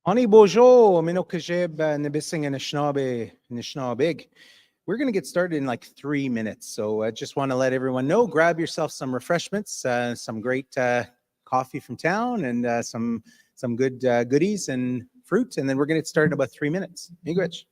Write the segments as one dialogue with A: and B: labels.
A: Ani bojo, minokajeb, nibissing and nishnabig. We're going to get started in like 3 minutes. So I just want to let everyone know, grab yourself some refreshments, some great coffee from town, and some good goodies and fruit. And then we're going to get started in about 3 minutes. Miigwech.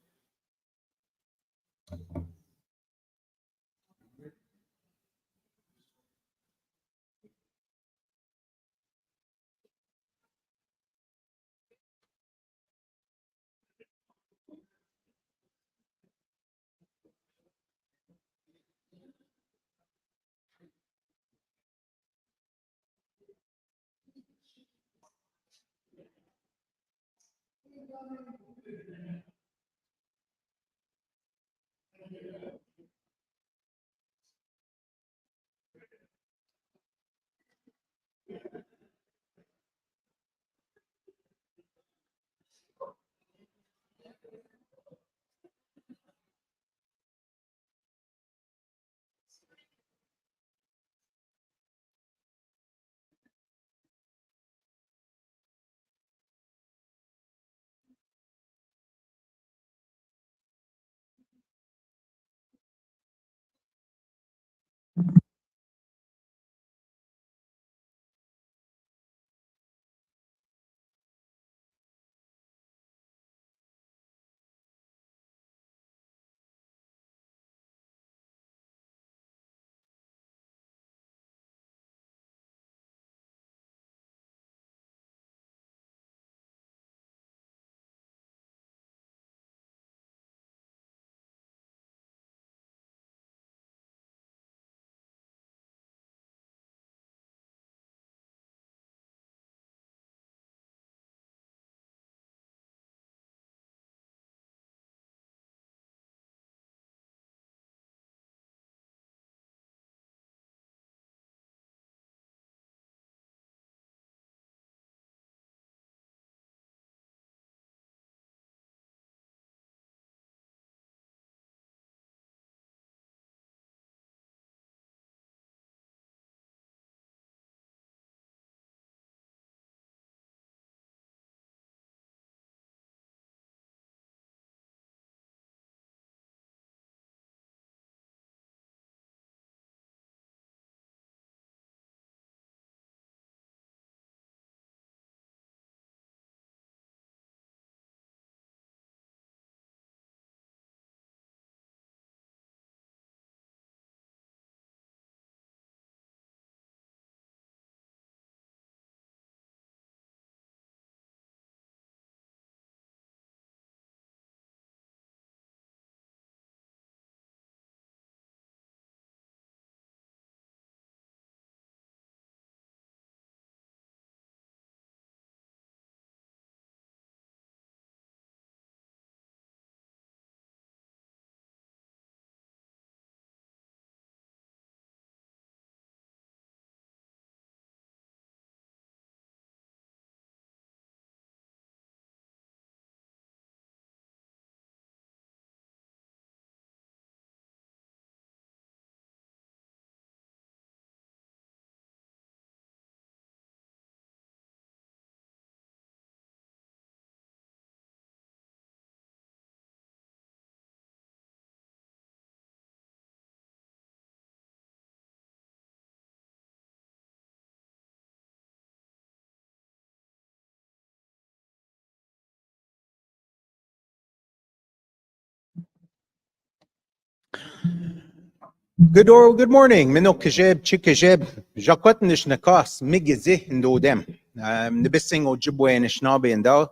A: Good morning. Minok kajeb, chikajeb, jakwat nish nakas, migizih ndodem. Nibissing Ojibwe and Anishinaabe and Dao.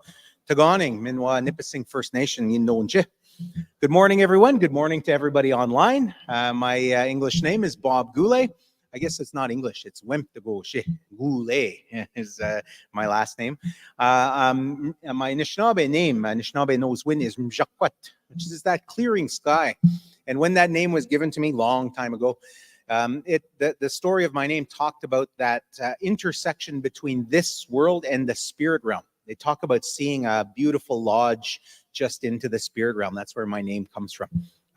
A: Taganing, Minwa Nipissing First Nation in Nonje. Good morning, everyone. Good morning to everybody online. My English name is Bob Goulet. I guess it's not English, it's Wemptago Goulet is my last name. My Anishinaabe name, Anishinaabe knows when, is Mjakwat, which is that clearing sky. And when that name was given to me long time ago, the story of my name talked about that intersection between this world and the spirit realm. They talk about seeing a beautiful lodge just into the spirit realm. That's where my name comes from.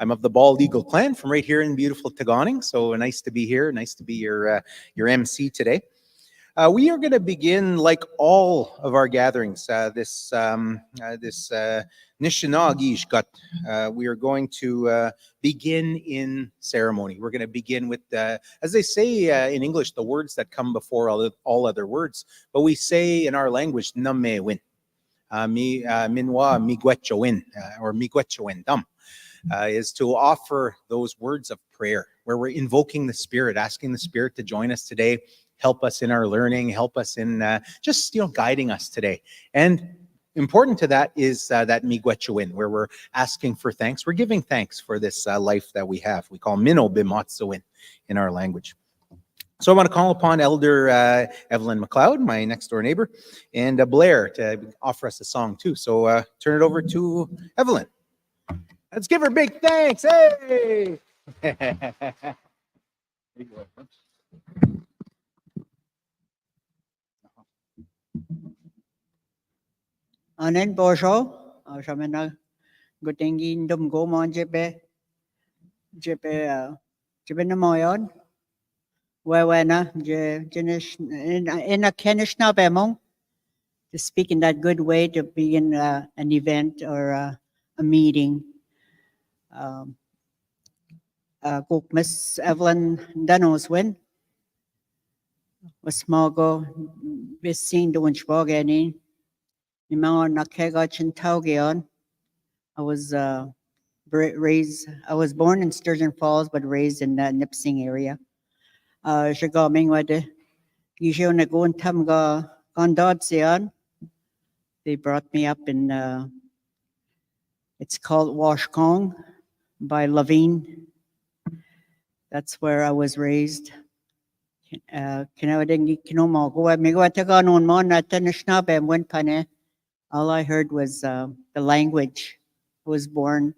A: I'm of the Bald Eagle clan from right here in beautiful Taganing. So nice to be here. Nice to be your MC today. We are going to begin, like all of our gatherings, this Nishnagishkat. We are going to begin in ceremony. We're going to begin with, as they say in English, the words that come before all other words. But we say in our language, namewin, minwa migwetchowin, or migwetchowin dam. Is to offer those words of prayer where we're invoking the Spirit, asking the Spirit to join us today, help us in our learning, help us in just guiding us today. And important to that is that miigwetchowin, where we're asking for thanks. We're giving thanks for this life that we have. We call mino bimatsowin in our language. So I want to call upon Elder Evelyn McLeod, my next door neighbor, and Blair to offer us a song too. So turn it over to Evelyn. Let's give her big thanks. Hey!
B: Anen bojo, shamena gutengin dum go mon jepe na moyon. Wena jenish in a kenish na bemong to speak in that good way to begin an event or a meeting. Cook Miss Evelyn Danos win was smogo bis seen the winch bogani. Nimang nakega chintaugion. I was I was born in Sturgeon Falls, but raised in the Nipissing area. Shigaming wade gisho na go tam ga gondod sian. They brought me up in it's called Washkong by Lavine. That's where I was raised. All I heard was the language. I was born,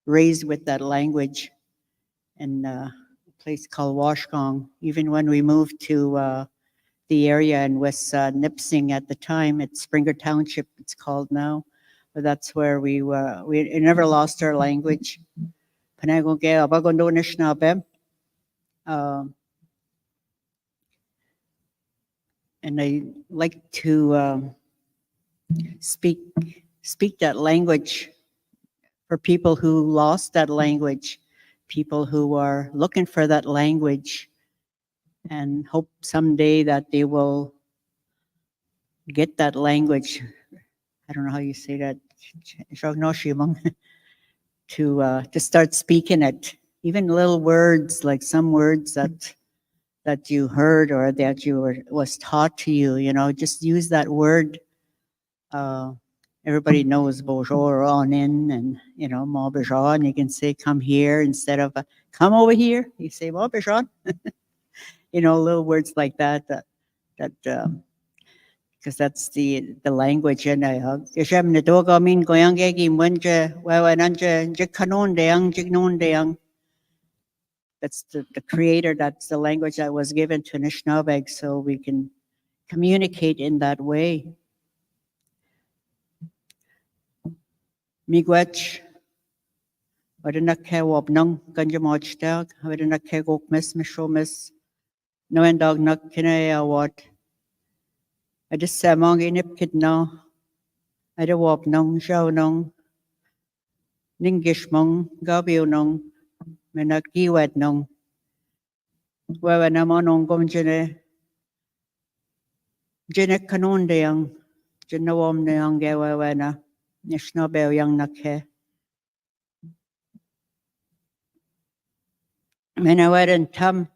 B: raised with that language in a place called Washkong. Even when we moved to the area in West Nipissing at the time, it's Springer Township, it's called now. But that's where we were. We never lost our language. And I like to speak that language for people who lost that language, people who are looking for that language, and hope someday that they will get that language. I don't know how you say that. To start speaking it, even little words, like some words that you heard or that was taught to you, just use that word. Everybody knows bonjour on in and, mon bonjour, and you can say come here instead of come over here. You say mon bonjour. Little words like that because that's the language. And that's the creator, that's the language that was given to Anishinaabe, so we can communicate in that way. Miigwech, wadanakke wobnung ganjamochtag, wadanakke gokmis mishomis, noendog nakkine awat. I just say mong inipkid no, I do wobnung, shawnung, ningishmung, gabiunung, menakiwet nung. Wewe namonong gom jene kanon deyang, jenawom deyang gewewe na. Nishnabel yang nakhe. Menaweren tam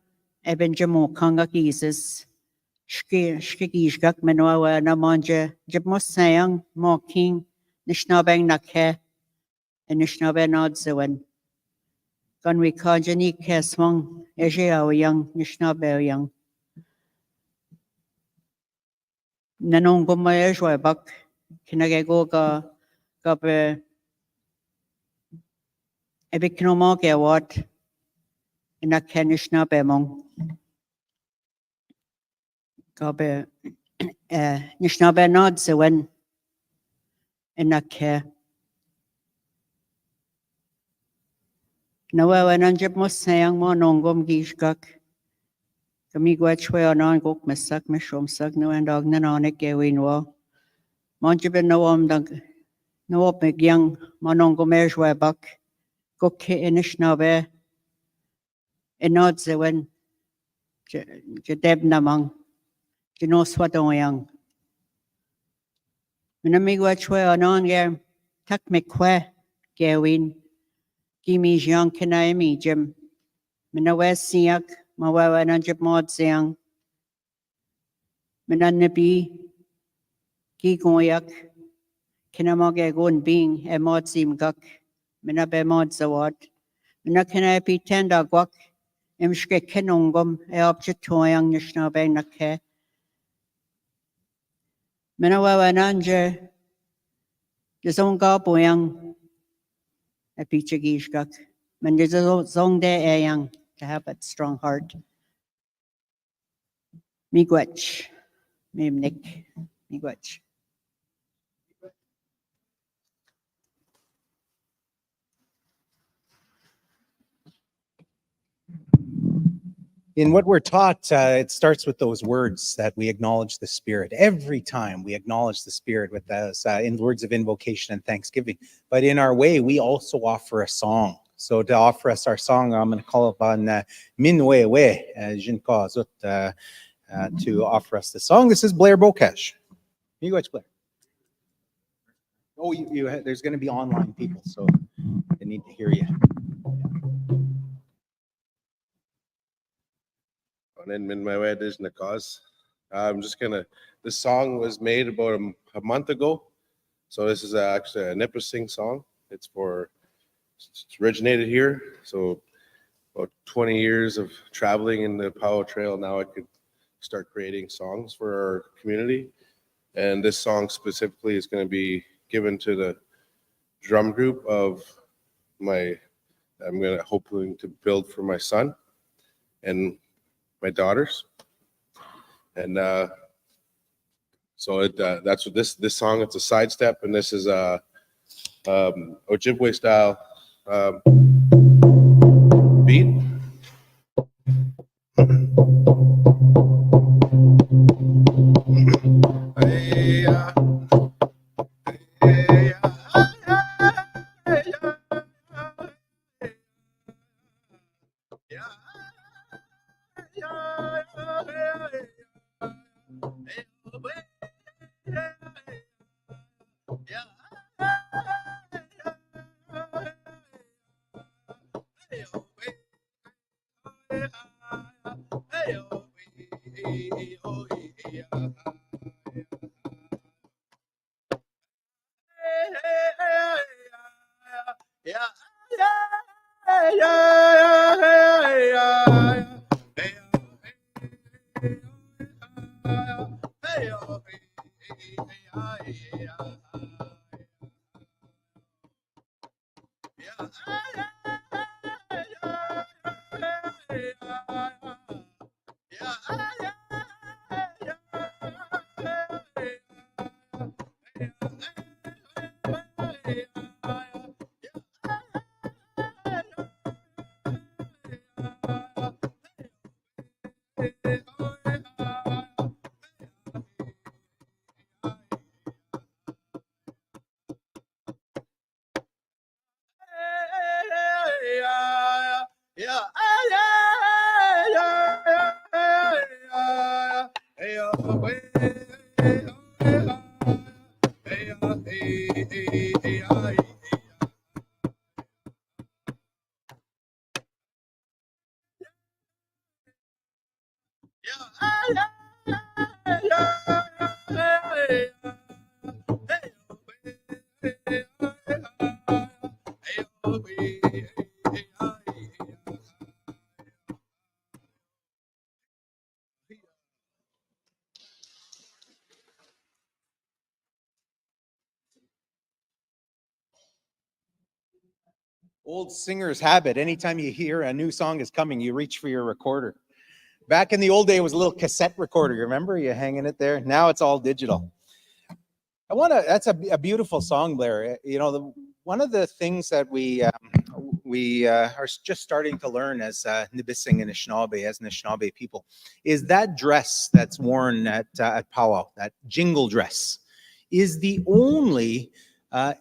B: eben jamo kanga kises. Shkikishgak menawa na manje. Jibmos sayang mo king. Nishnabeng nakhe. And Nishnabeng odzewen. Gan we kajani kesmong. Ejeo yang. Nishnabel yang. Nanong gumayajwa bak. Kinagego ga. Gabe ebiknomo ke wat ina kenishna bemong gabe nishna benod sewen ina ke nawa wananjib mo sayang mo nongom gishgak Kamigwa chwe anon gok mesak mishom sak no and og nanonik gewin wo. Monjibin no dag no op gyang manongo mejwe bak. Gok inish na be. Enod zewen. Jadeb namang. Jino swadong Minamigwa chwe anon ge. Tak mekwe gewin. Gimi jiang kinaimi jim. Minawe siak. Mawawa nanjib mod siang. Minanabi. Gigoyak. Kinamage gon being a mod sim guk. Minabe mod zawad. Minakinapi tenda guak. Imshke kinongum e object toyang nishnabe nake. Minawawa nanje. Jazonga boyang. A pichagish guk. Mandizong de ayang. To have that strong heart. Miigwech. Mimnik. Miigwech.
A: In what we're taught, it starts with those words that we acknowledge the Spirit. Every time we acknowledge the Spirit with those in words of invocation and thanksgiving. But in our way, we also offer a song. So to offer us our song, I'm going to call upon Min Wei Wei Jinka Zut to offer us the song. This is Blair Bokesh. You go, Blair. Oh, there's going to be online people, so they need to hear you.
C: In my way, there's the cause. I'm just gonna. This song was made about a month ago, so this is actually a Nipissing song. It's originated here. So about 20 years of traveling in the Powell Trail, now I could start creating songs for our community. And this song specifically is going to be given to the drum group of I'm going to hopefully to build for my son and my daughters. And so that's what this song, it's a sidestep, and this is Ojibwe style beat.
A: Old singer's habit. Anytime you hear a new song is coming, you reach for your recorder. Back in the old day, it was a little cassette recorder. You remember? You hanging it there. Now it's all digital. That's a beautiful song, Blair. You know, one of the things that we we are just starting to learn as Nibissing and Anishinaabe, as Anishinaabe people, is that dress that's worn at powwow, that jingle dress, is the only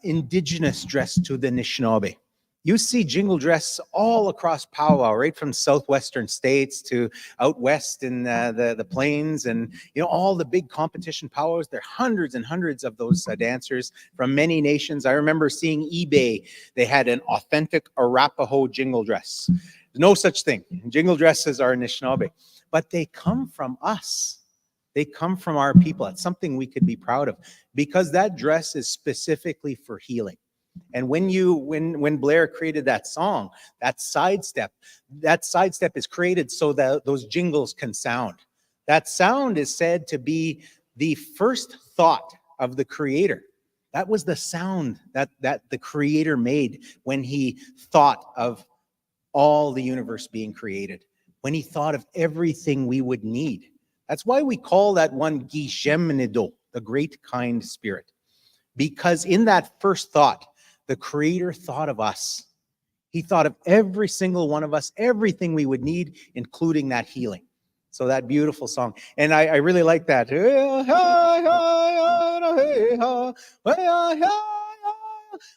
A: indigenous dress to the Anishinaabe. You see jingle dress all across powwow, right from southwestern states to out west in the plains, and all the big competition powwows. There are hundreds and hundreds of those dancers from many nations. I remember seeing eBay. They had an authentic Arapaho jingle dress. There's no such thing. Jingle dresses are Anishinaabe, but they come from us. They come from our people. It's something we could be proud of, because that dress is specifically for healing. And when Blair created that song, that sidestep is created so that those jingles can sound. That sound is said to be the first thought of the creator. That was the sound that the creator made when he thought of all the universe being created, when he thought of everything we would need. That's why we call that one Gishemnido, the great kind spirit. Because in that first thought, the creator thought of us. He thought of every single one of us, everything we would need, including that healing. So that beautiful song. And I really like that.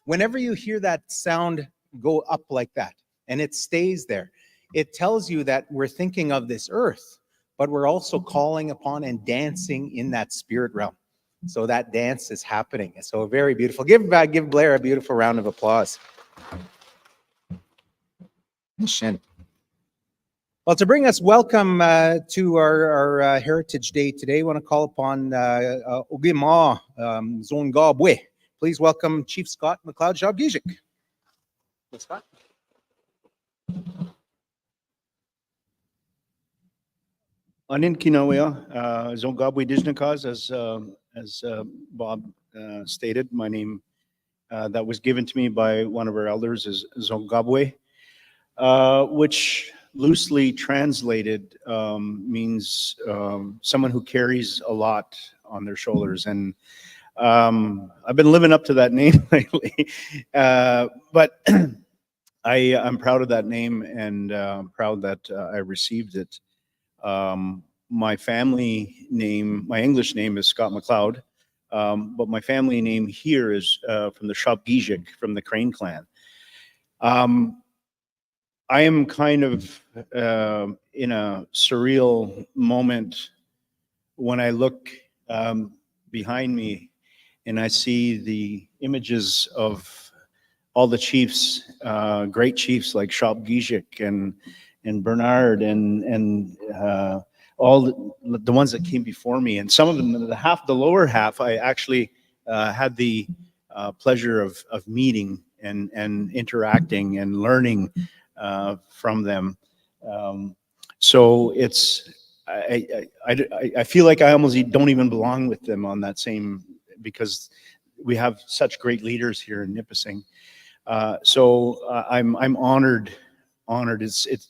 A: Whenever you hear that sound go up like that, and it stays there, it tells you that we're thinking of this earth, but we're also calling upon and dancing in that spirit realm. So that dance is happening. So very beautiful. Give Blair a beautiful round of applause. Well, to bring us welcome to our Heritage Day today, I want to call upon Ogima Zongabwe. Please welcome Chief Scott McLeod Jabgijik. Scott.
D: Anin Kinawea, Zongabwe Dijnakas, as Bob stated, my name that was given to me by one of our elders is Zongabwe, which loosely translated means someone who carries a lot on their shoulders. And I've been living up to that name lately, but I'm proud of that name, and proud that I received it. My family name, my English name is Scott McLeod, but my family name here is from the Shabgijik, from the Crane clan. I am kind of in a surreal moment when I look behind me and I see the images of all the chiefs, great chiefs like Shabgijik and Bernard and all the ones that came before me, and some of them, the lower half, I actually had the pleasure of meeting and interacting and learning from them. So it's I feel like I almost don't even belong with them on that same, because we have such great leaders here in Nipissing. So I'm honored. It's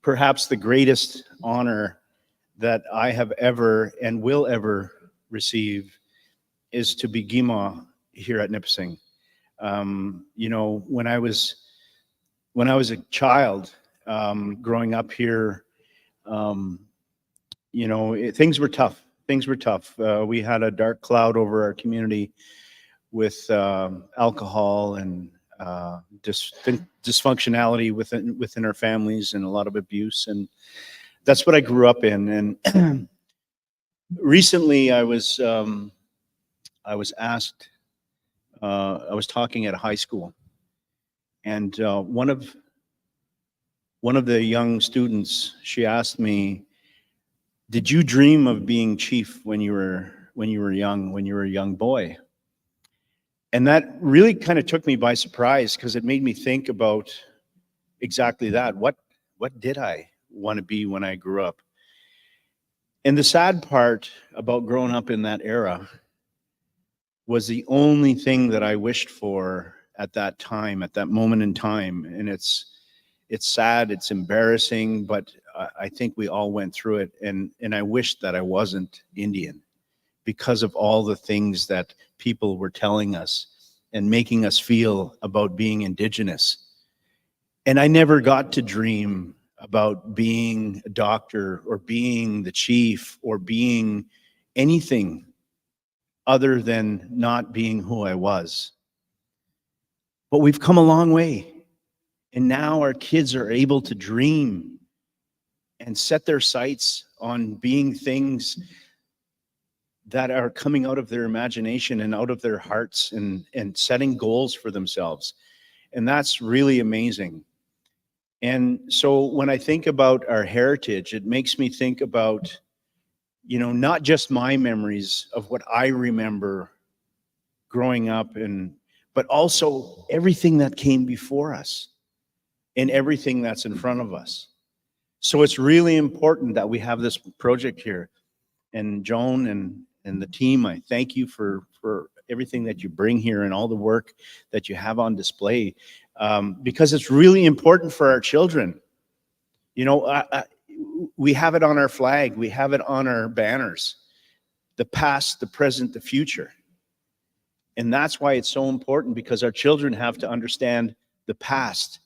D: perhaps the greatest honor that I have ever and will ever receive is to be Gima here at Nipissing. You know, when I was a child, growing up here, you know, things were tough. Things were tough. We had a dark cloud over our community with alcohol and dysfunctionality within our families, and a lot of abuse, and that's what I grew up in. And recently, I was asked. I was talking at a high school, and one of the young students, she asked me, "Did you dream of being chief when you were young, when you were a young boy?" And that really kind of took me by surprise, because it made me think about exactly that. What did I want to be when I grew up? And the sad part about growing up in that era was the only thing that I wished for at that time, at that moment in time. And it's sad, it's embarrassing, but I think we all went through it. And I wish that I wasn't Indian, because of all the things that people were telling us and making us feel about being Indigenous. And I never got to dream about being a doctor or being the chief or being anything other than not being who I was. But we've come a long way. And now our kids are able to dream and set their sights on being things that are coming out of their imagination and out of their hearts and setting goals for themselves. And that's really amazing. And so when I think about our heritage, it makes me think about, not just my memories of what I remember growing up, but also everything that came before us and everything that's in front of us. So it's really important that we have this project here. And Joan and the team, I thank you for everything that you bring here and all the work that you have on display, because it's really important for our children. We have it on our flag. We have it on our banners. The past, the present, the future. And that's why it's so important, because our children have to understand the past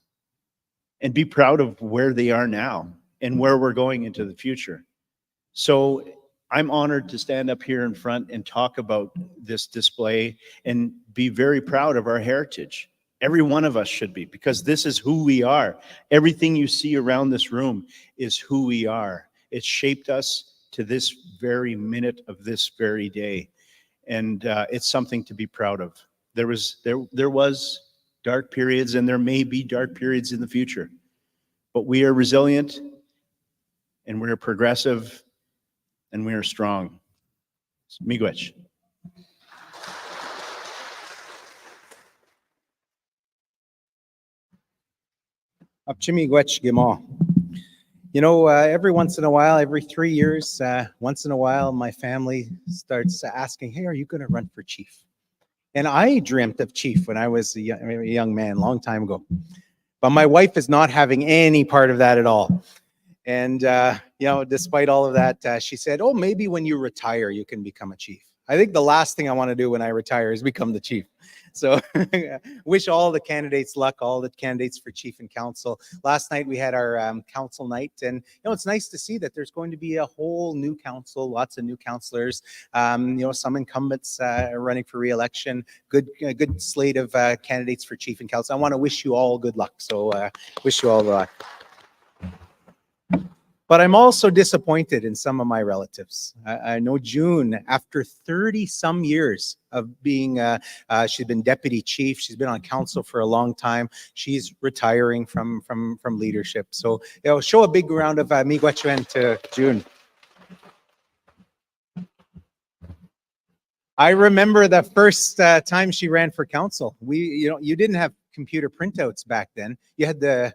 D: and be proud of where they are now and where we're going into the future. So I'm honored to stand up here in front and talk about this display and be very proud of our heritage. Every one of us should be, because this is who we are. Everything you see around this room is who we are. It shaped us to this very minute of this very day. And it's something to be proud of. There was dark periods, and there may be dark periods in the future. But we are resilient, and we are progressive, and we are strong. Miigwech.
A: Apchimiigwech Gima. Every once in a while, every 3 years, once in a while, my family starts asking, hey, are you going to run for chief? And I dreamt of chief when I was a young man, long time ago. But my wife is not having any part of that at all. And, despite all of that, she said, oh, maybe when you retire, you can become a chief. I think the last thing I want to do when I retire is become the chief. So wish all the candidates luck, all the candidates for chief and council. Last night we had our council night, and it's nice to see that there's going to be a whole new council, lots of new councillors, some incumbents running for re-election, good slate of candidates for chief and council. I want to wish you all good luck. So wish you all the luck. But I'm also disappointed in some of my relatives. I know June, after 30 some years of being, she's been deputy chief, she's been on council for a long time. She's retiring from leadership. So, show a big round of miigwech to June. I remember the first time she ran for council. You didn't have computer printouts back then. You had the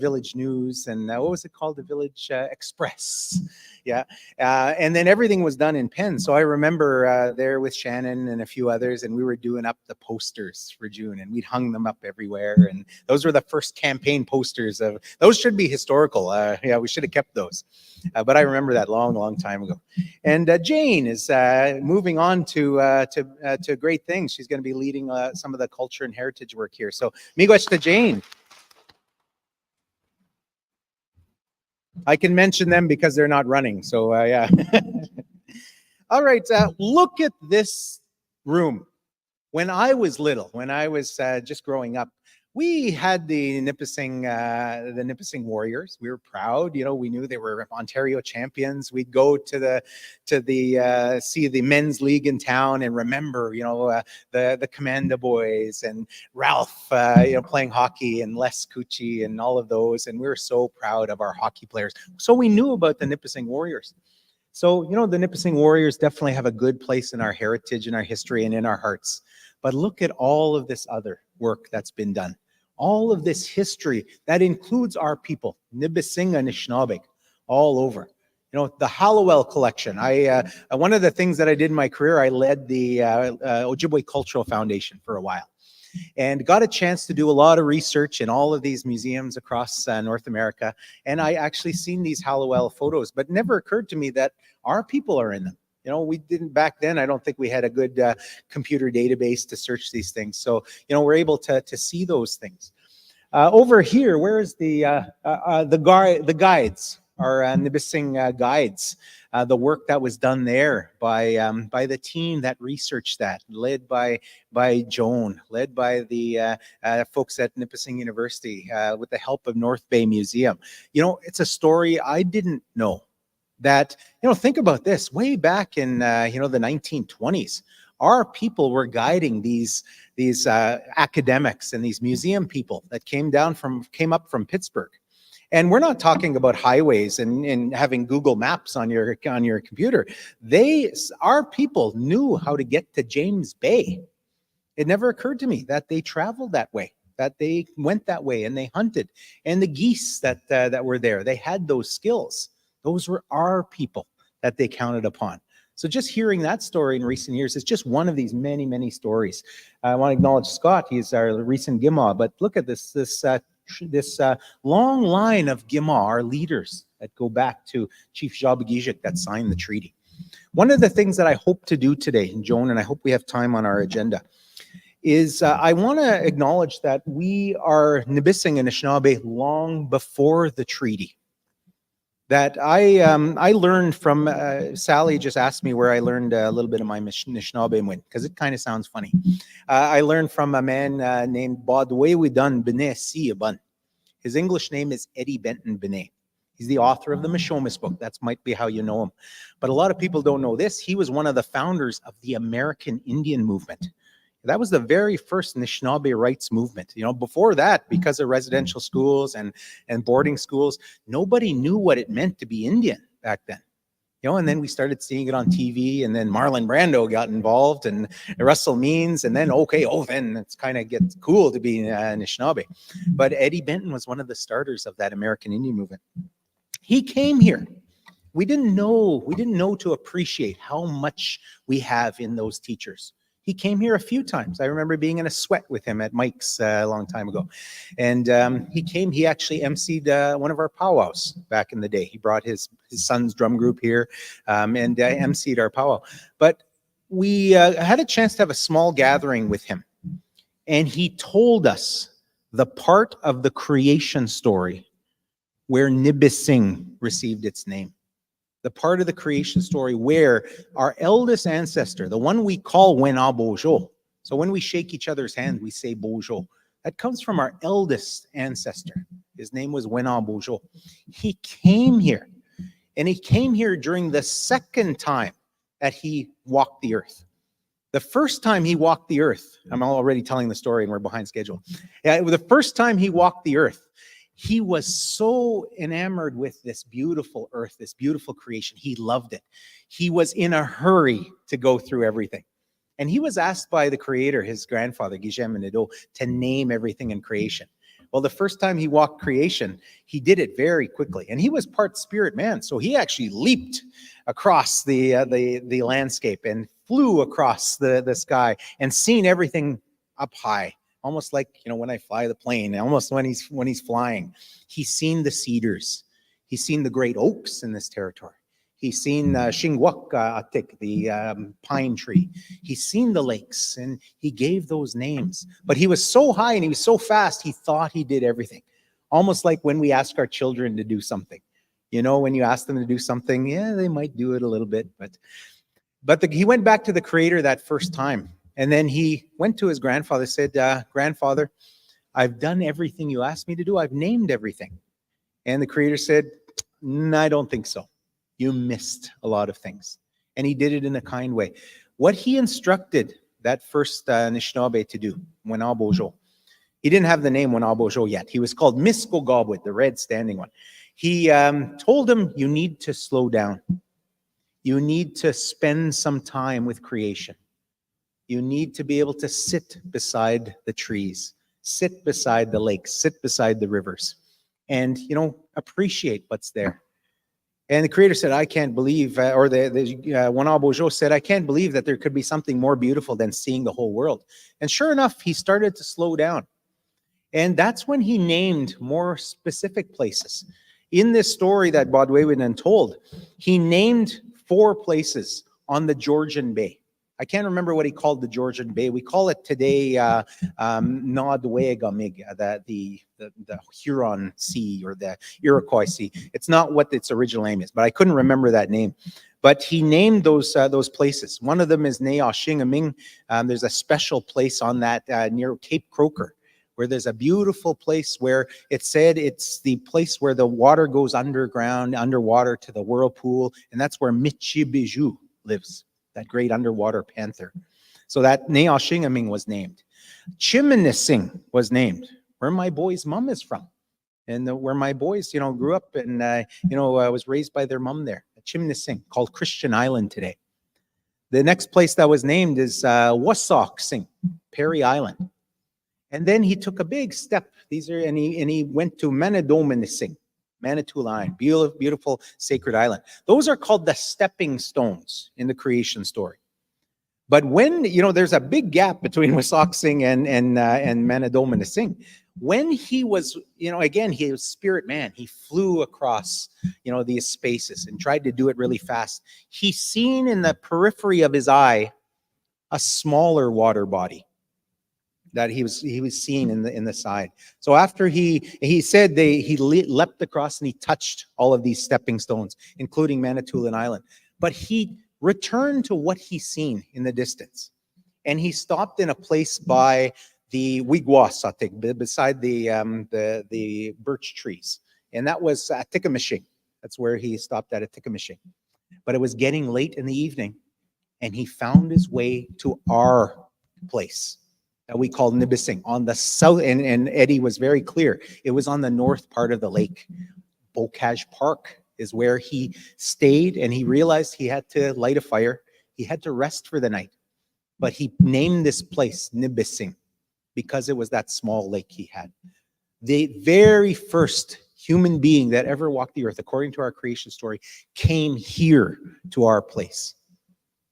A: Village News and what was it called? The Village Express. Yeah. And then everything was done in pen. So I remember there with Shannon and a few others, and we were doing up the posters for June, and we'd hung them up everywhere. And those were the first campaign posters of, those should be historical. We should have kept those. But I remember that long time ago. And Jane is moving on to great things. She's going to be leading some of the culture and heritage work here. So miigwech to Jane. I can mention them because they're not running. So yeah. All right. Look at this room. When I was little, when I was just growing up, we had the Nipissing Warriors. We were proud. We knew they were Ontario champions. We'd go to the see the men's league in town and remember, the Commanda boys and Ralph, playing hockey, and Les Cucci and all of those. And we were so proud of our hockey players. So we knew about the Nipissing Warriors. So, the Nipissing Warriors definitely have a good place in our heritage, in our history, and in our hearts. But look at all of this other work that's been done. All of this history that includes our people, Nipissing and Anishinaabe, all over. The Hallowell collection. One of the things that I did in my career, I led the Ojibwe Cultural Foundation for a while, and got a chance to do a lot of research in all of these museums across North America. And I actually seen these Hallowell photos, but it never occurred to me that our people are in them. We didn't back then. I don't think we had a good computer database to search these things. So, we're able to see those things. Over here, where is the guides, our Nibissing guides? The work that was done there by the team that researched that, led by Joan, led by the folks at Nipissing University, with the help of North Bay Museum. You know, it's a story I didn't know. That, you know, think about this. Way back in you know, the 1920s, our people were guiding these academics and these museum people that came up from Pittsburgh. And we're not talking about highways and having Google Maps on your computer. Our people knew how to get to James Bay. It never occurred to me that they traveled that way, that they went that way, and they hunted. And the geese that were there, they had those skills. Those were our people that they counted upon. So just hearing that story in recent years is just one of these many, many stories. I want to acknowledge Scott. He's our recent Gima, but look at this long line of Gima, our leaders that go back to Chief Jabagijik that signed the treaty. One of the things that I hope to do today, and Joan, and I hope we have time on our agenda, is I want to acknowledge that we are Nibissing and Anishinaabe long before the treaty. That I learned from, Sally just asked me where I learned a little bit of my Anishinaabe win, because it kind of sounds funny. I learned from a man named Bodwewidan Bene Siyaban. His English name is Eddie Benton Bene. He's the author of the Mishomis book. That might be how you know him. But a lot of people don't know this. He was one of the founders of the American Indian movement. That was the very first Anishinaabe rights movement. You know, before that, because of residential schools and boarding schools, nobody knew what it meant to be Indian back then. You know, and then we started seeing it on TV, and then Marlon Brando got involved, and Russell Means, and then then it's kind of gets cool to be Anishinaabe. But Eddie Benton was one of the starters of that American Indian movement. He came here. We didn't know to appreciate how much we have in those teachers. He came here a few times. I remember being in a sweat with him at Mike's a long time ago. And he actually emceed one of our powwows back in the day. He brought his son's drum group here and emceed our powwow. But we had a chance to have a small gathering with him. And he told us the part of the creation story where Nibissing received its name. The part of the creation story where our eldest ancestor, the one we call Wena Bojo. So when we shake each other's hand, we say Bojo. That comes from our eldest ancestor. His name was Wena Bojo. He came here, and he came here during the second time that he walked the earth. The first time he walked the earth, I'm already telling the story and we're behind schedule. Yeah, the first time he walked the earth, he was so enamored with this beautiful earth, this beautiful creation. He loved it. He was in a hurry to go through everything. And he was asked by the creator, his grandfather, Guillaume Nadeau, to name everything in creation. Well, the first time he walked creation, he did it very quickly. And he was part spirit man, so he actually leaped across the landscape and flew across the sky and seen everything up high. Almost like, you know, when I fly the plane, almost when he's flying. He's seen the cedars. He's seen the great oaks in this territory. He's seen Shingwak Atik, the pine tree. He's seen the lakes, and he gave those names. But he was so high and he was so fast, he thought he did everything. Almost like when we ask our children to do something. You know, when you ask them to do something, yeah, they might do it a little bit. But he went back to the creator that first time. And then he went to his grandfather, said, Grandfather, I've done everything you asked me to do. I've named everything. And the creator said, I don't think so. You missed a lot of things. And he did it in a kind way. What he instructed that first Anishinaabe to do, Wena Bojo, he didn't have the name Wena Bojo yet. He was called Misko Gobwit, the red standing one. He told him, you need to slow down. You need to spend some time with creation. You need to be able to sit beside the trees, sit beside the lakes, sit beside the rivers, and, you know, appreciate what's there. And the creator said, I can't believe, or the Wena Bojo said, I can't believe that there could be something more beautiful than seeing the whole world. And sure enough, he started to slow down. And that's when he named more specific places. In this story that Bodwewidan told, he named 4 places on the Georgian Bay. I can't remember what he called the Georgian Bay. We call it today Nodwegamig, the Huron Sea or the Iroquois Sea. It's not what its original name is, but I couldn't remember that name. But he named those places. One of them is Neoshingaming. There's a special place on that near Cape Croker, where there's a beautiful place where it said it's the place where the water goes underwater to the whirlpool, and that's where Michibiju lives, that great underwater panther. So that Neoshingaming was named. Chiminising was named, where my boy's mom is from, and where my boys, grew up and, was raised by their mom there. Chiminising, called Christian Island today. The next place that was named is Wasauksing, Perry Island. And then he took a big step. And he went to Manidominising, Manitoulin Island, beautiful sacred island. Those are called the stepping stones in the creation story. But when, there's a big gap between Wasauksing and Manidominising. When he was, again, he was spirit man. He flew across, these spaces and tried to do it really fast. He seen in the periphery of his eye a smaller water body that he was seeing in the side. So after he said he leapt across and he touched all of these stepping stones, including Manitoulin Island. But he returned to what he seen in the distance, and he stopped in a place by the Wigwasatig, beside the birch trees, and that was Tikkamishing. That's where he stopped at Tikkamishing. But it was getting late in the evening, and he found his way to our place that we call Nibissing on the south. And Eddie was very clear. It was on the north part of the lake. Bocage Park is where he stayed, and he realized he had to light a fire. He had to rest for the night. But he named this place Nibissing because it was that small lake he had. The very first human being that ever walked the earth, according to our creation story, came here to our place.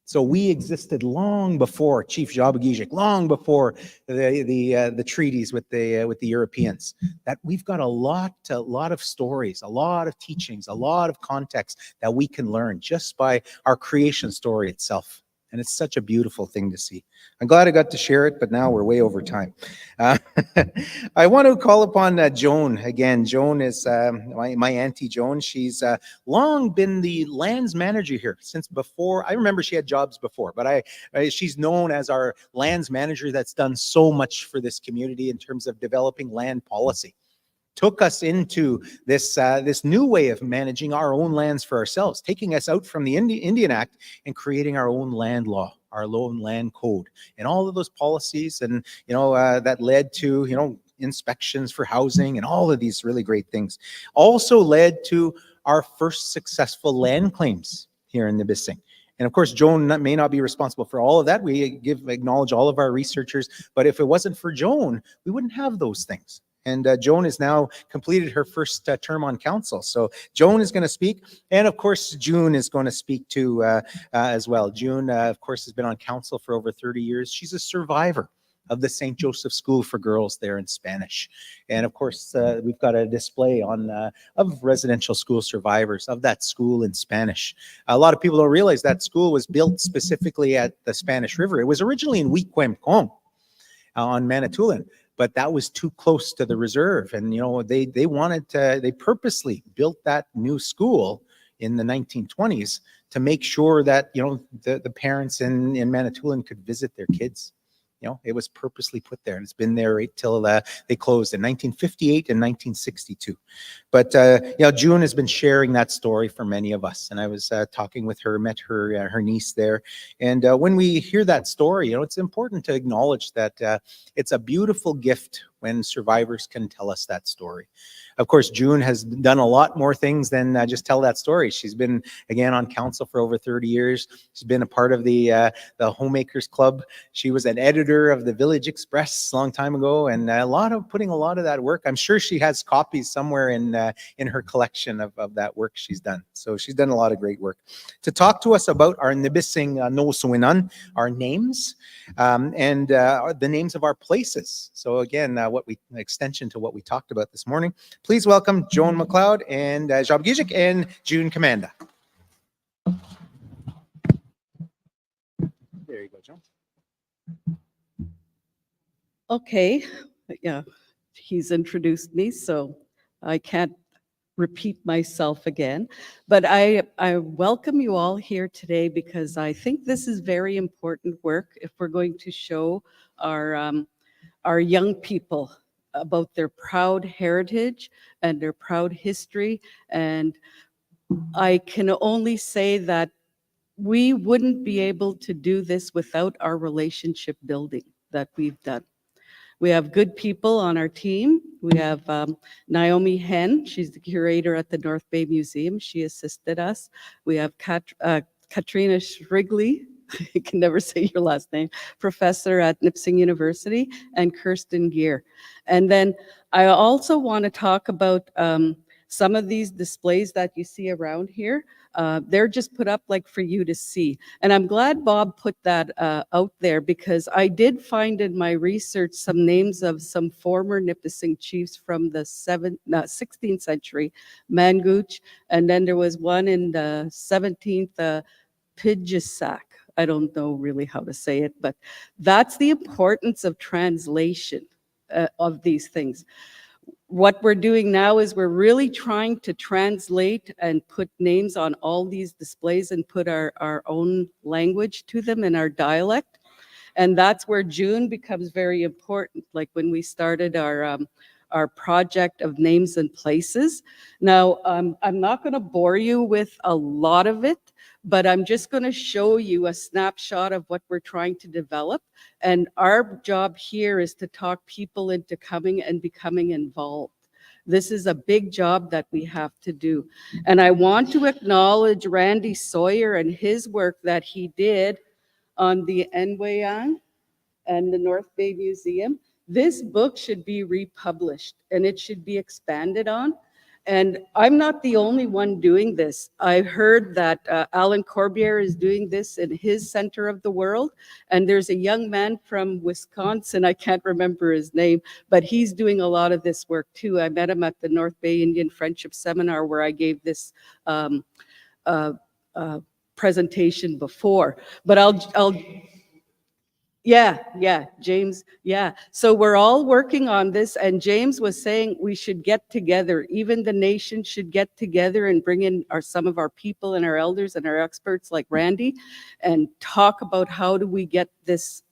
A: So we existed long before Chief Jabagijik, long before the treaties with the Europeans. That we've got a lot of stories, a lot of teachings, a lot of context that we can learn just by our creation story itself. And it's such a beautiful thing to see. I'm glad I got to share it, but now we're way over time. I want to call upon Joan again. Joan is my auntie Joan. She's long been the lands manager here since before. I remember she had jobs before, but she's known as our lands manager that's done so much for this community in terms of developing land policy. Took us into this new way of managing our own lands for ourselves, taking us out from the Indian Act and creating our own land law, our own land code, and all of those policies, and that led to inspections for housing and all of these really great things. Also led to our first successful land claims here in Nibissing. And of course, Joan may not be responsible for all of that. We acknowledge all of our researchers, but if it wasn't for Joan, we wouldn't have those things. And Joan has now completed her first term on council. So Joan is going to speak. And of course, June is going to speak too as well. June, of course, has been on council for over 30 years. She's a survivor of the St. Joseph School for Girls there in Spanish. And of course, we've got a display of residential school survivors of that school in Spanish. A lot of people don't realize that school was built specifically at the Spanish River. It was originally in Wikwemkong on Manitoulin. But that was too close to the reserve. And, they purposely built that new school in the 1920s to make sure that, the parents in Manitoulin could visit their kids. It was purposely put there, and it's been there right till they closed in 1958 and 1962. But June has been sharing that story for many of us, and I was talking with her, met her niece there, and when we hear that story, it's important to acknowledge that it's a beautiful gift when survivors can tell us that story. Of course, June has done a lot more things than just tell that story. She's been, again, on council for over 30 years. She's been a part of the Homemakers Club. She was an editor of the Village Express a long time ago, and putting a lot of that work. I'm sure she has copies somewhere in her collection of that work she's done. So she's done a lot of great work. To talk to us about our Nibissing Nosuinan, our names, and the names of our places. So again, an extension to what we talked about this morning. Please welcome Joan McLeod and Jabagijik and June Commanda. There you go.
E: Okay, yeah, he's introduced me, so I can't repeat myself again. But I welcome you all here today because I think this is very important work if we're going to show our young people about their proud heritage and their proud history. And I can only say that we wouldn't be able to do this without our relationship building that we've done. We have good people on our team. We have Naomi Hen. She's the curator at the North Bay Museum. She assisted us. We have Katrina Shrigley. I can never say your last name, professor at Nipissing University, and Kirsten Gear. And then I also want to talk about some of these displays that you see around here. They're just put up like for you to see. And I'm glad Bob put that out there because I did find in my research some names of some former Nipissing chiefs from the 16th century, Mangooch, and then there was one in the 17th, Pidgesack. I don't know really how to say it, but that's the importance of translation of these things. What we're doing now is we're really trying to translate and put names on all these displays and put our own language to them in our dialect. And that's where June becomes very important, like when we started our project of names and places. Now, I'm not going to bore you with a lot of it, but I'm just going to show you a snapshot of what we're trying to develop. And our job here is to talk people into coming and becoming involved. This is a big job that we have to do. And I want to acknowledge Randy Sawyer and his work that he did on the Enwayang and the North Bay Museum. This book should be republished and it should be expanded on. And I'm not the only one doing this. I heard that Alan Corbière is doing this in his center of the world. And there's a young man from Wisconsin, I can't remember his name, but he's doing a lot of this work too. I met him at the North Bay Indian Friendship Seminar where I gave this presentation before. But yeah, James, yeah. So we're all working on this, and James was saying we should get together. Even the nation should get together and bring in some of our people and our elders and our experts like Randy and talk about how do we get this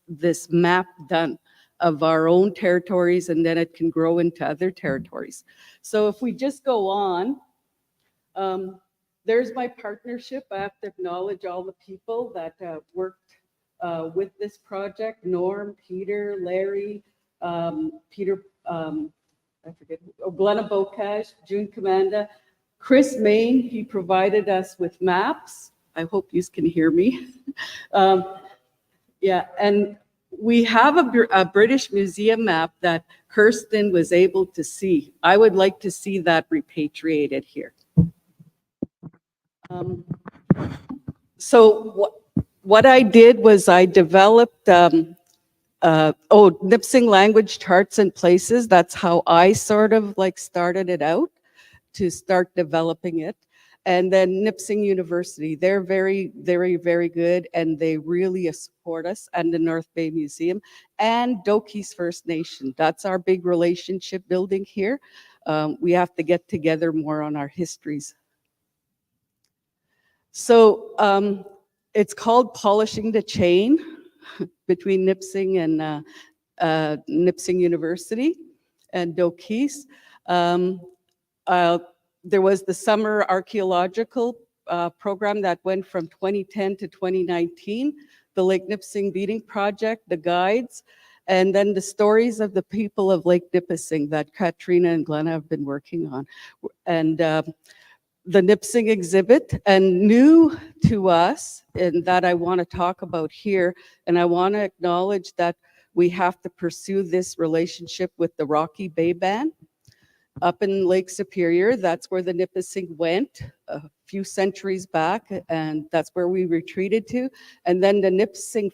E: map done of our own territories, and then it can grow into other territories. So if we just go on, there's my partnership. I have to acknowledge all the people that worked with this project: Norm, Peter, Larry, Peter, I forget, Glenna Bocage, June Commanda, Chris Main. He provided us with maps. I hope you can hear me. Yeah, and we have a British Museum map that Kirsten was able to see. I would like to see that repatriated here. So what I did was I developed Nipissing language charts and places. That's how I sort of like started it out to start developing it. And then Nipissing University, they're very, very, very good, and they really support us, and the North Bay Museum and Doki's First Nation. That's our big relationship building here. We have to get together more on our histories. So it's called Polishing the Chain between Nipissing and Nipissing University and Doki's. There was the summer archaeological program that went from 2010 to 2019, the Lake Nipissing Beating Project, the guides, and then the stories of the people of Lake Nipissing that Katrina and Glenna have been working on. And the Nipissing exhibit, and new to us, and that I want to talk about here, and I want to acknowledge that we have to pursue this relationship with the Rocky Bay Band up in Lake Superior. That's where the Nipissing went a few centuries back, and that's where we retreated to. And then the Nipissing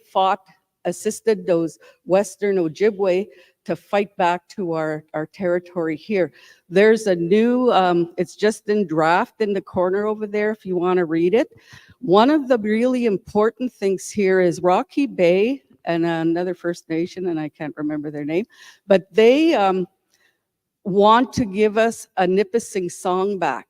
E: assisted those Western Ojibwe to fight back to our territory here. There's a new, it's just in draft in the corner over there if you want to read it. One of the really important things here is Rocky Bay and another First Nation, and I can't remember their name, but they want to give us a Nipissing song back.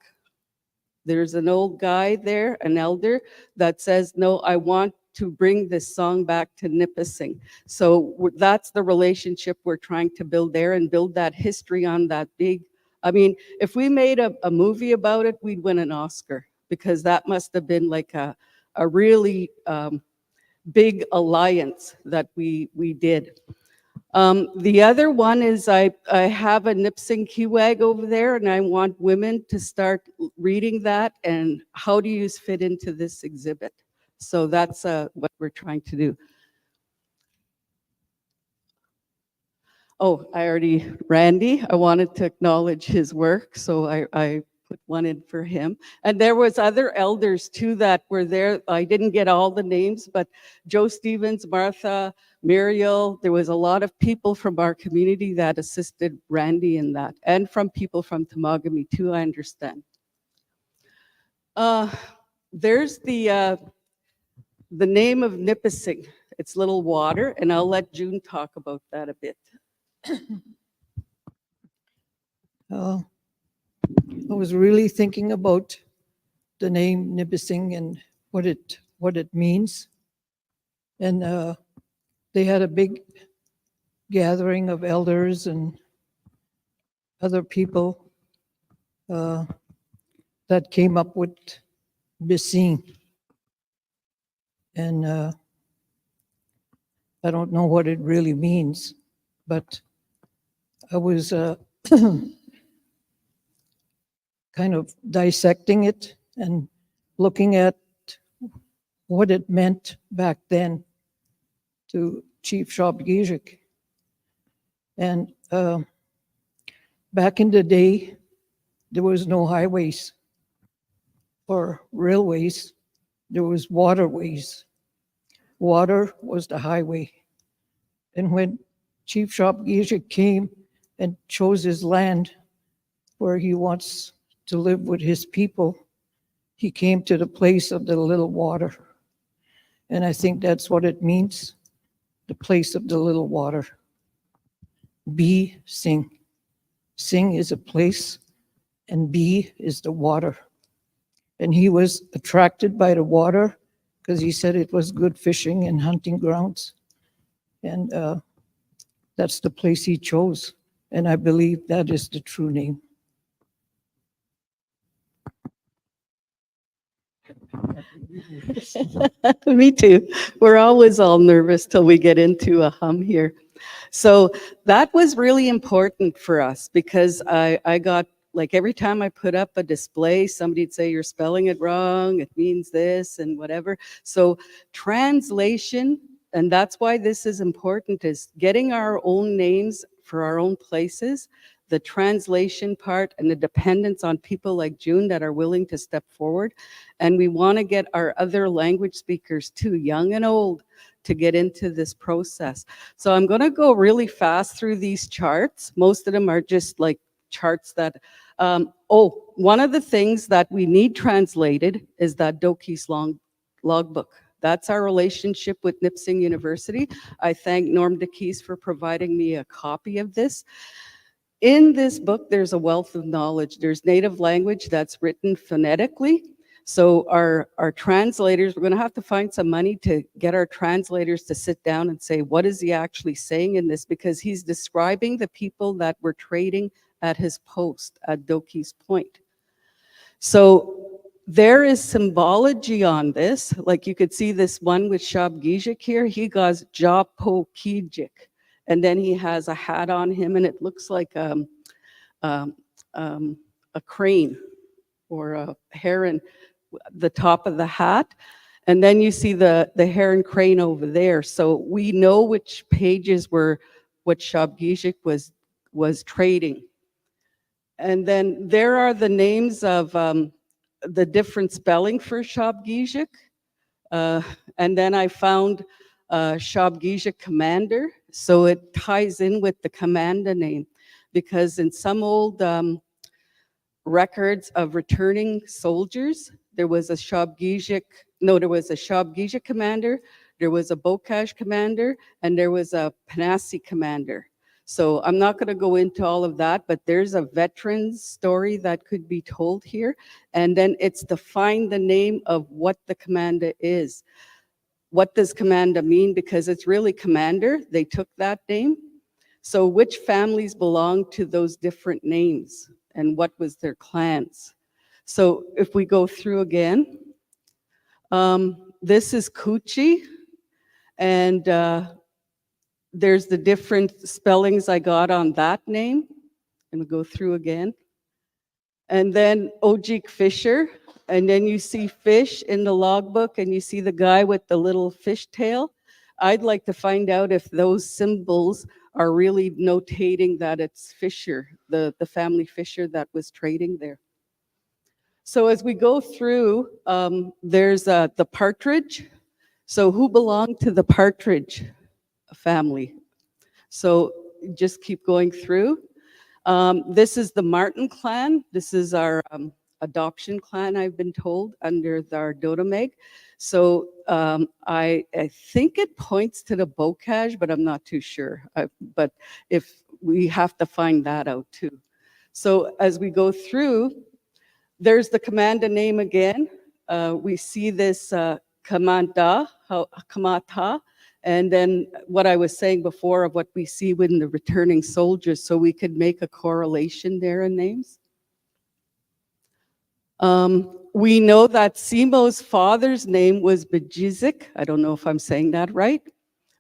E: There's an old guy there, an elder, that says, no, I want to bring this song back to Nipissing. So that's the relationship we're trying to build there and build that history on that big. I mean, if we made a movie about it, we'd win an Oscar, because that must have been like a really big alliance that we did. The other one is I have a Nipissing Kiwag over there, and I want women to start reading that and how do you fit into this exhibit. So that's what we're trying to do. Oh, Randy, I wanted to acknowledge his work, so I put one in for him. And there was other elders too that were there. I didn't get all the names, but Joe Stevens, Martha, Muriel, there was a lot of people from our community that assisted Randy in that, and from people from Temagami too, I understand. There's the name of Nipissing. It's Little Water, and I'll let June talk about that a bit.
F: I was really thinking about the name Nipissing and what it means. And they had a big gathering of elders and other people that came up with Bising. And I don't know what it really means, but I was kind of dissecting it and looking at what it meant back then to Chief Shopgijik. And back in the day, there was no highways or railways. There was waterways. Water was the highway. And when Chief Shopgijik came and chose his land where he wants to live with his people, he came to the place of the little water. And I think that's what it means, the place of the little water. Be Sing. Sing is a place, and Be is the water. And he was attracted by the water because he said it was good fishing and hunting grounds. And that's the place he chose. And I believe that is the true name.
E: Me too. We're always all nervous till we get into a hum here. So that was really important for us, because I got, like, every time I put up a display, somebody'd say, you're spelling it wrong, it means this and whatever. So translation, and that's why this is important, is getting our own names for our own places, the translation part, and the dependence on people like June that are willing to step forward. And we want to get our other language speakers too, young and old, to get into this process. So I'm going to go really fast through these charts. Most of them are just like charts that, one of the things that we need translated is that Doki's logbook. That's our relationship with Nipissing University. I thank Norm DeKees for providing me a copy of this. In this book, there's a wealth of knowledge. There's native language that's written phonetically. So our translators, we're going to have to find some money to get our translators to sit down and say, what is he actually saying in this? Because he's describing the people that were trading at his post at Doki's Point. So there is symbology on this. Like you could see this one with Shopgijik here. He goes Japo Kijik. And then he has a hat on him, and it looks like a crane or a heron, the top of the hat. And then you see the heron crane over there. So we know which pages were what Shopgijik was trading. And then there are the names of the different spelling for Shopgijik. And then I found Shopgijik commander. So it ties in with the commander name, because in some old records of returning soldiers, there was a Shopgijik commander, there was a Bocage commander, and there was a Panassi commander. So I'm not going to go into all of that, but there's a veteran's story that could be told here. And then it's to find the name of what the commander is. What does commander mean? Because it's really commander. They took that name. So which families belong to those different names and what was their clans? So if we go through again, this is Coochie, and there's the different spellings I got on that name, and we go through again. And then Ojik Fisher, and then you see fish in the logbook, and you see the guy with the little fish tail. I'd like to find out if those symbols are really notating that it's Fisher, the family Fisher that was trading there. So as we go through, there's the partridge. So who belonged to the partridge family? So just keep going through. This is the Martin clan. This is our adoption clan, I've been told, under our Dodomeg. So I think it points to the Bocage, but I'm not too sure. But if we have to find that out too. So as we go through, there's the commander name again. We see this Kamata, and then what I was saying before of what we see with the returning soldiers, so we could make a correlation there in names. We know that Simo's father's name was Bejizik. I don't know if I'm saying that right,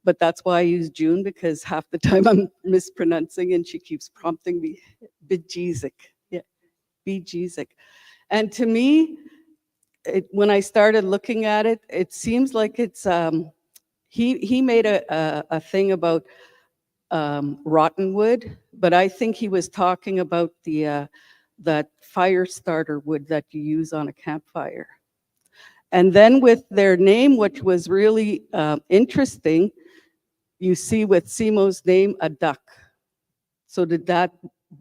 E: but that's why I use June, because half the time I'm mispronouncing and she keeps prompting me. Bejizik, yeah, Bejizik. And to me, when I started looking at it, it seems like it's, he made a thing about rotten wood, but I think he was talking about that fire starter wood that you use on a campfire. And then with their name, which was really interesting, you see with Simo's name, a duck. So did that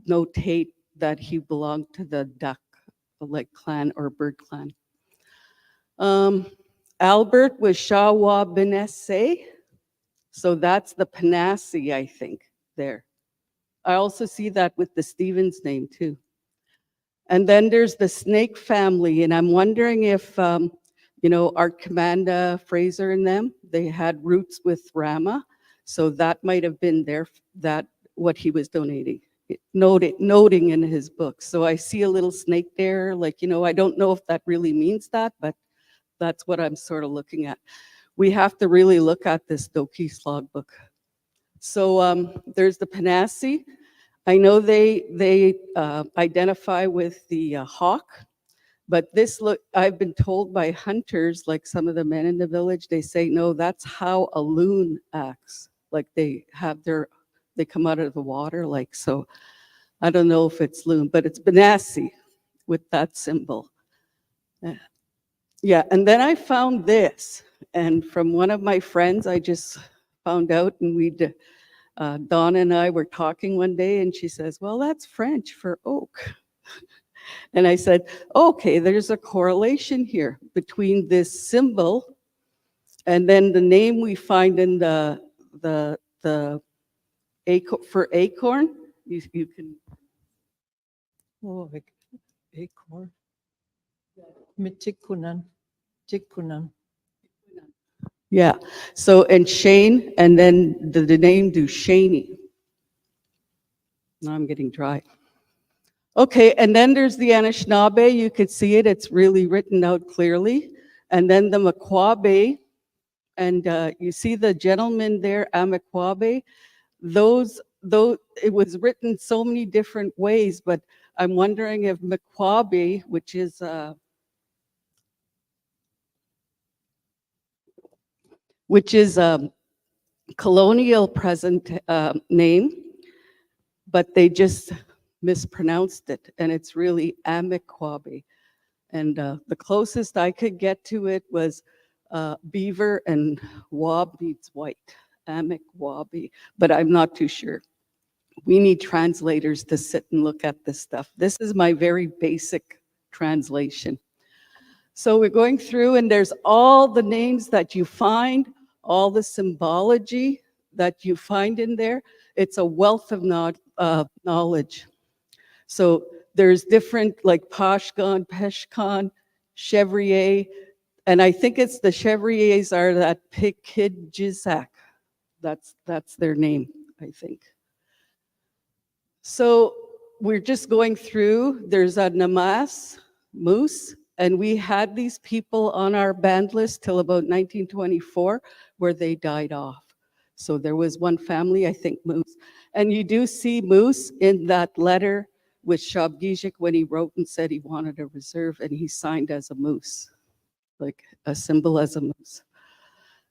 E: notate that he belonged to the duck, like clan or bird clan? Albert was Shawa Benesse. So that's the Panassi, I think, there. I also see that with the Stevens name too. And then there's the Snake family, and I'm wondering if, Art Commander Fraser and them, they had roots with Rama, so that might have been what he was noting in his book. So I see a little snake there, I don't know if that really means that, but that's what I'm sort of looking at. We have to really look at this Doki's logbook. So there's the Panassi. I know they identify with the hawk, but I've been told by hunters, like some of the men in the village, they say, no, that's how a loon acts. Like they come out of the water, so. I don't know if it's loon, but it's Panassi with that symbol. Yeah, and then I found this, and from one of my friends, I just found out, and Donna and I were talking one day, and she says, well, that's French for oak. And I said, okay, there's a correlation here between this symbol and then the name we find in the for acorn. You can.
F: Oh, acorn. Mitikunan. Tikunan.
E: Yeah, so, and Shane, and then the name Duchaney. Now I'm getting dry. Okay, and then there's the Anishinaabe. You could see it, it's really written out clearly. And then the Makwabe, and you see the gentleman there, Amakwabe. Those, it was written so many different ways, but I'm wondering if Makwabe, which is colonial present name, but they just mispronounced it, and it's really Amikwabe. And the closest I could get to it was beaver, and wab means white, Amikwabe, but I'm not too sure. We need translators to sit and look at this stuff. This is my very basic translation. So we're going through, and there's all the names that you find all the symbology that you find in there. It's a wealth of knowledge. So there's different like Pashkan, Peshkan, Chevrier, and I think it's the Chevriers are that Pikidjizak. That's their name, I think. So we're just going through, there's a Namas, Moose, and we had these people on our band list till about 1924 where they died off. So there was one family, I think Moose. And you do see Moose in that letter with Shabgijik when he wrote and said he wanted a reserve, and he signed as a moose, like a symbol as a moose.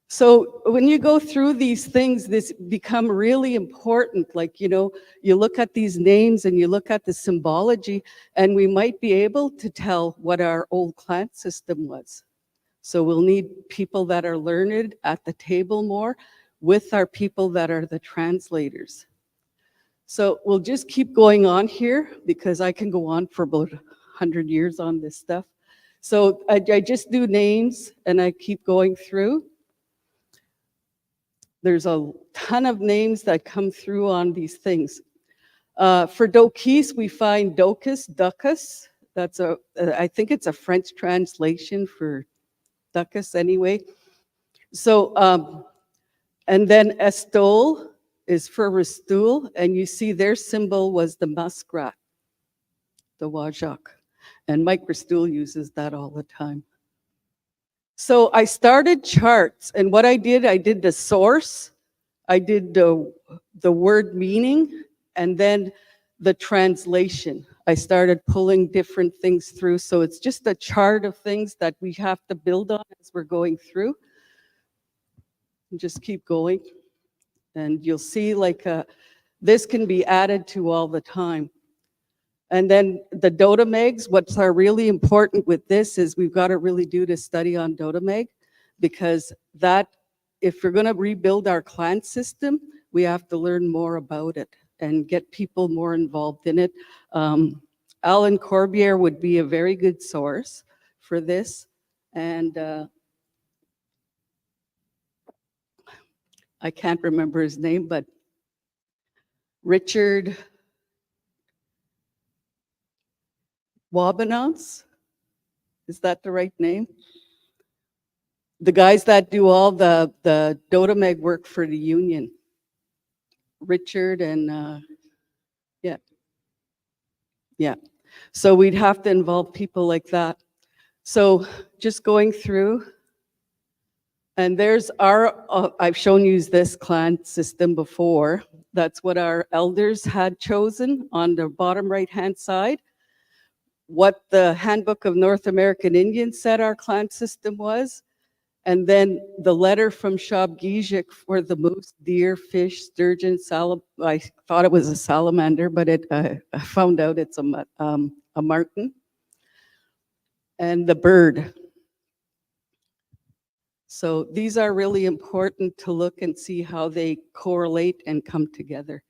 E: So when you go through these things, this become really important. Like, you know, you look at these names and you look at the symbology, and we might be able to tell what our old clan system was. So we'll need people that are learned at the table more with our people that are the translators. So we'll just keep going on here because I can go on for about 100 years on this stuff. So I just do names and I keep going through. There's a ton of names that come through on these things. For Dokis, we find Docus, Ducus. That's I think it's a French translation for Ducus anyway. So, and then Estol is for Ristoul, and you see their symbol was the muskrat, the Wajak. And Mike Ristoul uses that all the time. So I started charts, and what I did the source, I did the word meaning, and then the translation. I started pulling different things through, so it's just a chart of things that we have to build on as we're going through. And just keep going, and you'll see like this can be added to all the time. And then the Dotamegs, what's really important with this is we've got to really do the study on Dotameg, because that, if we're going to rebuild our clan system, we have to learn more about it and get people more involved in it. Alan Corbier would be a very good source for this. And I can't remember his name, but Richard Wabanance, is that the right name? The guys that do all the Dotameg work for the union. Richard and yeah. So we'd have to involve people like that. So just going through, and there's our, I've shown you this clan system before. That's what our elders had chosen on the bottom right-hand side. What the Handbook of North American Indians said our clan system was. And then the letter from Shabgijik for the moose, deer, fish, sturgeon, I thought it was a salamander, but I found out it's a marten. And the bird. So these are really important to look and see how they correlate and come together.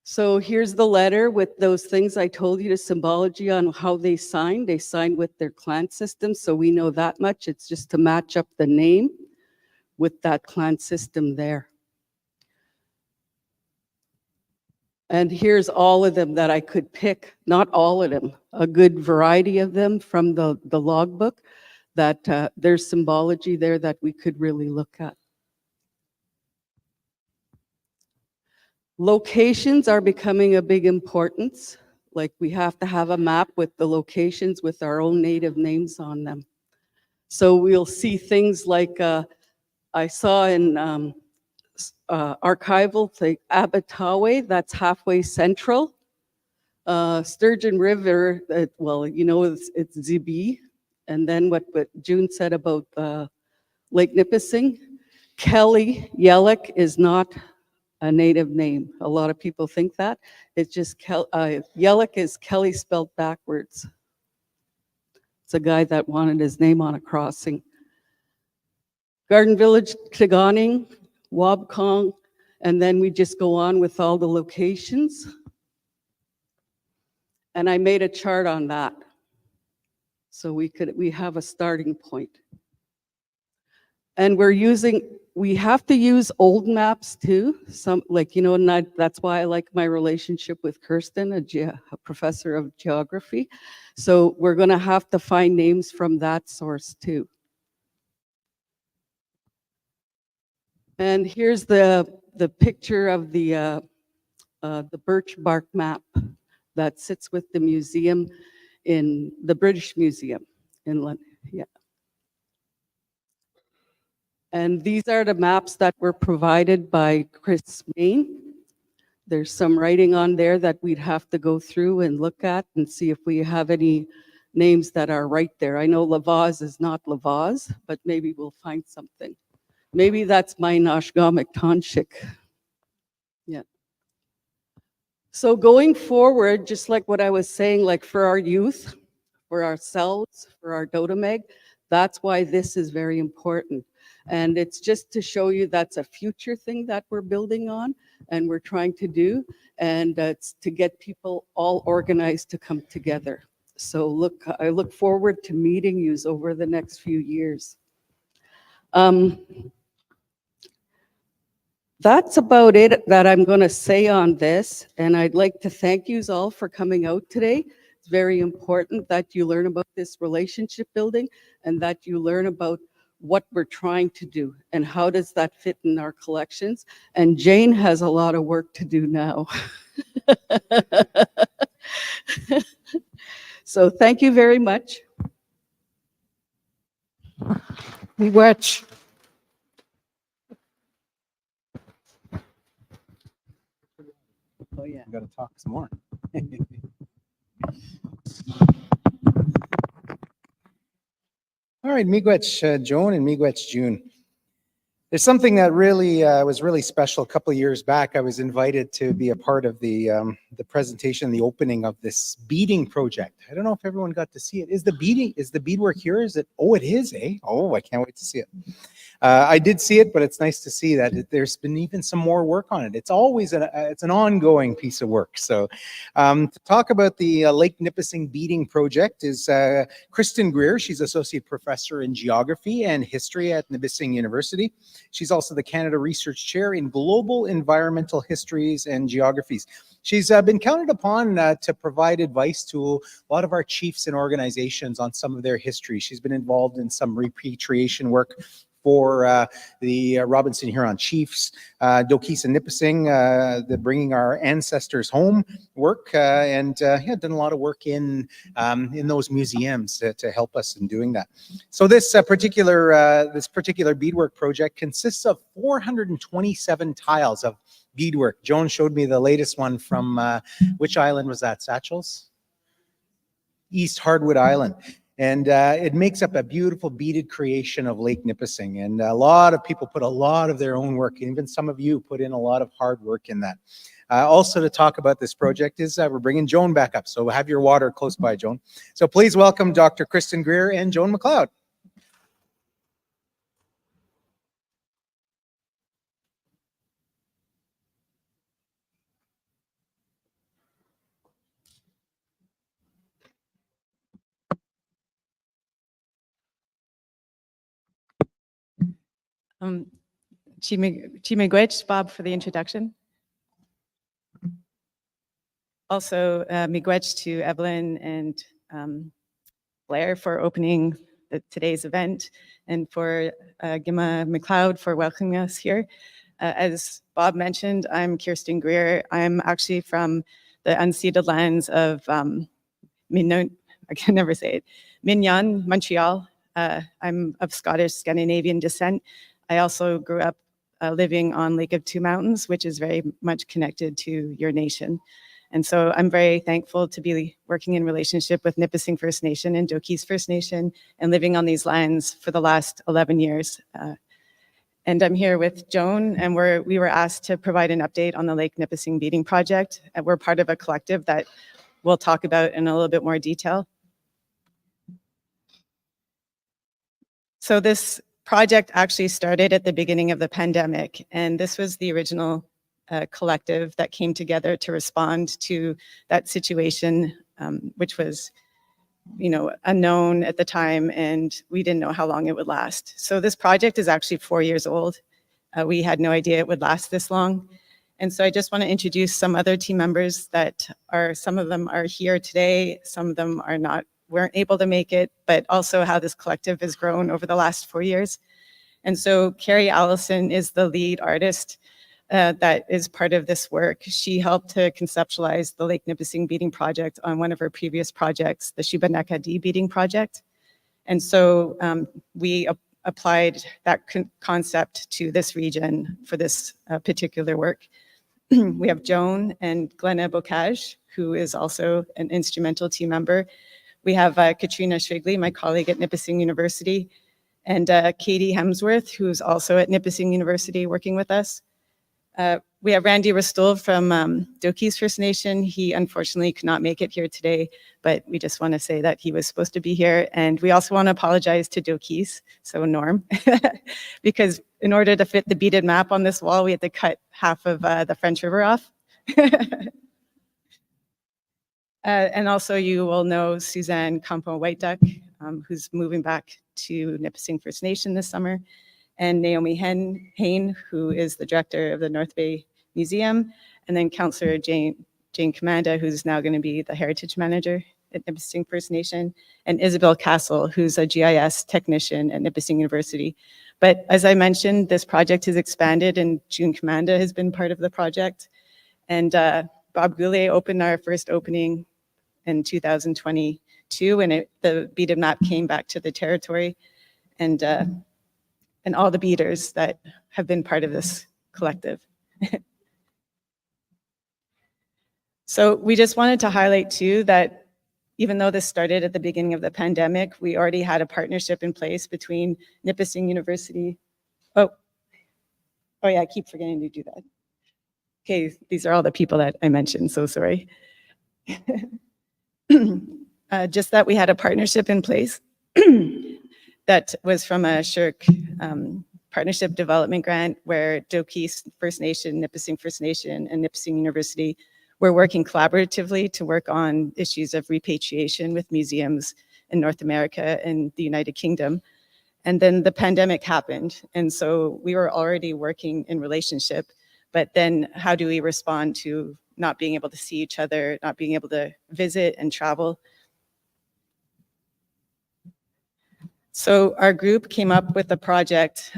E: So here's the letter with those things I told you, the symbology on how they signed. They signed with their clan system, so we know that much. It's just to match up the name with that clan system there. And here's all of them that I could pick, not all of them, a good variety of them from the logbook, that there's symbology there that we could really look at. Locations are becoming a big importance. Like we have to have a map with the locations with our own native names on them. So we'll see things like I saw in archival, like Abatawe, that's halfway central. Sturgeon River, well, you know, it's Zibi. And then what June said about Lake Nipissing. Kelly, Yellock is not a native name. A lot of people think that. It's just, Yellock is Kelly spelled backwards. It's a guy that wanted his name on a crossing. Garden Village, Kliganing, Wabkong, and then we just go on with all the locations. And I made a chart on that. So we have a starting point. And we have to use old maps too. Some, like, and that's why I like my relationship with Kirsten, a professor of geography. So we're gonna have to find names from that source too. And here's the picture of the birch bark map that sits with the museum in the British Museum in London. Yeah. And these are the maps that were provided by Chris Main. There's some writing on there that we'd have to go through and look at and see if we have any names that are right there. I know Lavaz is not Lavaz, but maybe we'll find something. Maybe that's my Nashgamik Tanshik. Yeah. So going forward, just like what I was saying, like for our youth, for ourselves, for our Dotameg, that's why this is very important. And it's just to show you that's a future thing that we're building on and we're trying to do. And it's to get people all organized to come together. So I look forward to meeting you over the next few years. That's about it that I'm going to say on this. And I'd like to thank you all for coming out today. It's very important that you learn about this relationship building and that you learn about what we're trying to do and how does that fit in our collections. And Jane has a lot of work to do now. So thank you very much.
F: We watch.
E: Oh, yeah.
A: We got to talk some more. All right, miigwech Joan and miigwech June. There's something that really was really special. A couple of years back, I was invited to be a part of the presentation, the opening of this beading project. I don't know if everyone got to see it. Is the beadwork here? Is it? Oh, it is, eh? Oh, I can't wait to see it. I did see it, but it's nice to see that there's been even some more work on it. It's always it's an ongoing piece of work. So to talk about the Lake Nipissing Beading Project is Kristen Greer. She's Associate Professor in Geography and History at Nipissing University. She's also the Canada Research Chair in Global Environmental Histories and Geographies. She's been counted upon to provide advice to a lot of our chiefs and organizations on some of their history. She's been involved in some repatriation work for the Robinson Huron Chiefs, Dokis and Nipissing, the bringing our ancestors home work, and yeah, done a lot of work in those museums to help us in doing that. So this particular beadwork project consists of 427 tiles of beadwork. Joan showed me the latest one from which island was that? Satchels? East Hardwood Island. And it makes up a beautiful beaded creation of Lake Nipissing. And a lot of people put a lot of their own work, and even some of you put in a lot of hard work in that. Also to talk about this project is we're bringing Joan back up. So have your water close by, Joan. So please welcome Dr. Kristen Greer and Joan McLeod.
G: Miigwech, Bob, for the introduction. Also, miigwech to Evelyn and Blair for opening today's event, and for Gima McLeod for welcoming us here. As Bob mentioned, I'm Kirsten Greer. I'm actually from the unceded lands of Mignon, I can never say it, Mignon, Montreal. I'm of Scottish Scandinavian descent. I also grew up living on Lake of Two Mountains, which is very much connected to your nation. And so I'm very thankful to be working in relationship with Nipissing First Nation and Dokis First Nation and living on these lands for the last 11 years. And I'm here with Joan, and we were asked to provide an update on the Lake Nipissing Beading Project. We're part of a collective that we'll talk about in a little bit more detail. So this project actually started at the beginning of the pandemic, and this was the original collective that came together to respond to that situation, which was unknown at the time, and we didn't know how long it would last. So this project is actually 4 years old. We had no idea it would last this long. And so I just want to introduce some other team members that some of them are here today, some of them weren't able to make it, but also how this collective has grown over the last 4 years. And so Carrie Allison is the lead artist that is part of this work. She helped to conceptualize the Lake Nipissing beading project on one of her previous projects, the Shibaneka D beading project. And so we applied that concept to this region for this particular work. We have Joan and Glenna Bocage, who is also an instrumental team member. We have Katrina Shrigley, my colleague at Nipissing University, and Katie Hemsworth, who's also at Nipissing University working with us. We have Randy Restol from Doki's First Nation. He unfortunately could not make it here today, but we just want to say that he was supposed to be here. And we also want to apologize to Doki's, so Norm, because in order to fit the beaded map on this wall, we had to cut half of the French River off. And also you will know Suzanne Campo White Duck, who's moving back to Nipissing First Nation this summer, and Naomi Hain, who is the director of the North Bay Museum, and then Councillor Jane Commanda, who's now going to be the heritage manager at Nipissing First Nation, and Isabel Castle, who's a GIS technician at Nipissing University. But as I mentioned, this project has expanded, and June Commanda has been part of the project. And Bob Goulet opened our first opening in 2022, and the beaded map came back to the territory, and all the beaders that have been part of this collective. So we just wanted to highlight too that even though this started at the beginning of the pandemic, we already had a partnership in place between Nipissing University. Oh yeah, I keep forgetting to do that. Okay, these are all the people that I mentioned, so sorry. Just that we had a partnership in place that was from a SHIRK partnership development grant where Doki First Nation, Nipissing First Nation, and Nipissing University were working collaboratively to work on issues of repatriation with museums in North America and the United Kingdom. And then the pandemic happened. And so we were already working in relationship, but then how do we respond to not being able to see each other, not being able to visit and travel? So our group came up with a project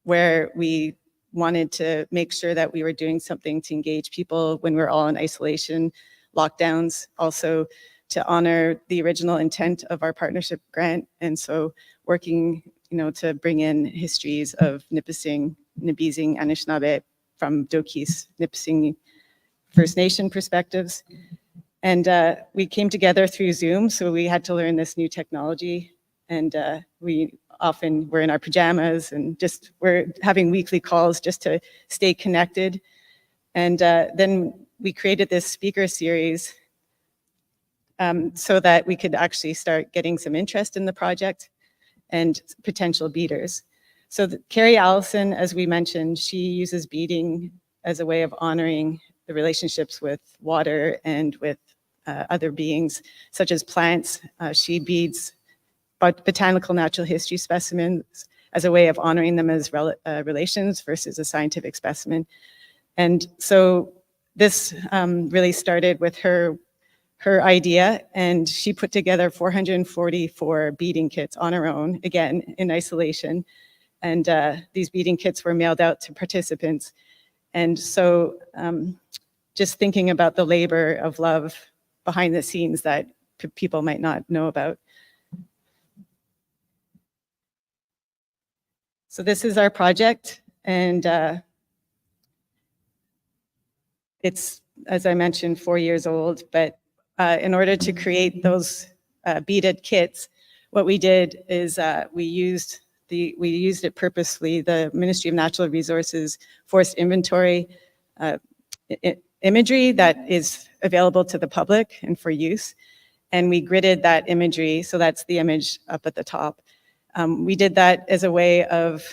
G: where we wanted to make sure that we were doing something to engage people when we're all in isolation, lockdowns, also to honor the original intent of our partnership grant. And so working, to bring in histories of Nipissing, Nibizing, Anishinaabe from Doki's Nipissing First Nation perspectives. And we came together through Zoom, so we had to learn this new technology. And we often were in our pajamas and just we're having weekly calls just to stay connected. And then we created this speaker series so that we could actually start getting some interest in the project and potential beaders. So Carrie Allison, as we mentioned, she uses beading as a way of honoring the relationships with water and with other beings, such as plants. She beads botanical natural history specimens as a way of honoring them as relations versus a scientific specimen. And so this really started with her idea, and she put together 444 beading kits on her own, again, in isolation. And these beading kits were mailed out to participants. And so just thinking about the labor of love behind the scenes that people might not know about. So this is our project, and it's, as I mentioned, 4 years old, but in order to create those beaded kits, what we did is we used it purposely, the Ministry of Natural Resources forest inventory imagery that is available to the public and for use, and we gridded that imagery, so that's the image up at the top. We did that as a way of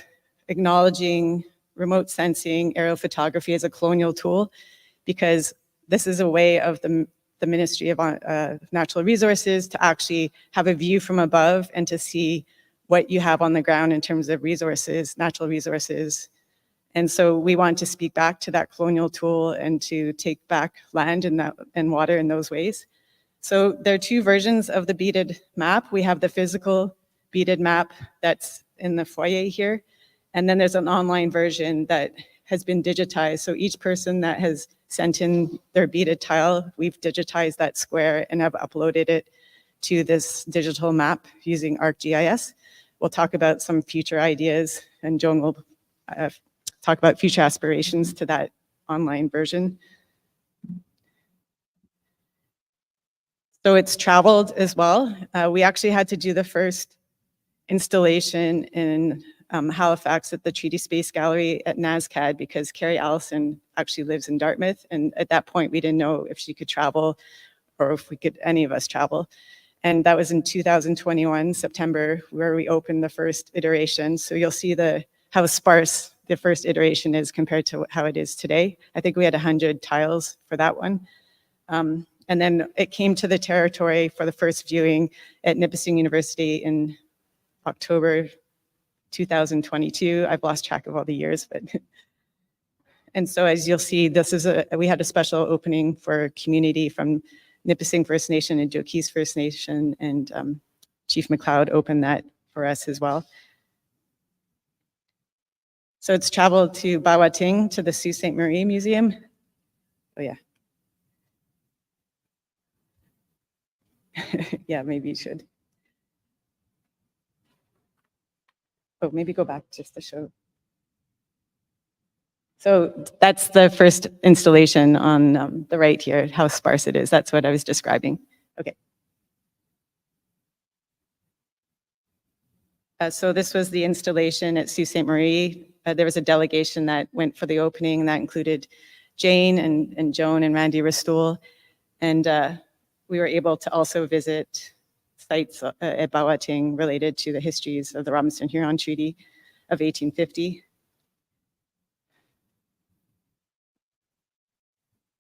G: acknowledging remote sensing, aerial photography as a colonial tool, because this is a way of the the Ministry of Natural Resources to actually have a view from above and to see what you have on the ground in terms of resources, natural resources. And so we want to speak back to that colonial tool and to take back land and water in those ways. So there are two versions of the beaded map. We have the physical beaded map that's in the foyer here. And then there's an online version that has been digitized. So each person that has sent in their beaded tile, we've digitized that square and have uploaded it to this digital map using ArcGIS. We'll talk about some future ideas, and Joan will talk about future aspirations to that online version. So it's traveled as well. We actually had to do the first installation in Halifax at the Treaty Space Gallery at NASCAD because Carrie Allison actually lives in Dartmouth. And at that point, we didn't know if she could travel or if we could, any of us travel. And that was in 2021, September, where we opened the first iteration. So you'll see how sparse the first iteration is compared to how it is today. I think we had 100 tiles for that one. And then it came to the territory for the first viewing at Nipissing University in October 2022. I've lost track of all the years, but. And so as you'll see, we had a special opening for community from Nipissing First Nation and Jokees First Nation, and Chief McLeod opened that for us as well. So it's traveled to Bawating, to the Sault Ste. Marie Museum. Oh yeah. Yeah, maybe you should. Oh, maybe go back just to show. So that's the first installation on the right here, how sparse it is. That's what I was describing. Okay. So this was the installation at Sault Ste. Marie. There was a delegation that went for the opening, and that included Jane and Joan and Randy Ristoul. And we were able to also visit sites at Bawating related to the histories of the Robinson-Huron Treaty of 1850.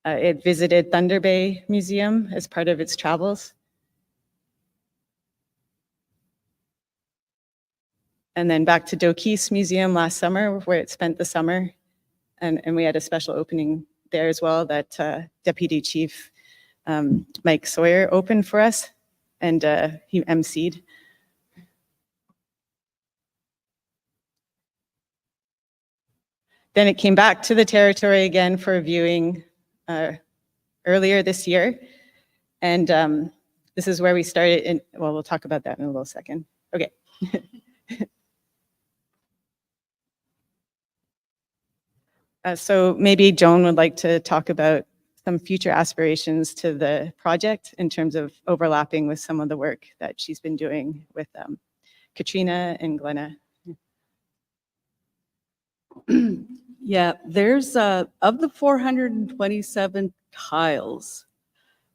G: It visited Thunder Bay Museum as part of its travels. And then back to Jokees Museum last summer, where it spent the summer. And we had a special opening there as well that Deputy Chief Mike Sawyer opened for us, and he emceed. Then it came back to the territory again for a viewing earlier this year. And this is where we started, well, we'll talk about that in a little second. Okay. So maybe Joan would like to talk about some future aspirations to the project in terms of overlapping with some of the work that she's been doing with Katrina and Glenna.
E: Yeah, there's of the 427 tiles,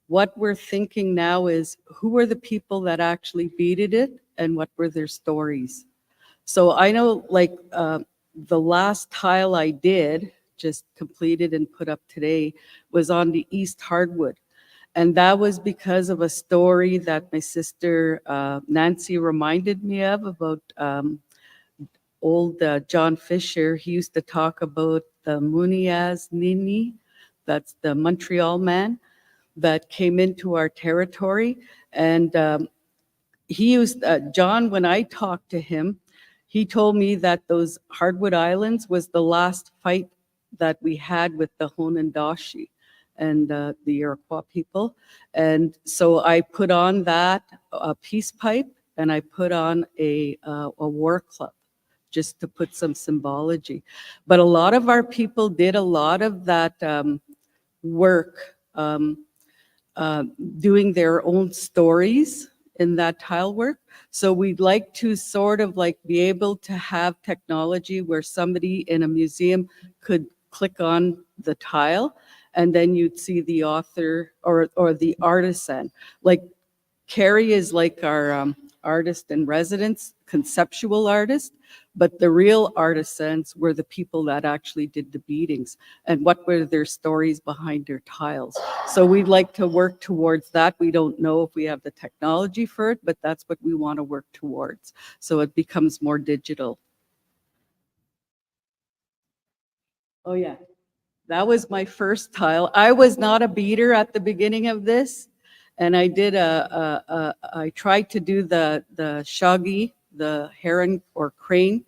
E: what we're thinking now is who were the people that actually beaded it and what were their stories. So I know like the last tile I did, just completed and put up today, was on the East Hardwood. And that was because of a story that my sister Nancy reminded me of about old John Fisher. He used to talk about the Muniaz Nini, that's the Montreal man that came into our territory. And he used, John, when I talked to him, he told me that those Hardwood Islands was the last fight that we had with the Honondashi and the Iroquois people. And so I put on that peace pipe, and I put on a war club just to put some symbology. But a lot of our people did a lot of that work doing their own stories in that tile work. So we'd like to sort of like be able to have technology where somebody in a museum could click on the tile and then you'd see the author or the artisan. Like Carrie is like our artist in residence, conceptual artist, but the real artisans were the people that actually did the beadings and what were their stories behind their tiles. So we'd like to work towards that. We don't know if we have the technology for it, but that's what we want to work towards. So it becomes more digital. Oh yeah, that was my first tile. I was not a beater at the beginning of this. And I did I tried to do the shaggy, the heron or crane,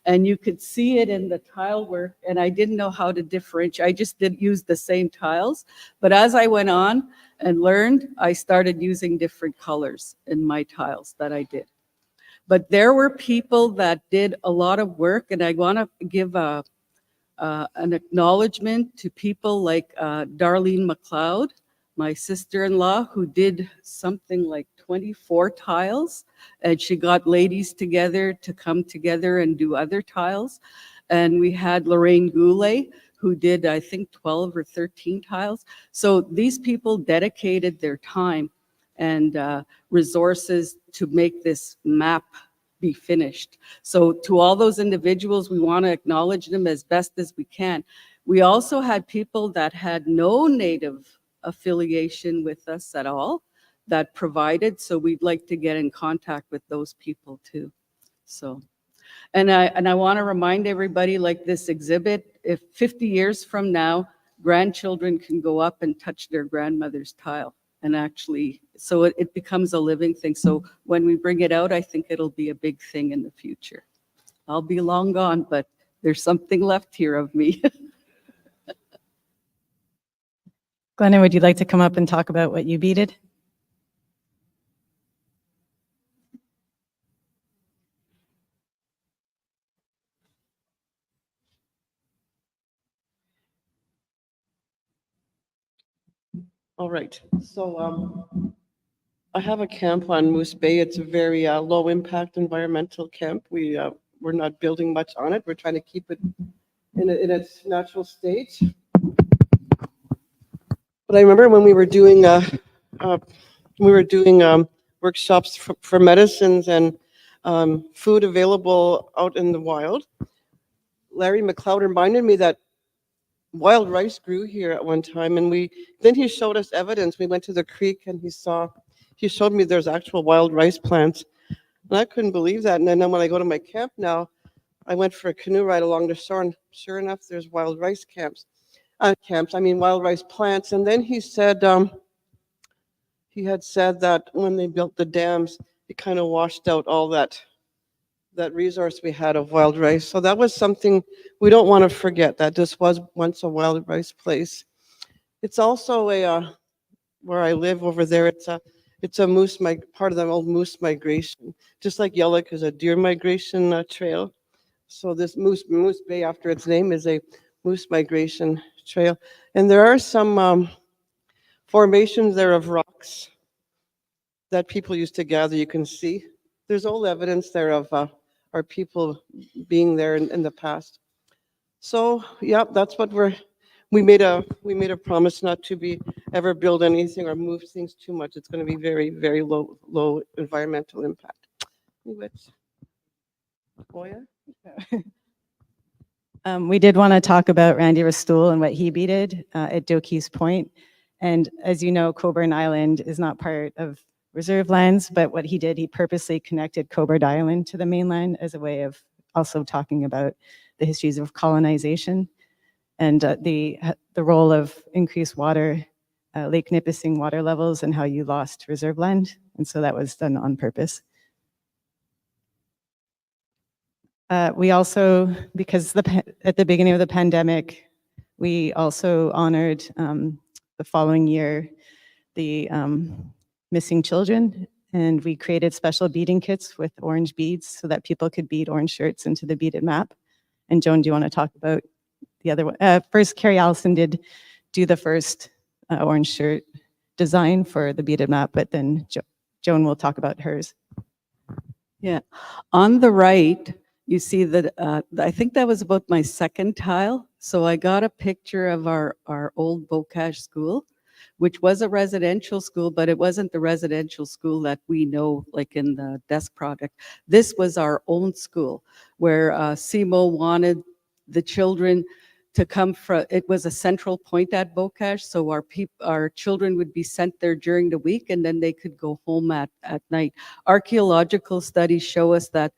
E: and you could see it in the tile work, and I didn't know how to differentiate. I just did use the same tiles, but as I went on and learned, I started using different colors in my tiles that I did. But there were people that did a lot of work, and I want to give an acknowledgement to people like Darlene McLeod, my sister-in-law, who did something like 24 tiles, and she got ladies together to come together and do other tiles. And we had Lorraine Goulet, who did, I think, 12 or 13 tiles. So these people dedicated their time and resources to make this map be finished. So to all those individuals, we want to acknowledge them as best as we can. We also had people that had no Native affiliation with us at all that provided, so we'd like to get in contact with those people too. So, and I want to remind everybody, like this exhibit, if 50 years from now, grandchildren can go up and touch their grandmother's tile and actually, so it becomes a living thing. So when we bring it out, I think it'll be a big thing in the future. I'll be long gone, but there's something left here of me.
G: Glenna, would you like to come up and talk about what you beaded?
H: All right, so I have a camp on Moose Bay. It's a very low impact environmental camp. We're not building much on it. We're trying to keep it in its natural state. But I remember when we were doing workshops for medicines and food available out in the wild. Larry McLeod reminded me that wild rice grew here at one time, and then he showed us evidence. We went to the creek and he showed me there's actual wild rice plants, and I couldn't believe that. And then when I go to my camp now, I went for a canoe ride along the shore, and sure enough, there's wild rice wild rice plants. And then he said he had said that when they built the dams, it kind of washed out all that resource we had of wild rice. So that was something we don't want to forget, that this was once a wild rice place. It's also where I live over there, it's a part of the old moose migration, just like Yellock is a deer migration trail. So this Moose Bay, after its name, is a moose migration trail. And there are some formations there of rocks that people used to gather. You can see there's old evidence there of our people being there in the past. So yeah, that's what we made a promise not to ever build anything or move things too much. It's going to be very, very low environmental impact.
G: We did want to talk about Randy Rastool and what he beaded at Doki's Point. And as you know, Coburn Island is not part of reserve lands, but what he did, he purposely connected Coburn Island to the mainland as a way of also talking about the histories of colonization and the role of increased water, Lake Nipissing water levels, and how you lost reserve land. And so that was done on purpose. We also, because at the beginning of the pandemic, we also honored the following year the missing children, and we created special beading kits with orange beads so that people could bead orange shirts into the beaded map. And Joan, do you want to talk about the other one? First, Carrie Allison did do the first orange shirt design for the beaded map, but then Joan will talk about hers. Yeah, on the right, you see that, I think that was about my second tile. So I got a picture of our old Bocage school.
E: which was a residential school, but it wasn't the residential school that we know, like in the desk project. This was our own school, where SEMO wanted the children to come from. It was a central point at Bocage, so our children would be sent there during the week, and then they could go home at night. Archaeological studies show us that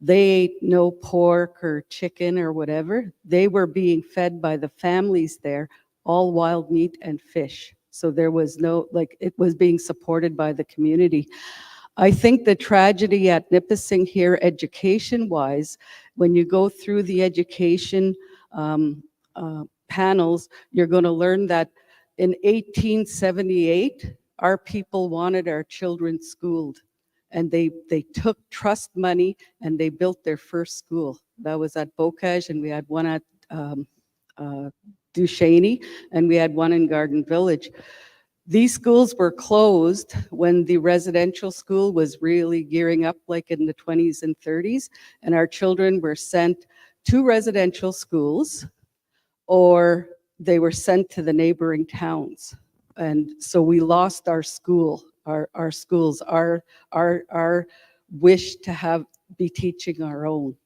E: they ate no pork or chicken or whatever. They were being fed by the families there, all wild meat and fish. So there was no, like, it was being supported by the community. I think the tragedy at Nipissing here, education-wise, when you go through the education panels, you're going to learn that in 1878, our people wanted our children schooled. And they took trust money and they built their first school. That was at Bocage, and we had one at Duchesne, and we had one in Garden Village. These schools were closed when the residential school was really gearing up, like in the 20s and 30s, and our children were sent to residential schools, or they were sent to the neighboring towns. And so we lost our school, our schools, our wish to be teaching our own.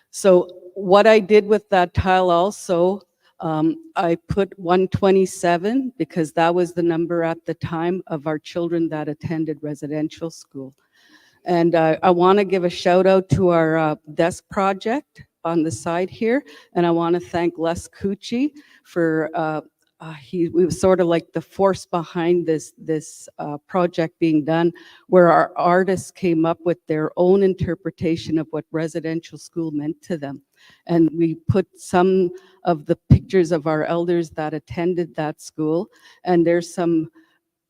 E: So what I did with that tile also, I put 127 because that was the number at the time of our children that attended residential school. And I want to give a shout out to our desk project on the side here. And I want to thank Les Cucci for, he was sort of like the force behind this project being done, where our artists came up with their own interpretation of what residential school meant to them. And we put some of the pictures of our elders that attended that school, and there's some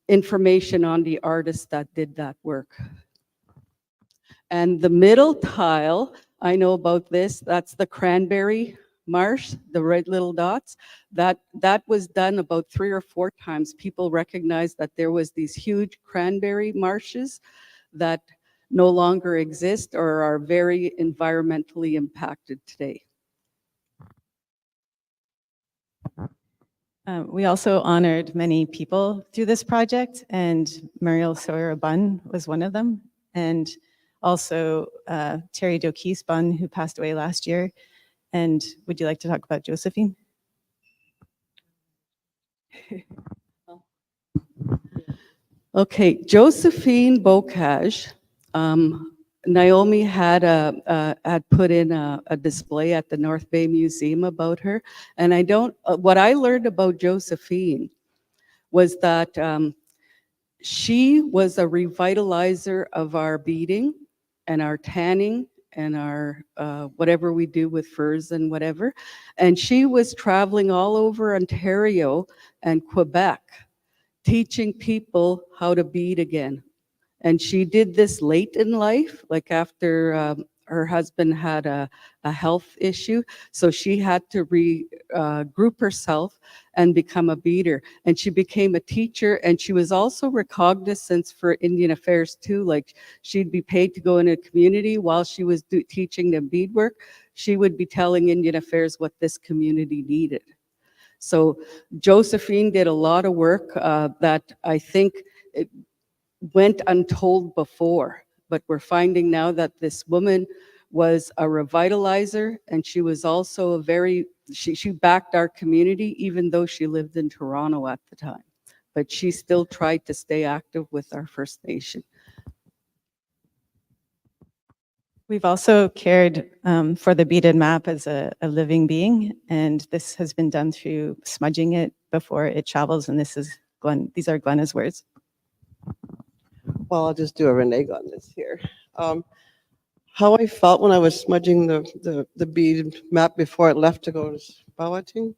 E: information on the artists that did that work. And the middle tile, I know about this, that's the cranberry marsh, the red little dots. That was done about 3 or 4 times. People recognized that there was these huge cranberry marshes that no longer exist or are very environmentally impacted today.
G: We also honored many people through this project, and Muriel Sawyer-Bunn was one of them, and also Terry Dokis Bunn, who passed away last year. And would you like to talk about Josephine?
E: Okay, Josephine Bocage, Naomi had put in a display at the North Bay Museum about her. And what I learned about Josephine was that she was a revitalizer of our beading and our tanning and our whatever we do with furs and whatever. And she was traveling all over Ontario and Quebec, teaching people how to bead again. And she did this late in life, like after her husband had a health issue. So she had to regroup herself and become a beader. And she became a teacher, and she was also recognizance for Indian Affairs too. Like, she'd be paid to go in a community while she was teaching them beadwork. She would be telling Indian Affairs what this community needed. So Josephine did a lot of work that I think it went untold before, but we're finding now that this woman was a revitalizer, and she was also she backed our community, even though she lived in Toronto at the time. But she still tried to stay active with our First Nation.
G: We've also cared for the beaded map as a living being, and this has been done through smudging it before it travels, and these are Glenna's words.
H: Well, I'll just do a renege on this here. How I felt when I was smudging the bead map before it left to go to Spawating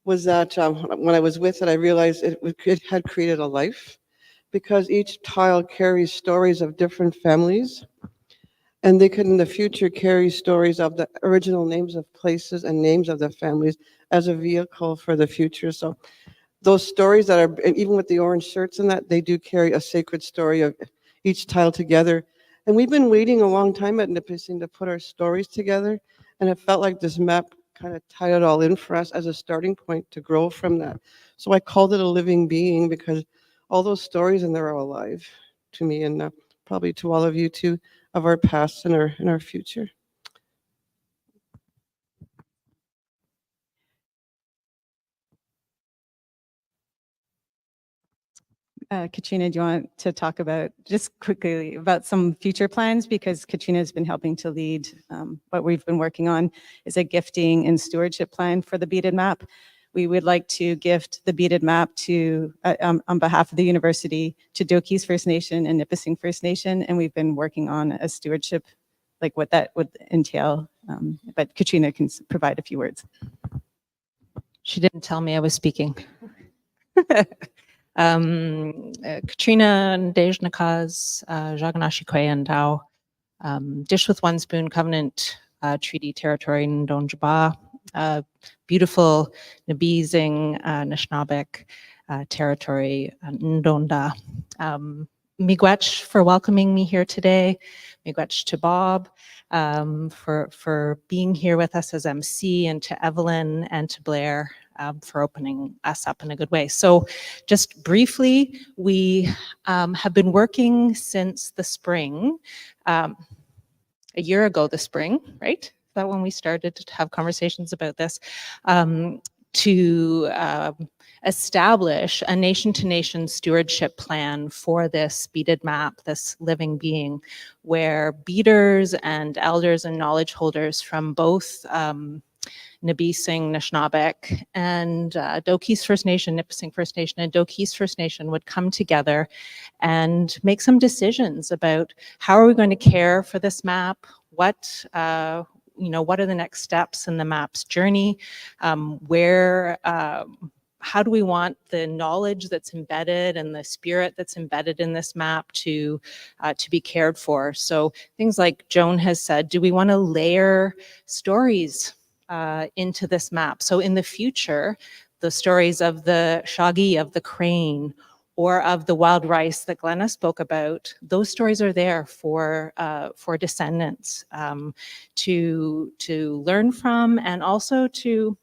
H: was that when I was with it, I realized it had created a life, because each tile carries stories of different families, and they could in the future carry stories of the original names of places and names of the families as a vehicle for the future. So those stories that are, even with the orange shirts and that, they do carry a sacred story of each tile together. And we've been waiting a long time at Nipissing to put our stories together, and it felt like this map kind of tied it all in for us as a starting point to grow from that. So I called it a living being because all those stories in there are alive to me, and probably to all of you too, of our past and our future.
G: Katrina, do you want to talk about, just quickly, about some future plans? Because Katrina has been helping to lead what we've been working on is a gifting and stewardship plan for the beaded map. We would like to gift the beaded map to, on behalf of the university, to Doki's First Nation and Nipissing First Nation, and we've been working on a stewardship, like what that would entail. But Katrina can provide a few words.
I: She didn't tell me I was speaking. Katrina Dejnakaz, Jaganashi and Dao, Dish with One Spoon Covenant Treaty Territory Ndonjaba, beautiful Nabizing Nishnabek territory Ndonda. Miigwech for welcoming me here today. Miigwech to Bob for being here with us as MC, and to Evelyn and to Blair for opening us up in a good way. So just briefly, we have been working since the spring, a year ago this spring, right? Is that when we started to have conversations about this? To establish a nation-to-nation stewardship plan for this beaded map, this living being, where beaders and elders and knowledge holders from both Nabising, Nishnabek, and Doki's First Nation, Nipissing First Nation, and Doki's First Nation would come together and make some decisions about how are we going to care for this map, what what are the next steps in the map's journey, how do we want the knowledge that's embedded and the spirit that's embedded in this map to be cared for. So things like Joan has said, do we want to layer stories into this map? So in the future, the stories of the Shagi, of the crane, or of the wild rice that Glenna spoke about, those stories are there for descendants to learn from, and also to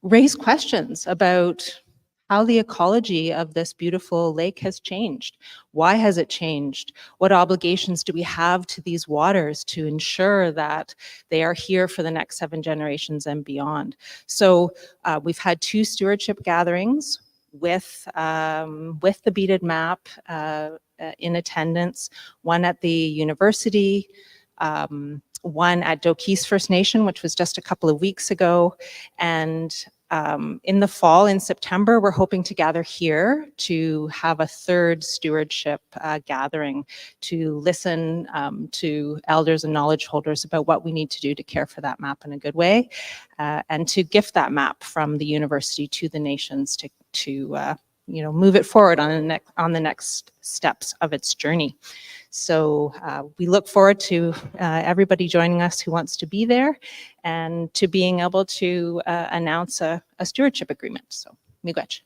I: raise questions about how the ecology of this beautiful lake has changed. Why has it changed? What obligations do we have to these waters to ensure that they are here for the next 7 generations and beyond? So we've had 2 stewardship gatherings with the beaded map in attendance, one at the university, one at Doki's First Nation, which was just a couple of weeks ago, and in the fall, in September, we're hoping to gather here to have a 3rd stewardship gathering to listen to elders and knowledge holders about what we need to do to care for that map in a good way, and to gift that map from the university to the nations to move it forward on the next steps of its journey. So we look forward to everybody joining us who wants to be there, and to being able to announce a stewardship agreement. So, miigwech.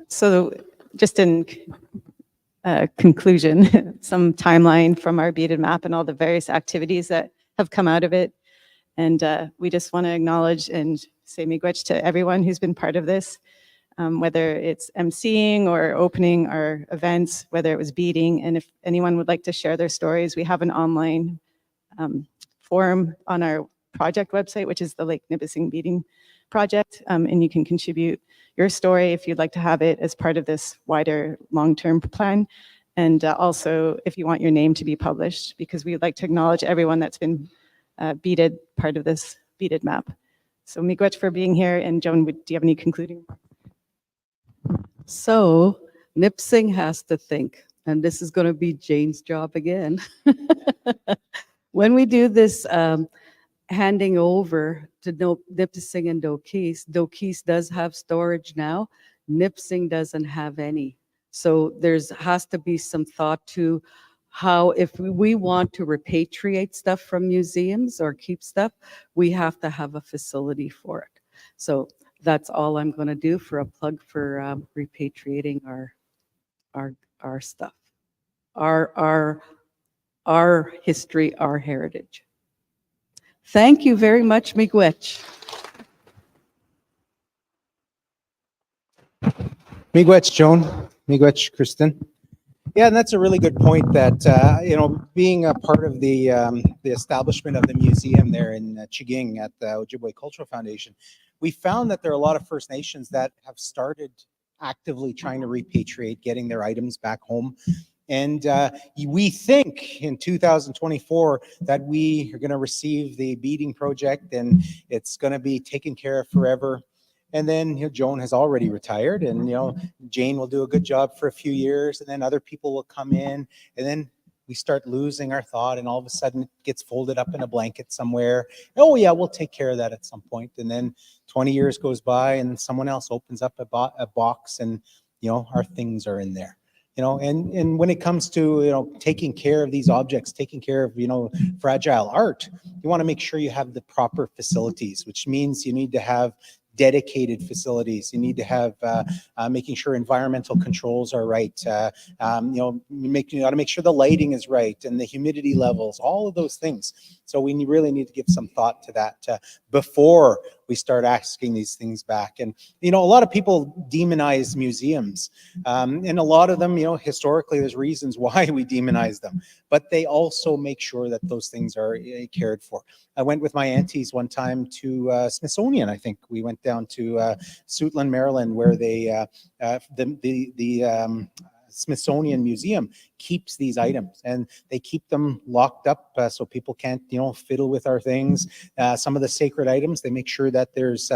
G: So just in conclusion, some timeline from our beaded map and all the various activities that have come out of it. And we just want to acknowledge and say miigwech to everyone who's been part of this, whether it's emceeing or opening our events, whether it was beading. And if anyone would like to share their stories, we have an online forum on our project website, which is the Lake Nipissing Beading Project. And you can contribute your story if you'd like to have it as part of this wider long-term plan. And also if you want your name to be published, because we'd like to acknowledge everyone that's been beaded, part of this beaded map. So miigwech for being here. And Joan, do you have any concluding?
E: So Nipissing has to think, and this is going to be Jane's job again. When we do this handing over to Nipissing and Doki's does have storage now. Nipissing doesn't have any. So has to be some thought to how, if we want to repatriate stuff from museums or keep stuff, we have to have a facility for it. So that's all I'm going to do for a plug for repatriating our stuff, our our history, our heritage. Thank you very much, miigwech.
A: Miigwech, Joan. Miigwech, Kristen. Yeah, and that's a really good point that, being a part of the establishment of the museum there in Chiging at the Ojibwe Cultural Foundation, we found that there are a lot of First Nations that have started actively trying to repatriate, getting their items back home. And we think in 2024 that we are going to receive the beading project and it's going to be taken care of forever. And then Joan has already retired, and Jane will do a good job for a few years, and then other people will come in, and then we start losing our thought, and all of a sudden it gets folded up in a blanket somewhere. Oh yeah, we'll take care of that at some point. And then 20 years goes by, and someone else opens up a box, and our things are in there. And when it comes to taking care of these objects, taking care of fragile art, you want to make sure you have the proper facilities, which means you need to have dedicated facilities. You need to have making sure environmental controls are right. You got to make sure the lighting is right and the humidity levels, all of those things. So we really need to give some thought to that before we start asking these things back. And a lot of people demonize museums, and a lot of them, historically, there's reasons why we demonize them, but they also make sure that those things are cared for. I went with my aunties one time to Smithsonian. I think we went down to Suitland, Maryland, where they the Smithsonian Museum keeps these items, and they keep them locked up so people can't fiddle with our things. Some of the sacred items, they make sure that there's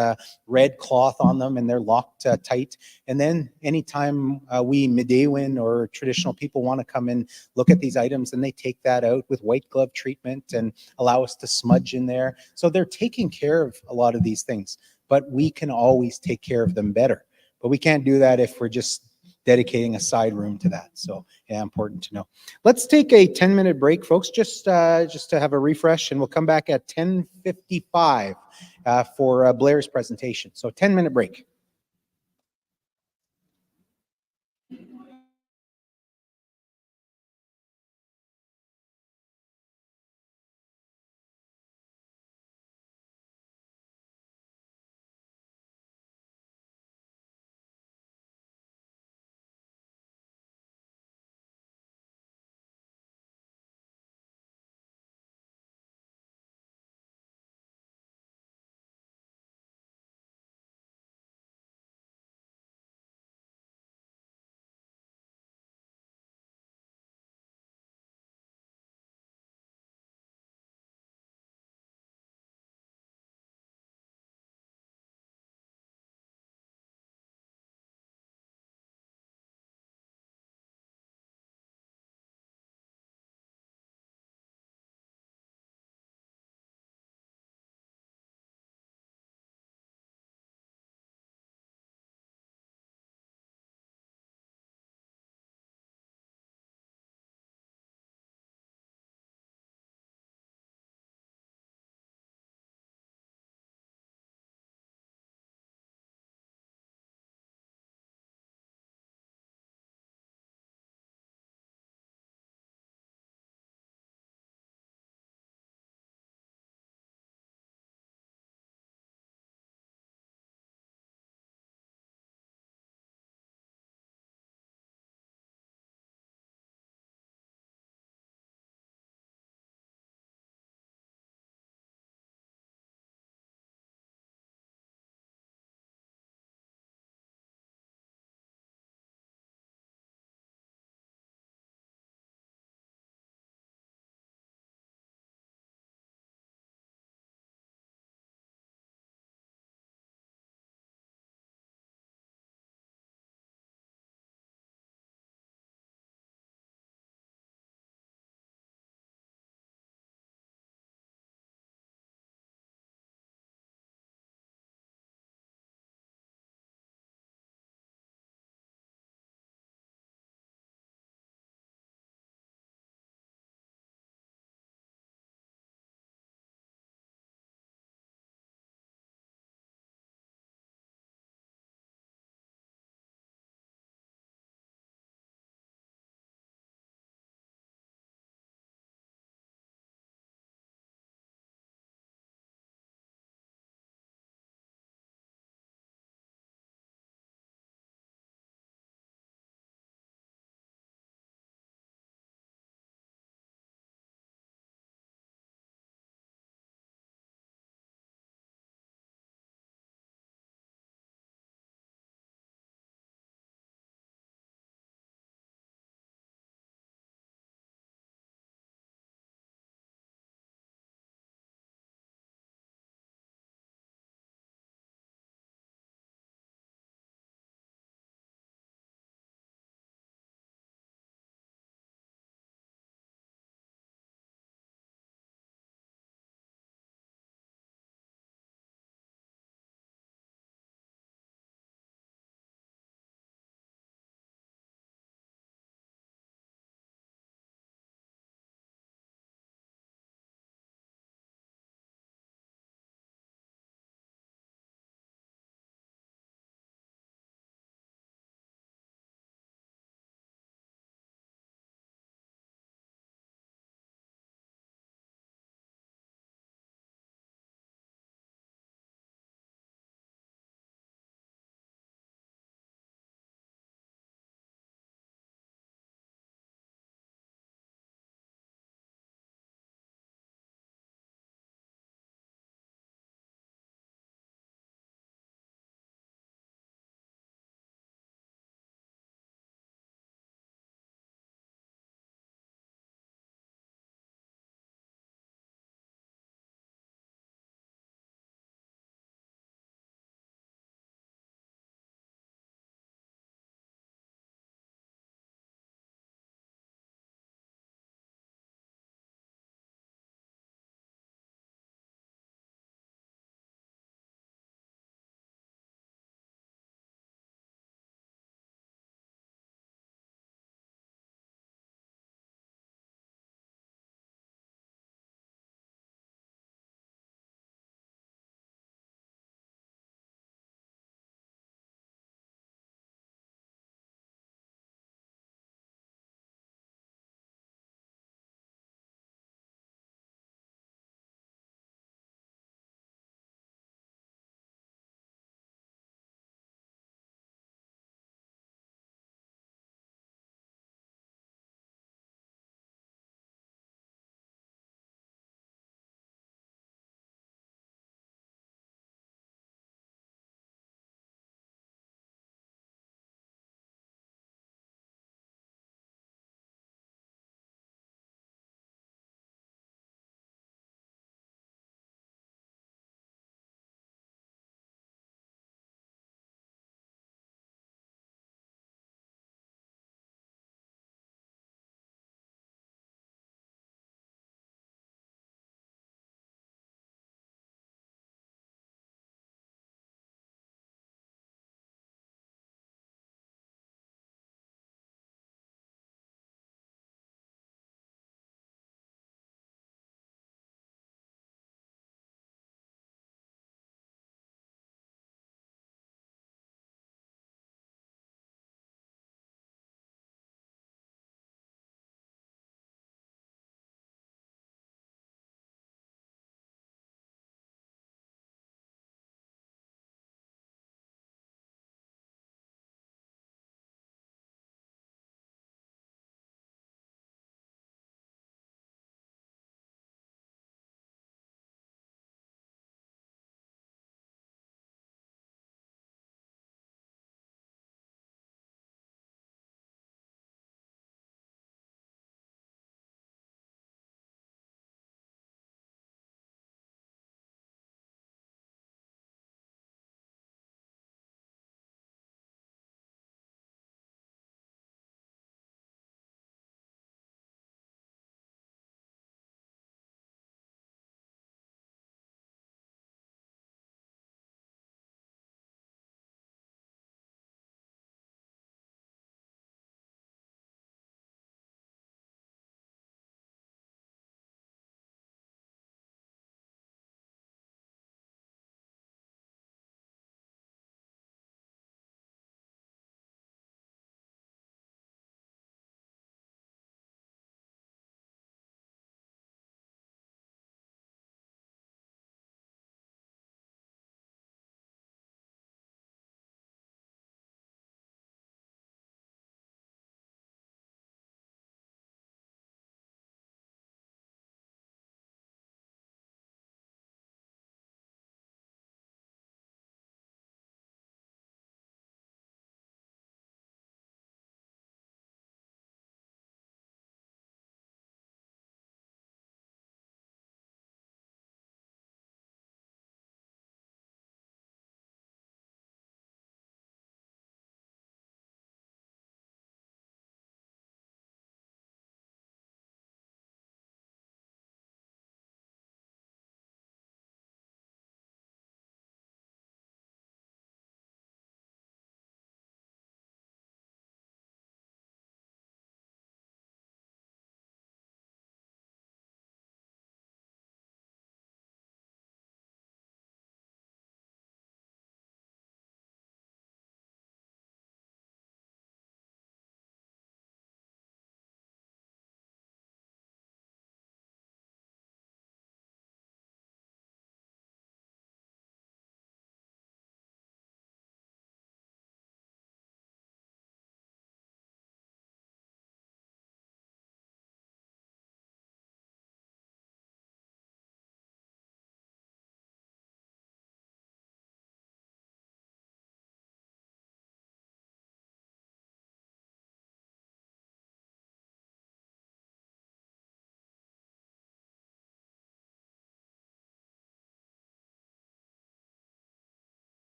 A: red cloth on them and they're locked tight. And then anytime we Midewin or traditional people want to come and look at these items, and they take that out with white glove treatment and allow us to smudge in there. So they're taking care of a lot of these things, but we can always take care of them better. But we can't do that if we're just dedicating a side room to that. So yeah, important to know. Let's take a 10-minute break, folks, just to have a refresh, and we'll come back at 10:55 for Blair's presentation. So 10-minute break.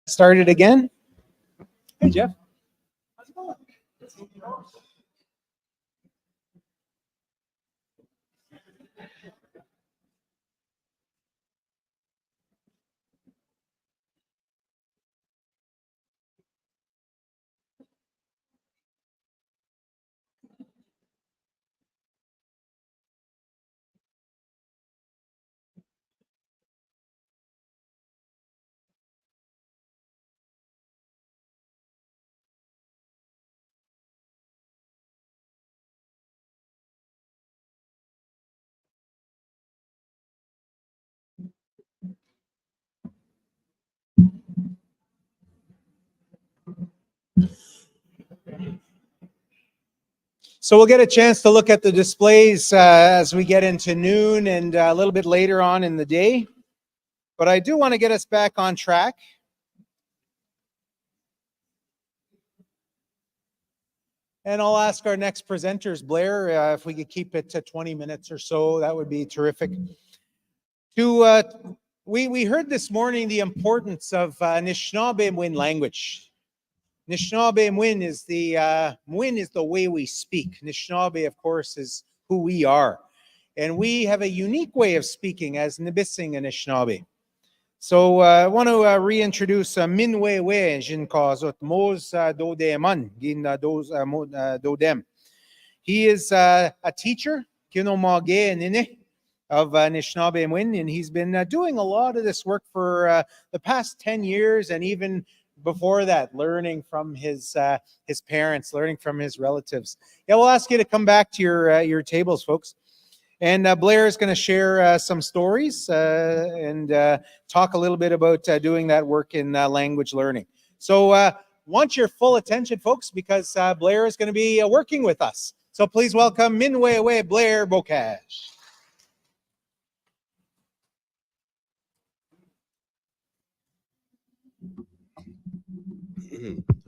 A: Started again. Hey, Jeff. How's it going? So we'll get a chance to look at the displays as we get into noon and a little bit later on in the day. But I do want to get us back on track. And I'll ask our next presenters, Blair, if we could keep it to 20 minutes or so, that would be terrific. We heard this morning the importance of Anishinaabe language. Anishinaabe is the way we speak. Anishinaabe, of course, is who we are. And we have a unique way of speaking as Nibissing Anishinaabe. So I want to reintroduce Minwewe Jinkazot Mos Dodeman Gin Dodem. He is a teacher, Kinomage Nine, of Anishinaabe Mwin, and he's been doing a lot of this work for the past 10 years and even before that, learning from his parents, learning from his relatives. Yeah, we'll ask you to come back to your tables, folks. And Blair is going to share some stories and talk a little bit about doing that work in language learning. So want your full attention, folks, because Blair is going to be working with us. So please welcome Minwewe Blair Bocage.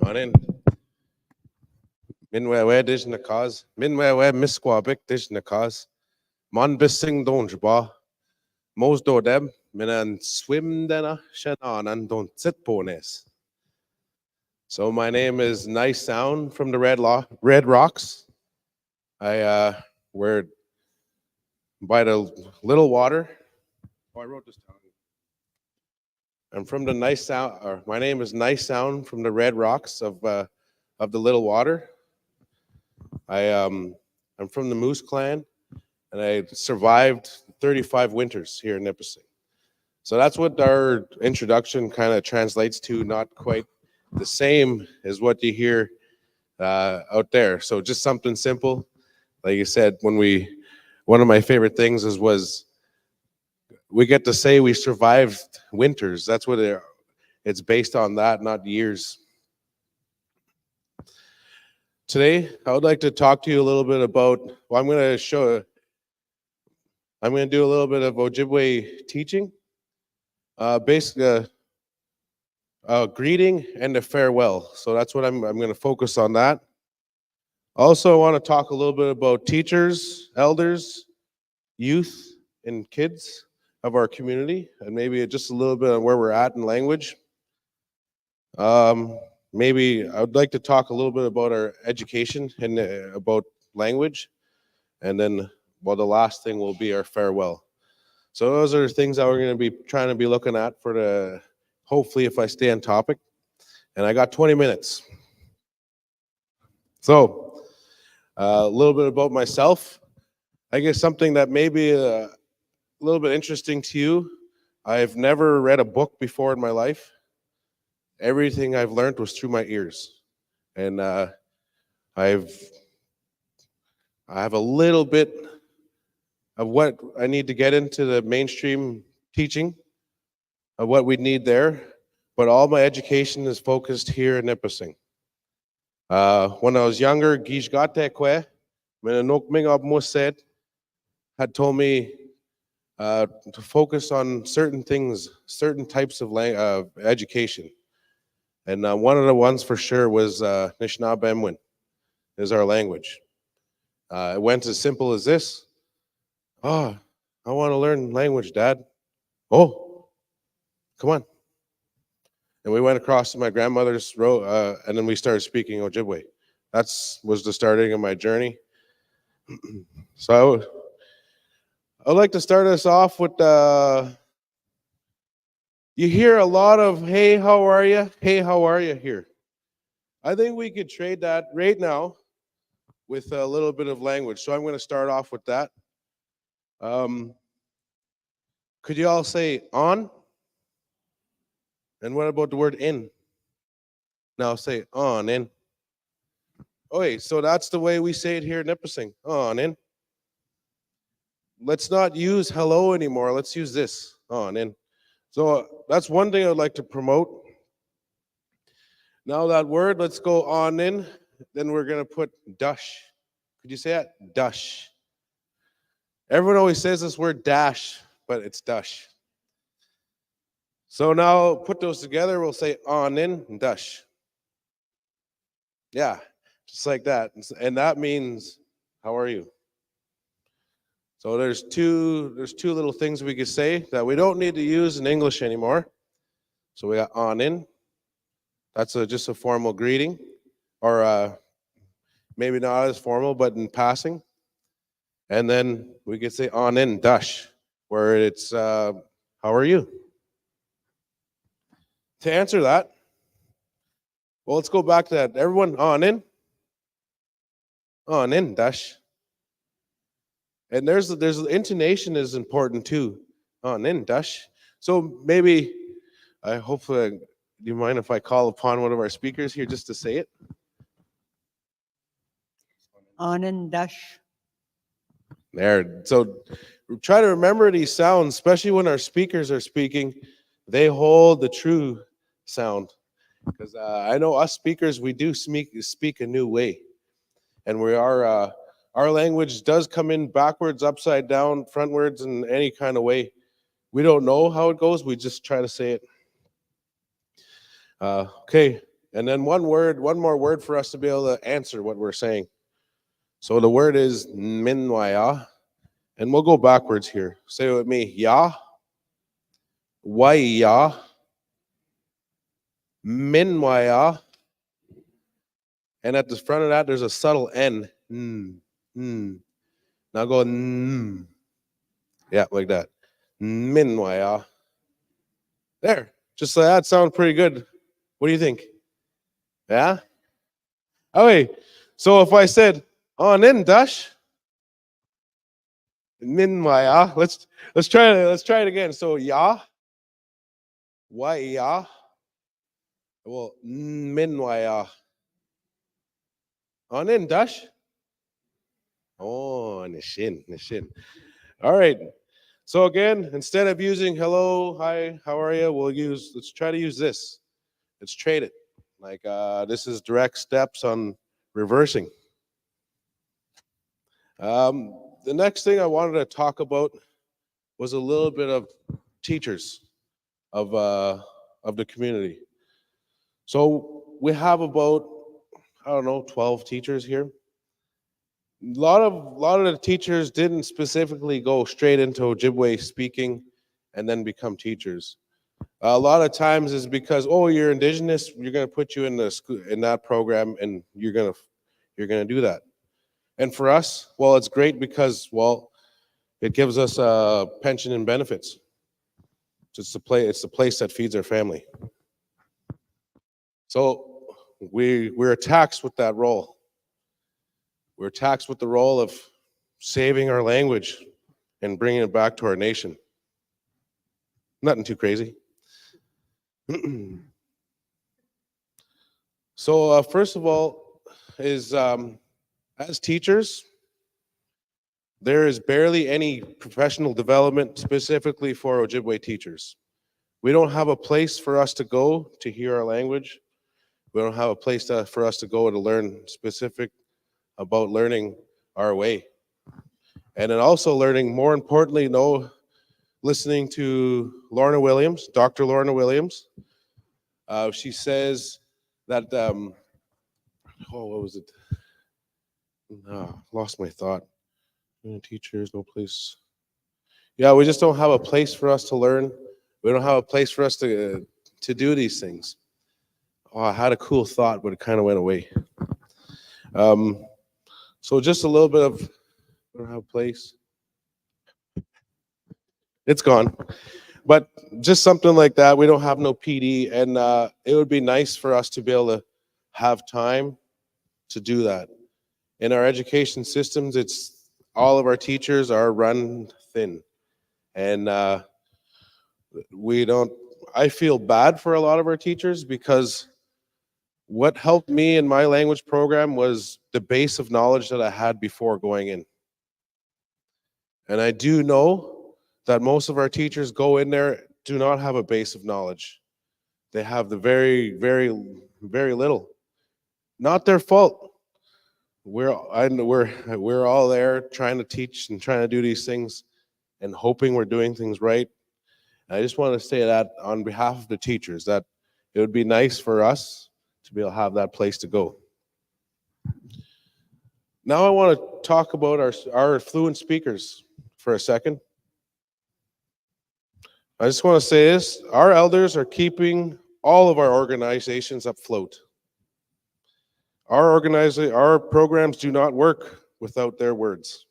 C: On in. Minwewe dish na cause. Minwewe misquabic dish na cause. Mon bissing donj ba. Mos do dem. Minan swim dena shanan and don't sit pones. So my name is Nice Sound from the Red Rocks. I we're by the Little Water. Oh, I wrote this down. I'm from the Nice Sound. Or my name is Nice Sound from the Red Rocks of the Little Water. I'm from the Moose Clan, and I survived 35 winters here in Nipissing. So that's what our introduction kind of translates to. Not quite the same as what you hear out there. So just something simple. Like you said, one of my favorite things was we get to say we survived winters. That's what it's based on, that, not years. Today, I would like to talk to you a little bit about, well, I'm going to do a little bit of Ojibwe teaching, basically a greeting and a farewell. So that's what I'm going to focus on that. Also, I want to talk a little bit about teachers, elders, youth, and kids of our community, and maybe just a little bit on where we're at in language. Maybe I would like to talk a little bit about our education and about language, and then, well, the last thing will be our farewell. So those are the things that we're going to be trying to be looking at for the, hopefully, if I stay on topic. And I got 20 minutes. So a little bit about myself. I guess something that may be a little bit interesting to you. I've never read a book before in my life. Everything I've learned was through my ears. And I have a little bit of what I need to get into the mainstream teaching of what we need there, but all my education is focused here in Nipissing. When I was younger, Gish Gatekwe, Menanok Mingab Muset, had told me to focus on certain things, certain types of education. And one of the ones for sure was Anishinaabe is our language. It went as simple as this. Oh, I want to learn language, Dad. Oh, come on. And we went across to my grandmother's road, and then we started speaking Ojibwe. Was the starting of my journey. So I'd like to start us off with, you hear a lot of, hey, how are you? Hey, how are you here? I think we could trade that right now with a little bit of language. So I'm going to start off with that. Could you all say on? And what about the word in? Now say on, in. Okay, so that's the way we say it here in Nipissing. On, in. Let's not use hello anymore. Let's use this, on, in. So that's one thing I'd like to promote. Now that word, let's go on, in. Then we're going to put dush. Could you say that? Dush. Everyone always says this word dash, but it's dush. So now put those together, we'll say on, in, and dush. Yeah, just like that. And that means, how are you? So there's two little things we could say that we don't need to use in English anymore. So we got on, in. That's just a formal greeting, or maybe not as formal, but in passing. And then we could say on, in, dush, where it's, how are you? To answer that, well, let's go back to that. Everyone, on, in. On, in, dash. And there's intonation is important too. On, in, dash. So maybe, hopefully, do you mind if I call upon one of our speakers here just to say it?
B: On and dash.
C: There. So try to remember these sounds, especially when our speakers are speaking. They hold the true sound. Because I know us speakers, we do speak a new way. And we are, our language does come in backwards, upside down, frontwards, in any kind of way. We don't know how it goes. We just try to say it. Okay. And then one more word for us to be able to answer what we're saying. So the word is minwaya. And we'll go backwards here. Say it with me. Ya. Waya. Minwaya. And at the front of that, there's a subtle N. Now go yeah, like that. Minwaya. There. Just like that sounds pretty good. What do you think? Yeah? Okay. So if I said on in dash, minwaya. Let's try it again. So ya. Why ya? Well, minwaya. On in dash. Oh, nishin. All right. So again, instead of using hello, hi, how are you? Let's try to use this. Let's trade it. Like this is direct steps on reversing. The next thing I wanted to talk about was a little bit of teachers of the community. So we have about, I don't know, 12 teachers here. A lot of the teachers didn't specifically go straight into Ojibwe speaking and then become teachers. A lot of times is because, oh, you're Indigenous, you're going to put you in the school, in that program, and you're going to do that. And for us, well, it's great because, well, it gives us pension and benefits. It's the place that feeds our family. So we're taxed with that role. We're taxed with the role of saving our language and bringing it back to our nation. Nothing too crazy. So first of all is as teachers, there is barely any professional development specifically for Ojibwe teachers. We don't have a place for us to go to hear our language. We don't have a place for us to go to learn specific about learning our way. And then also learning, more importantly, listening to Lorna Williams, Dr. Lorna Williams. She says that, what was it? Lost my thought. Teachers, no place. Yeah, we just don't have a place for us to learn. We don't have a place for us to to do these things. Oh, I had a cool thought, but it kind of went away. So just a little bit of, I don't have a place. It's gone. But just something like that. We don't have no PD, and it would be nice for us to be able to have time to do that. In our education systems, it's all of our teachers are run thin, and we don't. I feel bad for a lot of our teachers because what helped me in my language program was the base of knowledge that I had before going in. And I do know that most of our teachers go in there do not have a base of knowledge. They have the very, very, very little. Not their fault. We're all there trying to teach and trying to do these things and hoping we're doing things right. And I just want to say that on behalf of the teachers, that it would be nice for us to be able to have that place to go. Now I want to talk about our fluent speakers for a second. I just want to say this, our elders are keeping all of our organizations afloat. Our programs do not work without their words.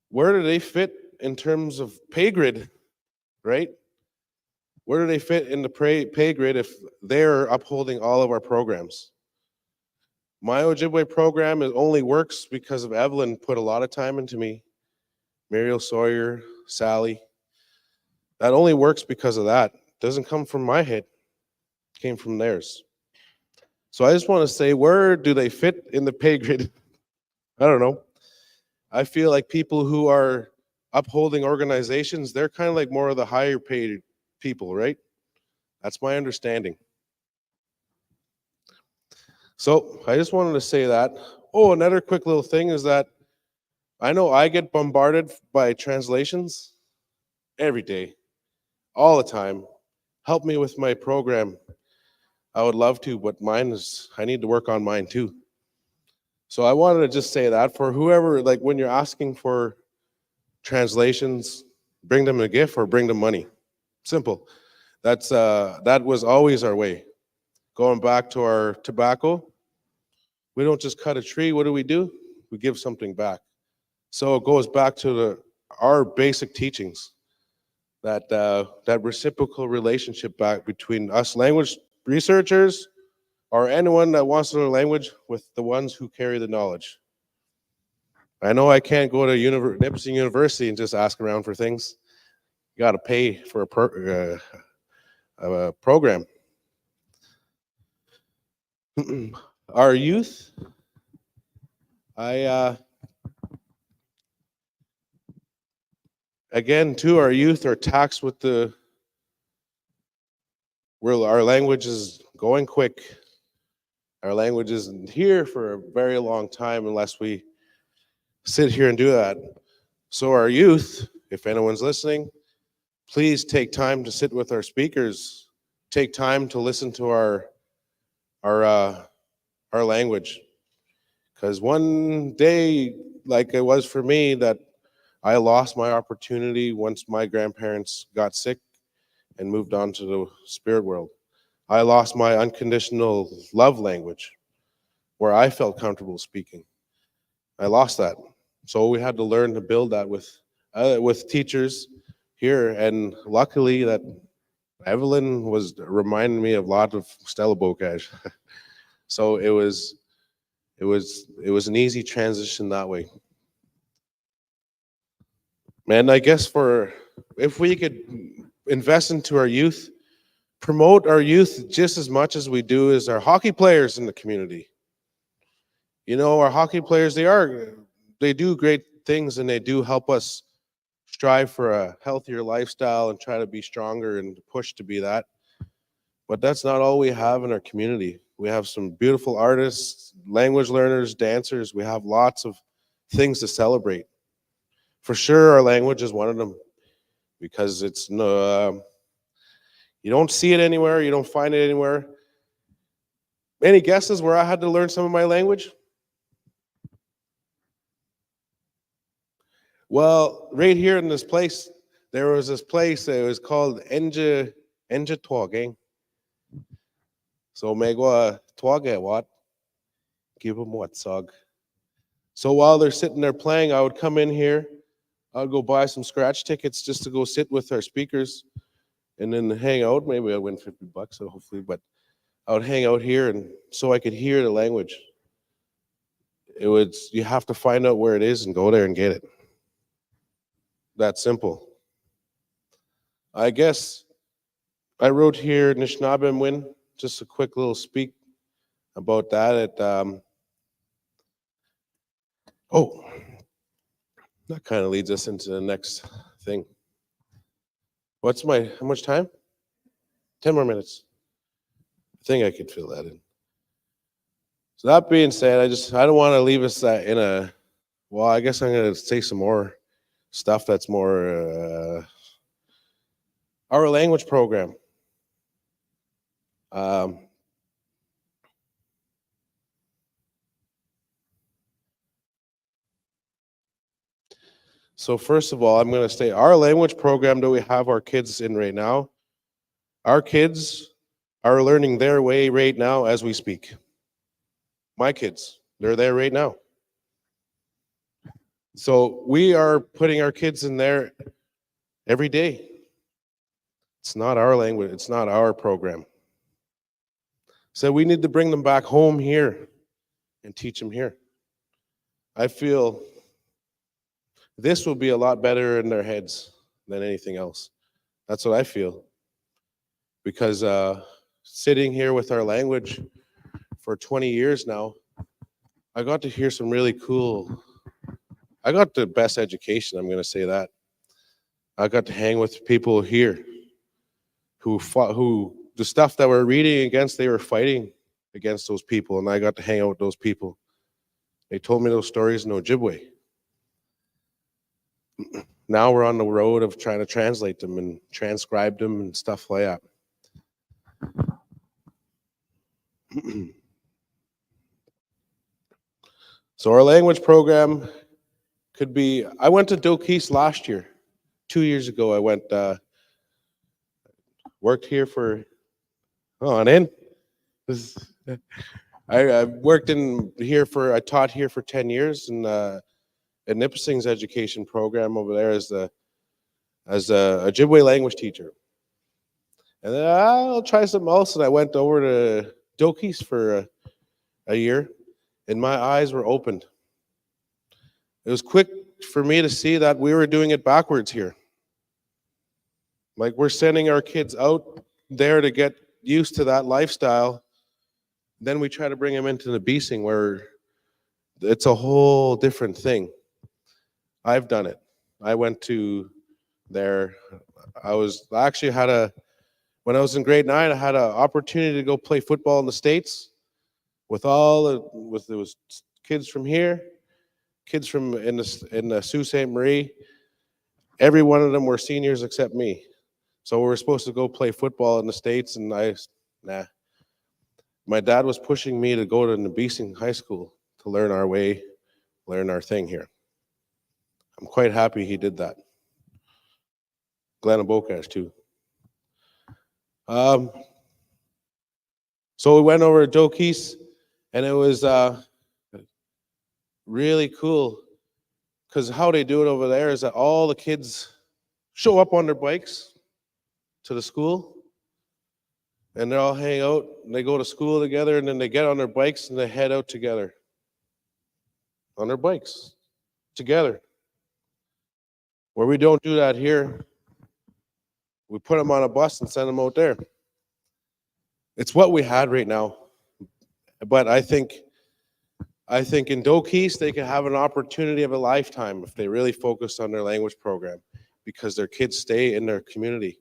C: Where do they fit in terms of pay grid, right? Where do they fit in the pay grid if they're upholding all of our programs? My Ojibwe program only works because of Evelyn put a lot of time into me, Muriel Sawyer, Sally. That only works because of that. It doesn't come from my head. It came from theirs. So I just want to say, where do they fit in the pay grid? I don't know. I feel like people who are upholding organizations, they're kind of like more of the higher paid people, right? That's my understanding. So I just wanted to say that. Oh, another quick little thing is that I know I get bombarded by translations every day, all the time. Help me with my program. I would love to, but I need to work on mine too. So I wanted to just say that for whoever, like when you're asking for translations, bring them a gift or bring them money. Simple. That was always our way. Going back to our tobacco, we don't just cut a tree. What do? We give something back. So it goes back to our basic teachings, that reciprocal relationship back between us language researchers or anyone that wants to learn language with the ones who carry the knowledge. I know I can't go to Nipissing University and just ask around for things. You got to pay for a program. Our youth, again, too, our youth are taxed with our language is going quick. Our language isn't here for a very long time unless we sit here and do that. So our youth, if anyone's listening, please take time to sit with our speakers. Take time to listen to our language. Because one day, like it was for me, that I lost my opportunity once my grandparents got sick and moved on to the spirit world. I lost my unconditional love language where I felt comfortable speaking. I lost that. So we had to learn to build that with teachers here. And luckily that Evelyn was reminding me of a lot of Stella Bocage. So it was an easy transition that way. And I guess if we could invest into our youth, promote our youth just as much as we do as our hockey players in the community. You know, our hockey players, they do great things and they do help us strive for a healthier lifestyle and try to be stronger and push to be that. But that's not all we have in our community. We have some beautiful artists, language learners, dancers. We have lots of things to celebrate. For sure, our language is one of them because it's you don't see it anywhere. You don't find it anywhere. Any guesses where I had to learn some of my language? Well, right here in this place, there was this place that was called Enja Twaging. So Megwa Twage what? Give them what, Sog? So while they're sitting there playing, I would come in here. I would go buy some scratch tickets just to go sit with our speakers and then hang out. Maybe I'd win $50, so hopefully, but I would hang out here and so I could hear the language. You have to find out where it is and go there and get it. That simple. I guess I wrote here Nishnabemwin, just a quick little speak about that. That kind of leads us into the next thing. How much time? 10 more minutes. I think I could fill that in. So that being said, I don't want to leave us well, I guess I'm going to say some more stuff that's more our language program. So first of all, I'm going to say our language program that we have our kids in right now, our kids are learning their way right now as we speak. My kids, they're there right now. So we are putting our kids in there every day. It's not our language, it's not our program. So we need to bring them back home here and teach them here. I feel this will be a lot better in their heads than anything else. That's what I feel. Because sitting here with our language for 20 years now, I got to hear some really cool, I got the best education, I'm going to say that. I got to hang with people here who the stuff that we're reading against, they were fighting against those people, and I got to hang out with those people. They told me those stories in Ojibwe. Now we're on the road of trying to translate them and transcribe them and stuff like that. So our language program could be, I went to Dokis last year. 2 years ago, I went, worked here for, I worked I taught here for 10 years in Nipissing's education program over there as a Ojibwe language teacher. And then I'll try something else, and I went over to Dokis for a year, and my eyes were opened. It was quick for me to see that we were doing it backwards here. Like we're sending our kids out there to get used to that lifestyle. Then we try to bring them into the Nibissing where it's a whole different thing. I've done it. I went to there. When I was in grade 9, I had an opportunity to go play football in the States there was kids from here, kids from in the Sault Ste. Marie. Every one of them were seniors except me. So we were supposed to go play football in the States, and my dad was pushing me to go to Nibissing High School to learn our way, learn our thing here. I'm quite happy he did that. Glenn Bocash too. So we went over to Dokis, and it was really cool because how they do it over there is that all the kids show up on their bikes to the school, and they all hang out, and they go to school together, and then they get on their bikes and they head out together on their bikes together. Where we don't do that here, we put them on a bus and send them out there. It's what we had right now. But I think in Dokis, they could have an opportunity of a lifetime if they really focus on their language program, because their kids stay in their community.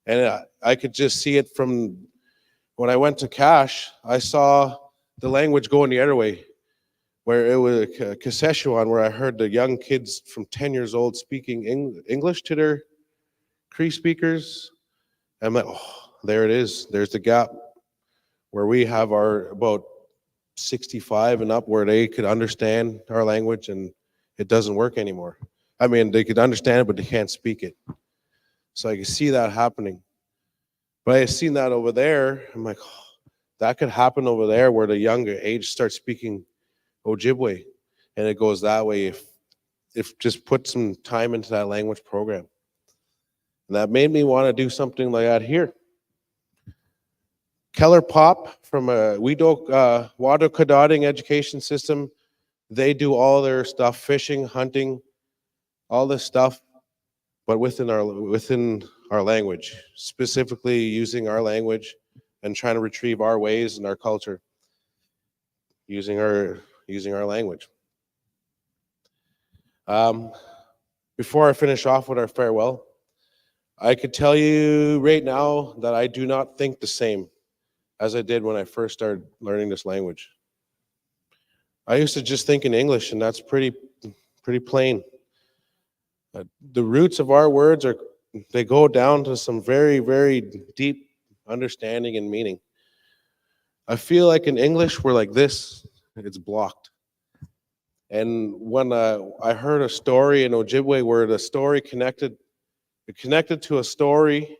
C: And I could just see it from when I went to Cache, I saw the language going the other way, where it was Kashechuan, where I heard the young kids from 10 years old speaking English to their Cree speakers. I'm like, oh, there it is. There's the gap where we have our about 65 and up where they could understand our language, and it doesn't work anymore. I mean, they could understand it, but they can't speak it. So I can see that happening. But I seen that over there. I'm like, oh, that could happen over there where the younger age starts speaking Ojibwe. And it goes that way if just put some time into that language program. And that made me want to do something like that here. Keller Pop from a Wadokadotting education system, they do all their stuff, fishing, hunting, all this stuff, but within our language, specifically using our language and trying to retrieve our ways and our culture using our language. Before I finish off with our farewell, I could tell you right now that I do not think the same as I did when I first started learning this language. I used to just think in English, and that's pretty plain. The roots of our words they go down to some very, very deep understanding and meaning. I feel like in English, we're like this, it's blocked. And when I heard a story in Ojibwe where the story connected to a story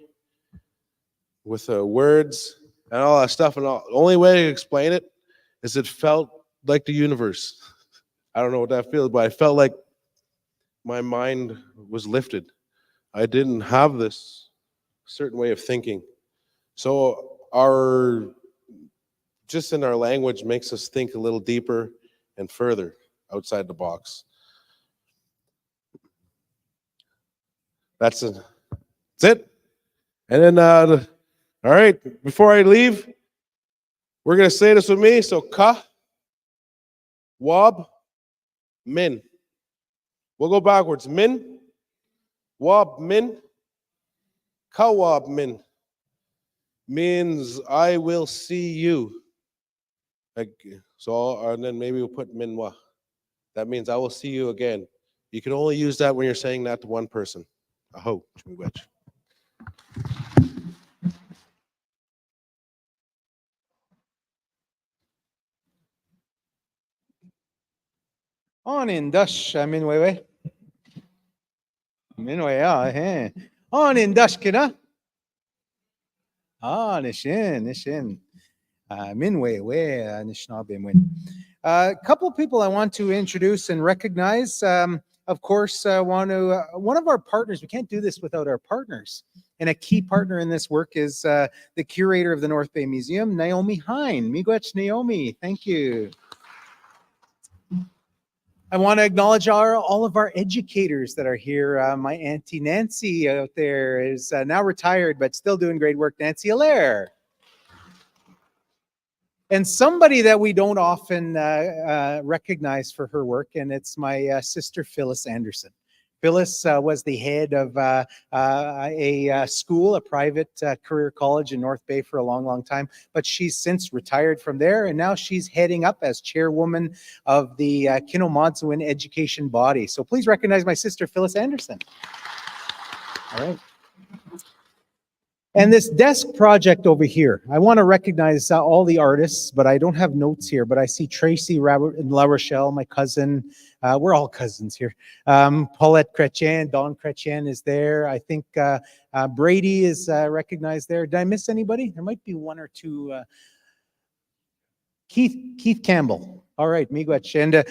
C: with words and all that stuff, and the only way to explain it is it felt like the universe. I don't know what that feels, but I felt like my mind was lifted. I didn't have this certain way of thinking. So just in our language makes us think a little deeper and further outside the box. That's it. And then, all right, before I leave, we're going to say this with me. So, ka, wab, min. We'll go backwards. Min, wab, min, ka, wab, min. Means I will see you. And then maybe we'll put minwa. That means I will see you again. You can only use that when you're saying that to one person. Aho, chmiwech.
A: On in Dutch, Minwewe. Minwe, yeah, on in Dutch, kidda. Nishin. Minwe, Nishnabimwin. A couple of people I want to introduce and recognize. Of course, one of our partners. We can't do this without our partners. And a key partner in this work is the curator of the North Bay Museum, Naomi Hine. Miigwech Naomi, thank you. I want to acknowledge all of our educators that are here. My Auntie Nancy out there is now retired, but still doing great work, Nancy Allaire. And somebody that we don't often recognize for her work, and it's my sister, Phyllis Anderson. Phyllis was the head of a school, a private career college in North Bay for a long, long time, but she's since retired from there, and now she's heading up as chairwoman of the Kinomadswin education body. So please recognize my sister, Phyllis Anderson. All right. And this desk project over here, I want to recognize all the artists, but I don't have notes here, but I see Tracy La Rochelle, my cousin. We're all cousins here. Paulette Chrétien, Don Chrétien is there. I think Brady is recognized there. Did I miss anybody? There might be one or two. Keith Campbell. All right, miigwech. And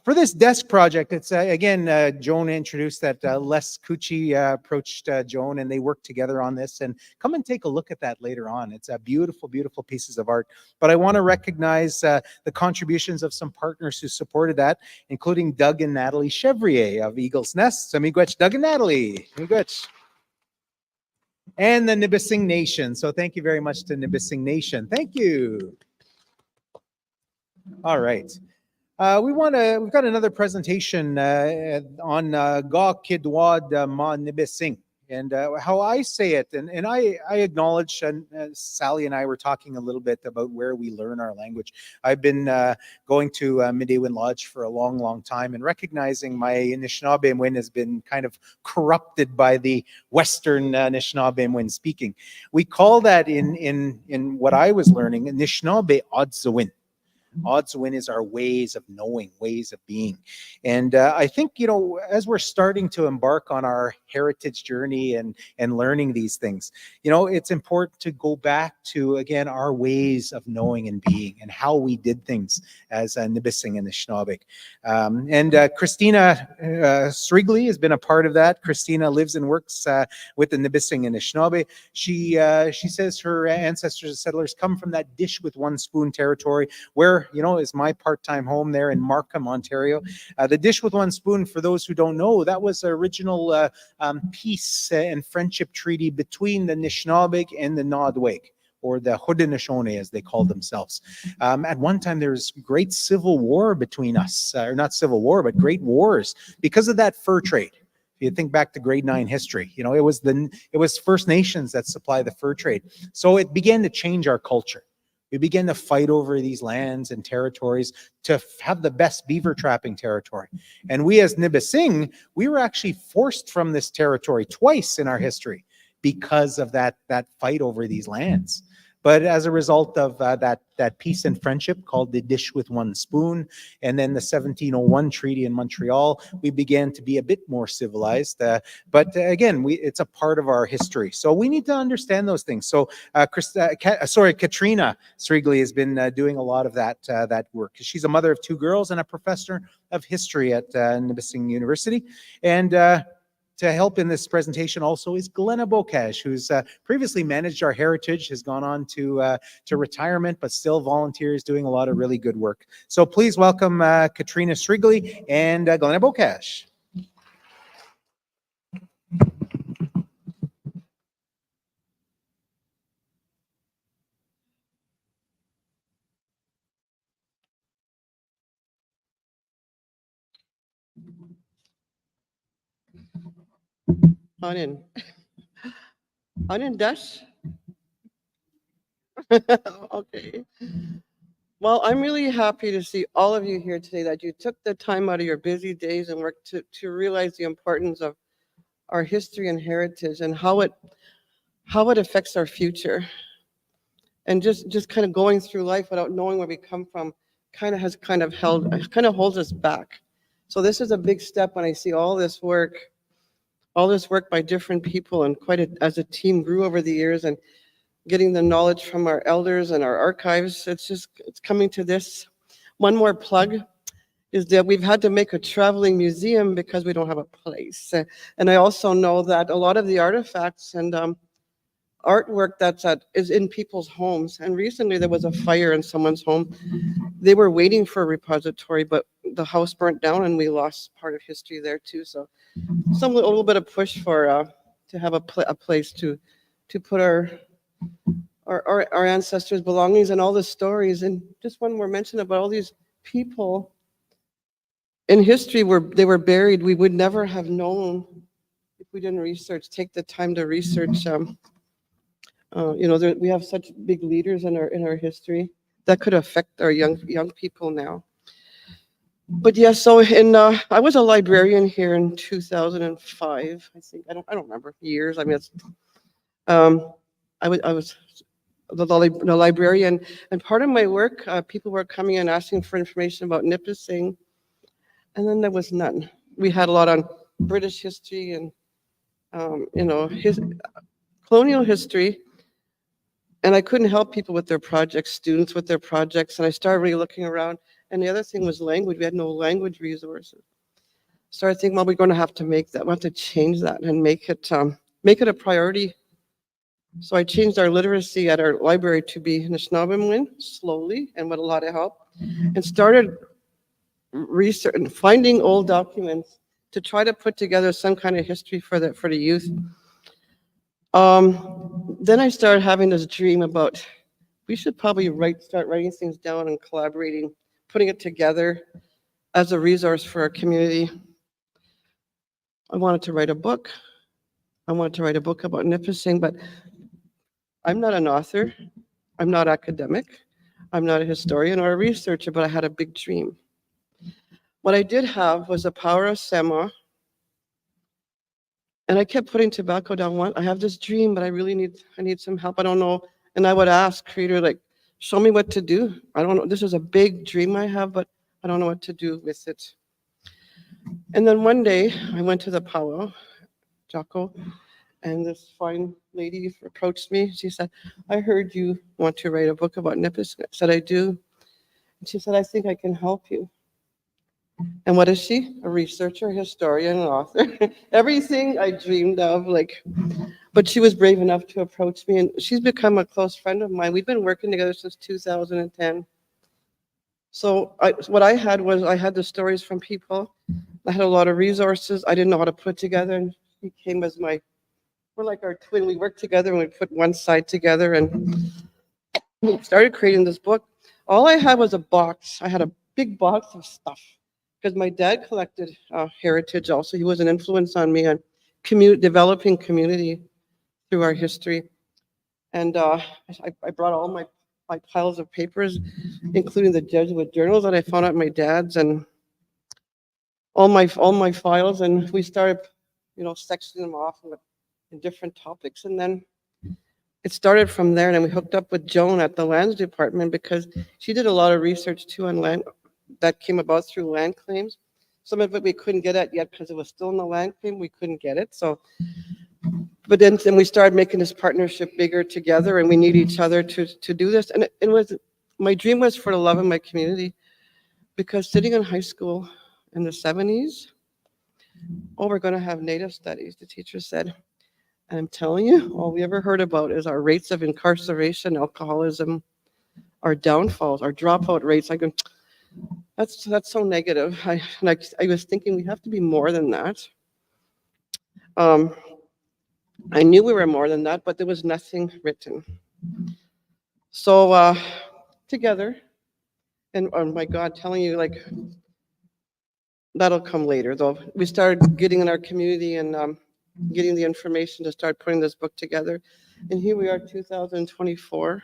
A: for this desk project, it's again, Joan introduced that Les Cucci approached Joan, and they worked together on this. And come and take a look at that later on. It's a beautiful, beautiful pieces of art. But I want to recognize the contributions of some partners who supported that, including Doug and Natalie Chevrier of Eagle's Nest. So miigwech, Doug and Natalie. Miigwech. And the Nibissing Nation. So thank you very much to Nibissing Nation. Thank you. All right. We've got another presentation on Ga Kidwad Ma Nibissing, and how I say it. And I acknowledge, and Sally and I were talking a little bit about where we learn our language. I've been going to Midewin Lodge for a long, long time, and recognizing my Anishinaabe has been kind of corrupted by the Western Anishinaabe speaking. We call that in what I was learning Anishinaabe Odzawin. Odswin is our ways of knowing, ways of being. And I think, as we're starting to embark on our heritage journey and learning these things, it's important to go back to, again, our ways of knowing and being and how we did things as Nibissing and Anishinaabe. And Christina Srigley has been a part of that. Christina lives and works with the Nibissing and Anishinaabe. She says her ancestors and settlers come from that dish with one spoon territory, where, is my part-time home there in Markham, Ontario. The dish with one spoon, for those who don't know, that was the original peace and friendship treaty between the Anishinaabe and the Nodweg, or the Haudenosaunee, as they called themselves. At one time, there was great civil war between us, or not civil war, but great wars because of that fur trade. If you think back to grade 9 history, it was First Nations that supply the fur trade. So it began to change our culture. We began to fight over these lands and territories to have the best beaver trapping territory. And we as Nibissing, we were actually forced from this territory twice in our history because of that fight over these lands. But as a result of that peace and friendship called the dish with one spoon, and then the 1701 treaty in Montreal, we began to be a bit more civilized. But again, it's a part of our history. So we need to understand those things. So Katrina Srigley has been doing a lot of that work. She's a mother of 2 girls and a professor of history at Nibissing University. And to help in this presentation also is Glenna Bocage, who's previously managed our heritage, has gone on to retirement, but still volunteers doing a lot of really good work. So please welcome Katrina Srigley and Glenna Bocage.
H: On in Dutch. Okay. Well, I'm really happy to see all of you here today, that you took the time out of your busy days and work to realize the importance of our history and heritage and how it affects our future. And just kind of going through life without knowing where we come from kind of holds us back. So this is a big step when I see all this work by different people, and as a team grew over the years, and getting the knowledge from our elders and our archives. It's coming to this. One more plug is that we've had to make a traveling museum because we don't have a place. And I also know that a lot of the artifacts and artwork is in people's homes. And recently there was a fire in someone's home. They were waiting for a repository, but the house burnt down and we lost part of history there too. So a little bit of push for to have a place to put our ancestors' belongings and all the stories. And just one more mention about all these people in history they were buried. We would never have known if we didn't take the time to research. We have such big leaders in our history that could affect our young people now. But yeah, so I was a librarian here in 2005. I think I don't remember years. I mean, I was the librarian, and part of my work, people were coming and asking for information about Nipissing, and then there was none. We had a lot on British history and colonial history, and I couldn't help people with their projects, students with their projects, and I started really looking around. And the other thing was language. We had no language resources. Started thinking, well, we're going to have to make that. We have to change that and make it a priority. So I changed our literacy at our library to be Anishinaabe slowly and with a lot of help, and started research and finding old documents to try to put together some kind of history for the youth. Then I started having this dream about we should probably start writing things down and collaborating, putting it together as a resource for our community. I wanted to write a book. I wanted to write a book about Nipissing, but I'm not an author. I'm not academic. I'm not a historian or a researcher, but I had a big dream. What I did have was the power of Sema. And I kept putting tobacco down. I have this dream, but I need some help. I don't know. And I would ask Creator, like, show me what to do. I don't know. This is a big dream I have, but I don't know what to do with it. And then one day I went to the powwow, Jocko, and this fine lady approached me. She said, I heard you want to write a book about Nipissing. I said, I do. And she said, I think I can help you. And what is she? A researcher, historian, an author. Everything I dreamed of, like, but she was brave enough to approach me, and she's become a close friend of mine. We've been working together since 2010. So what I had was I had the stories from people. I had a lot of resources I didn't know how to put together, and she came as we're like our twin. We worked together and we put one side together and we started creating this book. All I had was a box. I had a big box of stuff because my dad collected heritage also. He was an influence on me on developing community through our history. And I brought all my piles of papers, including the Jesuit journals that I found at my dad's and all my files. And we started, sectioning them off in different topics. And then it started from there. And then we hooked up with Joan at the lands department because she did a lot of research too on land that came about through land claims. Some of it we couldn't get at yet because it was still in the land claim. We couldn't get it. But then we started making this partnership bigger together, and we need each other to do this. And it was, my dream was for the love of my community, because sitting in high school in the 70s, we're going to have Native studies, the teacher said. And I'm telling you, all we ever heard about is our rates of incarceration, alcoholism, our downfalls, our dropout rates. I go, that's so negative. I was thinking we have to be more than that. I knew we were more than that, but there was nothing written. So together, and oh my God, telling you, like, that'll come later though. We started getting in our community and getting the information to start putting this book together. And here we are, 2024,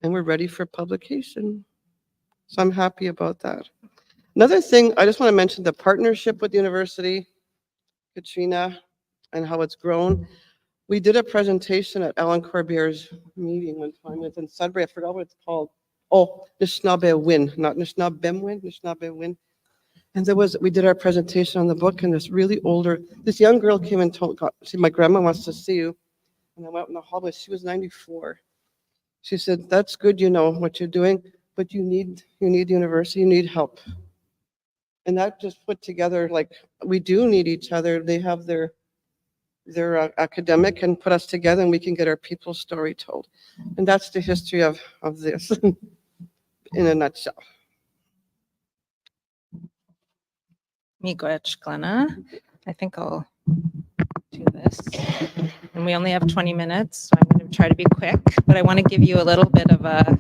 H: and we're ready for publication. So I'm happy about that. Another thing, I just want to mention the partnership with the university, Katrina, and how it's grown. We did a presentation at Alan Corbier's meeting one time. It's in Sudbury. I forgot what it's called. Oh, Nishnabé Win, not Nishnabemwin, Nishnabé Win. And we did our presentation on the book, and this young girl came and told, see, my grandma wants to see you. And I went in the hallway. She was 94. She said, that's good, you know what you're doing, but you need the university, you need help. And that just put together, like, we do need each other. They have their academic and put us together, and we can get our people's story told. And that's the history of this in a nutshell.
I: Miigwech, Glenna. I think I'll do this. And we only have 20 minutes, so I'm going to try to be quick, but I want to give you a little bit of a,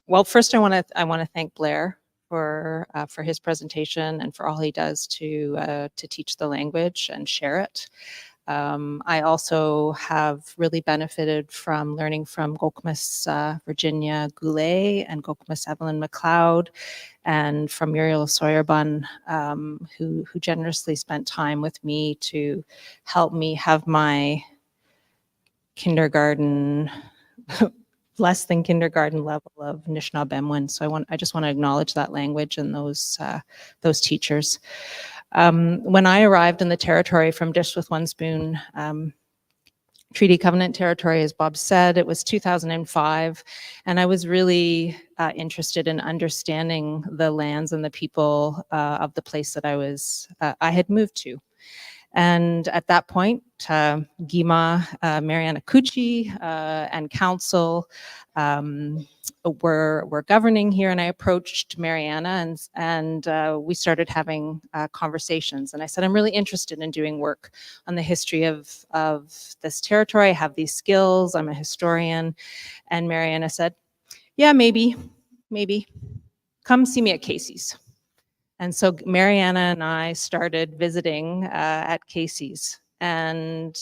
I: well, first I want to thank Blair for his presentation and for all he does to teach the language and share it. I also have really benefited from learning from Gokmas Virginia Goulet and Gokmas Evelyn McLeod, and from Muriel Sawyerban, who generously spent time with me to help me have my kindergarten, less than kindergarten level of Nishnabemwin. So I just want to acknowledge that language and those teachers. When I arrived in the territory from Dish with One Spoon, Treaty Covenant territory, as Bob said, it was 2005, and I was really interested in understanding the lands and the people of the place that I had moved to. And at that point, Gima, Mariana Cucci, and council were governing here, and I approached Mariana, and we started having conversations. And I said, I'm really interested in doing work on the history of this territory. I have these skills. I'm a historian. And Mariana said, yeah, maybe. Come see me at Casey's. And so Mariana and I started visiting at Casey's. and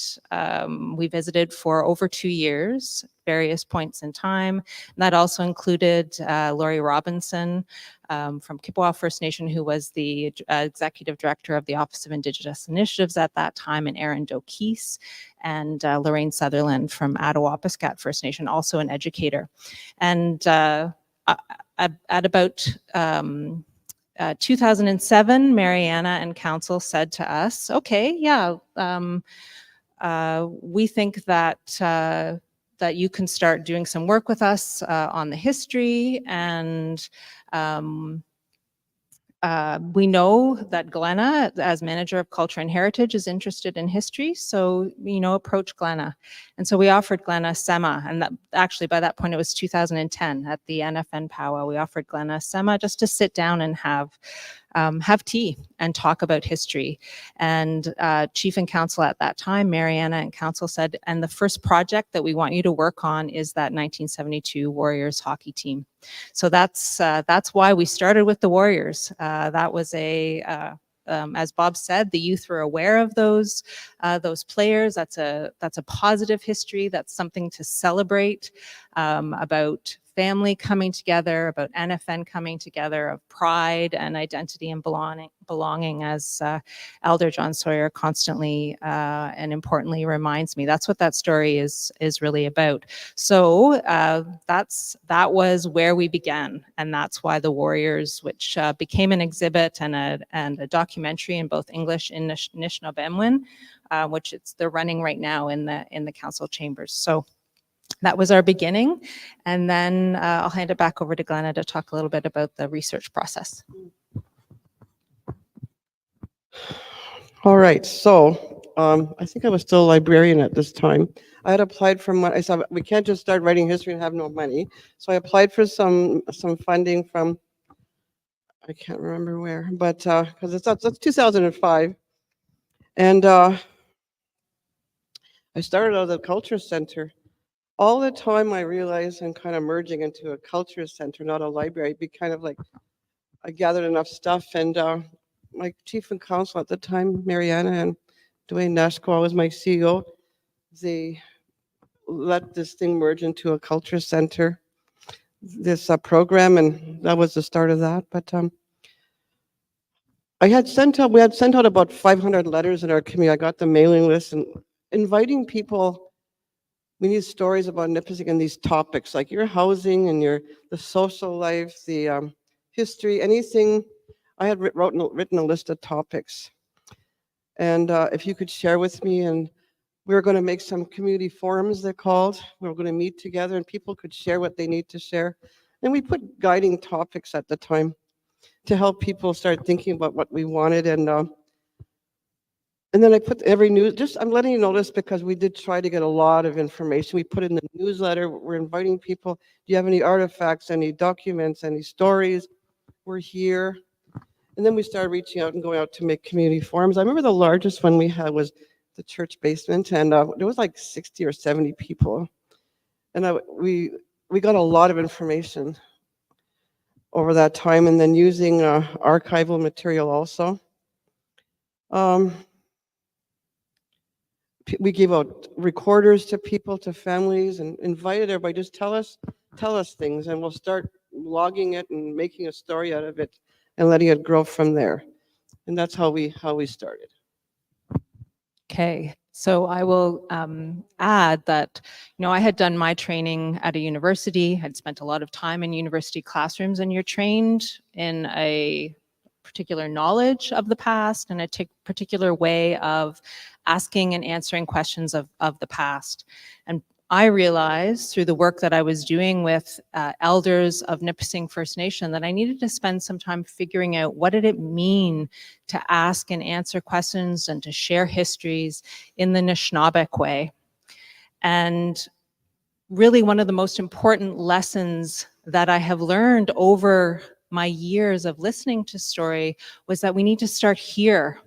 I: we visited for over 2 years, various points in time. And that also included Laurie Robinson from Kippawa First Nation, who was the executive director of the Office of Indigenous Initiatives at that time, and Erin Dokeese, and Lorraine Sutherland from Attawapiskat First Nation, also an educator. And at about 2007, Mariana and council said to us, okay, yeah, we think that that you can start doing some work with us on the history, and we know that Glenna, as manager of culture and heritage, is interested in history, so approach Glenna. And so we offered Glenna SEMA, and that, actually by that point it was 2010 at the NFN powwow. We offered Glenna SEMA just to sit down and have tea and talk about history. And chief and council at that time, Mariana and council said, and the first project that we want you to work on is that 1972 Warriors hockey team. So that's why we started with the Warriors. That was as Bob said, the youth were aware of those players. That's a positive history. That's something to celebrate, about family coming together, about NFN coming together, of pride and identity and belonging, as Elder John Sawyer constantly and importantly reminds me. That's what that story is really about. So that was where we began, and that's why the Warriors, which became an exhibit and a documentary in both English and Anishinaabe, which they're running right now in the council chambers. So that was our beginning. And then I'll hand it back over to Glenna to talk a little bit about the research process.
H: All right, so I think I was still a librarian at this time. I had applied for money. I said, we can't just start writing history and have no money. So I applied for some funding from, I can't remember where, but because that's 2005. And I started out at the Culture Center. All the time I realized I'm kind of merging into a culture center, not a library. It'd be kind of like I gathered enough stuff, and my chief and council at the time, Mariana and Dwayne Nashko, was my CEO. They let this thing merge into a culture center, this program, and that was the start of that. But we had sent out about 500 letters in our community. I got the mailing list and inviting people. We need stories about Nipissing and these topics, like your housing and the social life, the history, anything. I had written a list of topics. And if you could share with me, and we were going to make some community forums, they're called. We were going to meet together and people could share what they need to share. And we put guiding topics at the time to help people start thinking about what we wanted. And then I put every news, I'm letting you know this because we did try to get a lot of information. We put in the newsletter, we're inviting people. Do you have any artifacts, any documents, any stories? We're here. And then we started reaching out and going out to make community forums. I remember the largest one we had was the church basement, and there was like 60 or 70 people. And we got a lot of information over that time, and then using archival material also. We gave out recorders to people, to families, and invited everybody, just tell us things, and we'll start logging it and making a story out of it and letting it grow from there. And that's how we started.
I: Okay, so I will add that, I had done my training at a university. I'd spent a lot of time in university classrooms, and you're trained in a particular knowledge of the past and a particular way of asking and answering questions of the past. And I realized through the work that I was doing with elders of Nipissing First Nation that I needed to spend some time figuring out what did it mean to ask and answer questions and to share histories in the Anishinaabe way. And really one of the most important lessons that I have learned over my years of listening to story was that we need to start here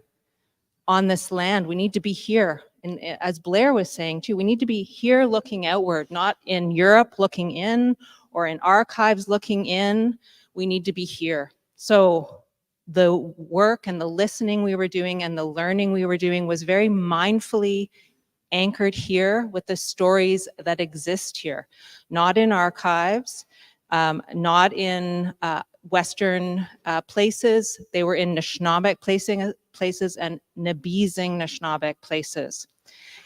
I: on this land. We need to be here. And as Blair was saying too, we need to be here looking outward, not in Europe looking in or in archives looking in. We need to be here. So the work and the listening we were doing and the learning we were doing was very mindfully anchored here with the stories that exist here, not in archives, not in Western places. They were in Anishinaabeg places and Nabizing Anishinaabeg places.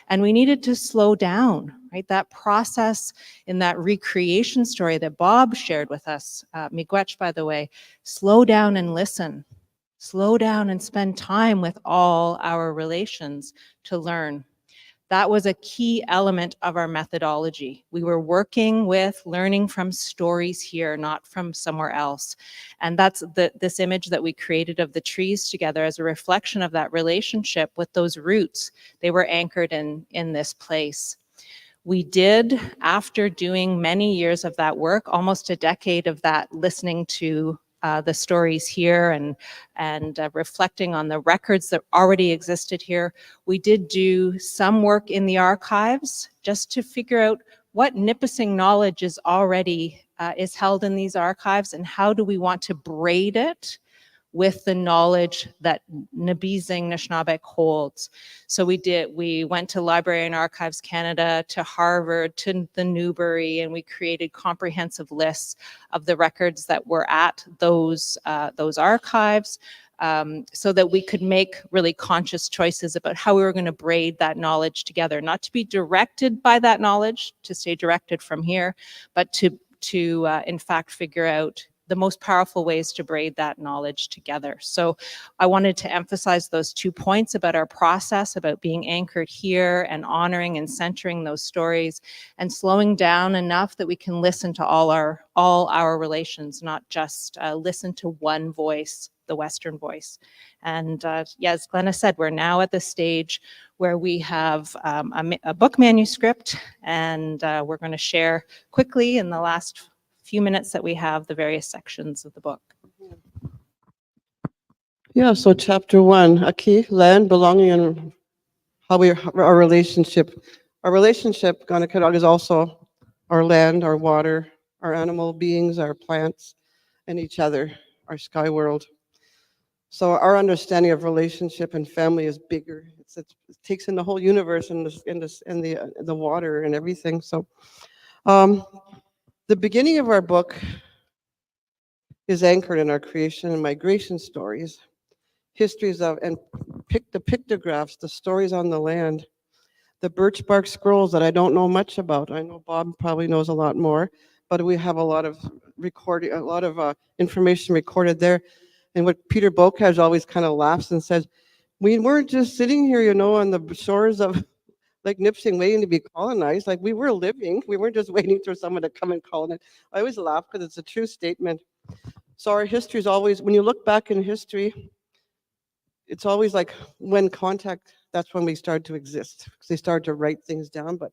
I: And we needed to slow down, right? That process in that recreation story that Bob shared with us, Miigwech, by the way, slow down and listen. Slow down and spend time with all our relations to learn. That was a key element of our methodology. We were working with learning from stories here, not from somewhere else. And that's this image that we created of the trees together as a reflection of that relationship with those roots. They were anchored in this place. We did, after doing many years of that work, almost a decade of that, listening to the stories here and reflecting on the records that already existed here, we did do some work in the archives just to figure out what Nipissing knowledge is already is held in these archives and how do we want to braid it with the knowledge that Nabizing Anishinaabeg holds. So we went to Library and Archives Canada, to Harvard, to the Newberry, and we created comprehensive lists of the records that were at those archives, so that we could make really conscious choices about how we were going to braid that knowledge together, not to be directed by that knowledge, to stay directed from here, but to in fact figure out the most powerful ways to braid that knowledge together. So I wanted to emphasize those 2 points about our process, about being anchored here and honoring and centering those stories and slowing down enough that we can listen to all our relations, not just listen to one voice, the Western voice. And yeah, as Glenna said, we're now at the stage where we have a book manuscript, and we're going to share quickly in the last few minutes that we have the various sections of the book.
H: Yeah, so chapter 1, a key, land, belonging, and how our relationship. Our relationship, Ganakadog, is also our land, our water, our animal beings, our plants, and each other, our sky world. So our understanding of relationship and family is bigger. It takes in the whole universe and the water and everything. So the beginning of our book is anchored in our creation and migration stories, histories of, and the pictographs, the stories on the land, the birch bark scrolls that I don't know much about. I know Bob probably knows a lot more, but we have a lot of recording, a lot of information recorded there. And what Peter Bocage always kind of laughs and says, we weren't just sitting here, on the shores of Lake Nipissing waiting to be colonized. Like, we were living. We weren't just waiting for someone to come and colonize. I always laugh because it's a true statement. So our history is always, when you look back in history, it's always like when contact, that's when we started to exist, because they started to write things down. But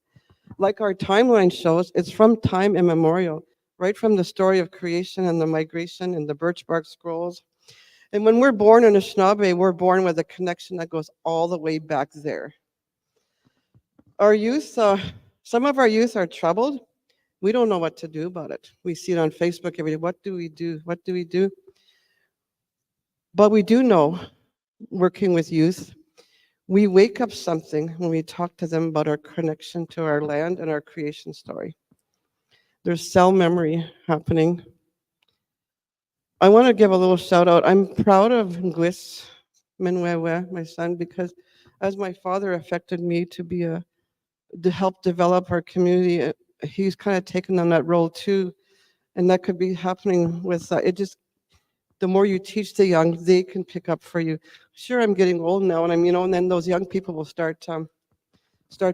H: like our timeline shows, it's from time immemorial, right from the story of creation and the migration and the birch bark scrolls. And when we're born in Anishinaabe, we're born with a connection that goes all the way back there. Our youth, some of our youth are troubled. We don't know what to do about it. We see it on Facebook every day. What do we do? What do we do? But we do know, working with youth, we wake up something when we talk to them about our connection to our land and our creation story. There's cell memory happening. I want to give a little shout out. I'm proud of Ngwis Menwewe, my son, because as my father affected me to help develop our community, he's kind of taken on that role too. And that could be happening with, the more you teach the young, they can pick up for you. Sure, I'm getting old now, and and then those young people will start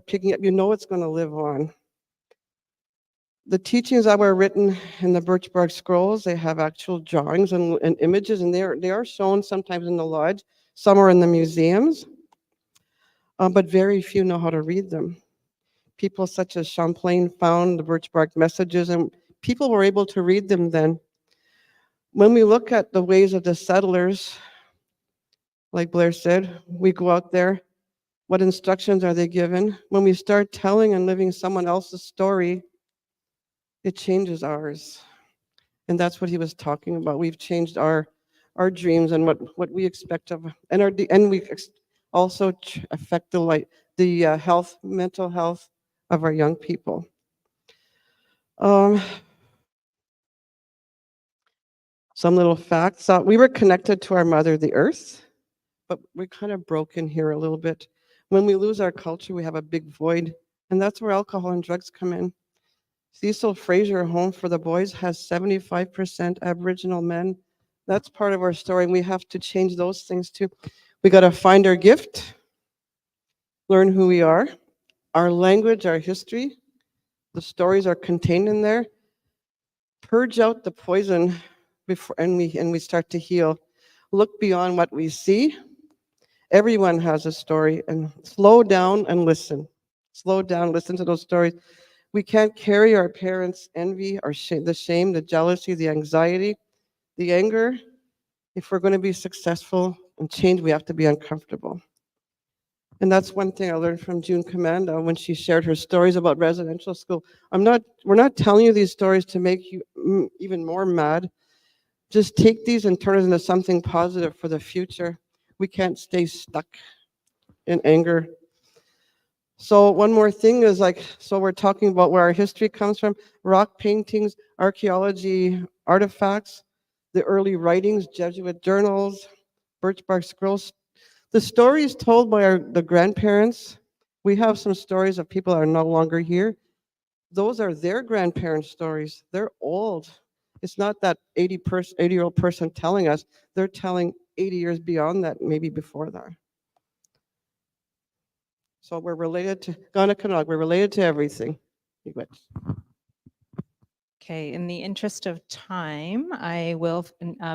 H: picking up. It's going to live on. The teachings that were written in the birch bark scrolls, they have actual drawings and images, and they are shown sometimes in the lodge. Some are in the museums, but very few know how to read them. People such as Champlain found the birch bark messages, and people were able to read them then. When we look at the ways of the settlers, like Blair said, we go out there, what instructions are they given? When we start telling and living someone else's story, it changes ours. And that's what he was talking about. We've changed our our dreams and what we expect of, and also affect the health, mental health of our young people. Some little facts. We were connected to our mother, the earth, but we're kind of broken here a little bit. When we lose our culture, we have a big void, and that's where alcohol and drugs come in. Cecil Fraser Home for the Boys has 75% Aboriginal men. That's part of our story, and we have to change those things too. We got to find our gift, learn who we are, our language, our history. The stories are contained in there. Purge out the poison before, and we start to heal. Look beyond what we see. Everyone has a story, and slow down and listen. Slow down, listen to those stories. We can't carry our parents' envy, our shame, the jealousy, the anxiety, the anger. If we're going to be successful and change, we have to be uncomfortable. And that's one thing I learned from June Commanda when she shared her stories about residential school. We're not telling you these stories to make you even more mad. Just take these and turn it into something positive for the future. We can't stay stuck in anger. So one more thing is so we're talking about where our history comes from, rock paintings, archaeology, artifacts, the early writings, Jesuit journals, birch bark scrolls. The stories told by the grandparents, we have some stories of people that are no longer here. Those are their grandparents' stories. They're old. It's not that 80-year-old person telling us. They're telling 80 years beyond that, maybe before that. So we're related to Ganakanog. We're related to everything.
I: Okay, in the interest of time, I will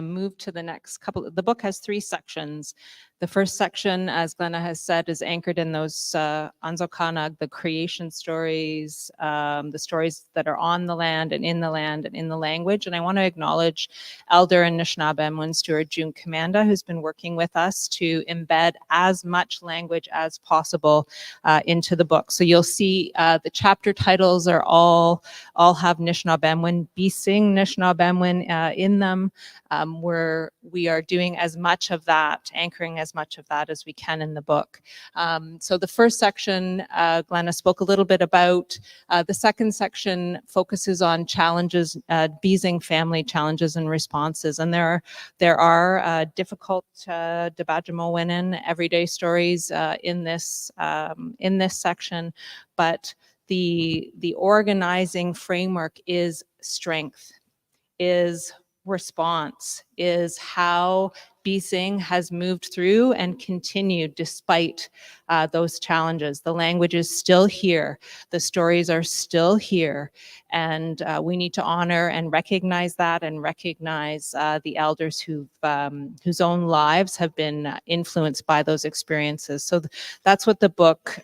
I: move to the next couple. The book has 3 sections. The first section, as Glenna has said, is anchored in those Anzokanag, the creation stories, the stories that are on the land and in the language. And I want to acknowledge Elder and Anishinaabe steward June Commanda, who's been working with us to embed as much language as possible into the book. So you'll see the chapter titles are all have Anishinaabe, Bising Anishinaabe in them. We are doing as much of that, anchoring as much of that as we can in the book. So the first section, Glenna spoke a little bit about. The second section focuses on challenges, Bising family challenges and responses. And there are difficult Dabajamowinin everyday stories in this section, but the organizing framework is strength, is response, is how Bising has moved through and continued despite those challenges. The language is still here. The stories are still here. And we need to honor and recognize that, and recognize the elders whose own lives have been influenced by those experiences. So that's what the book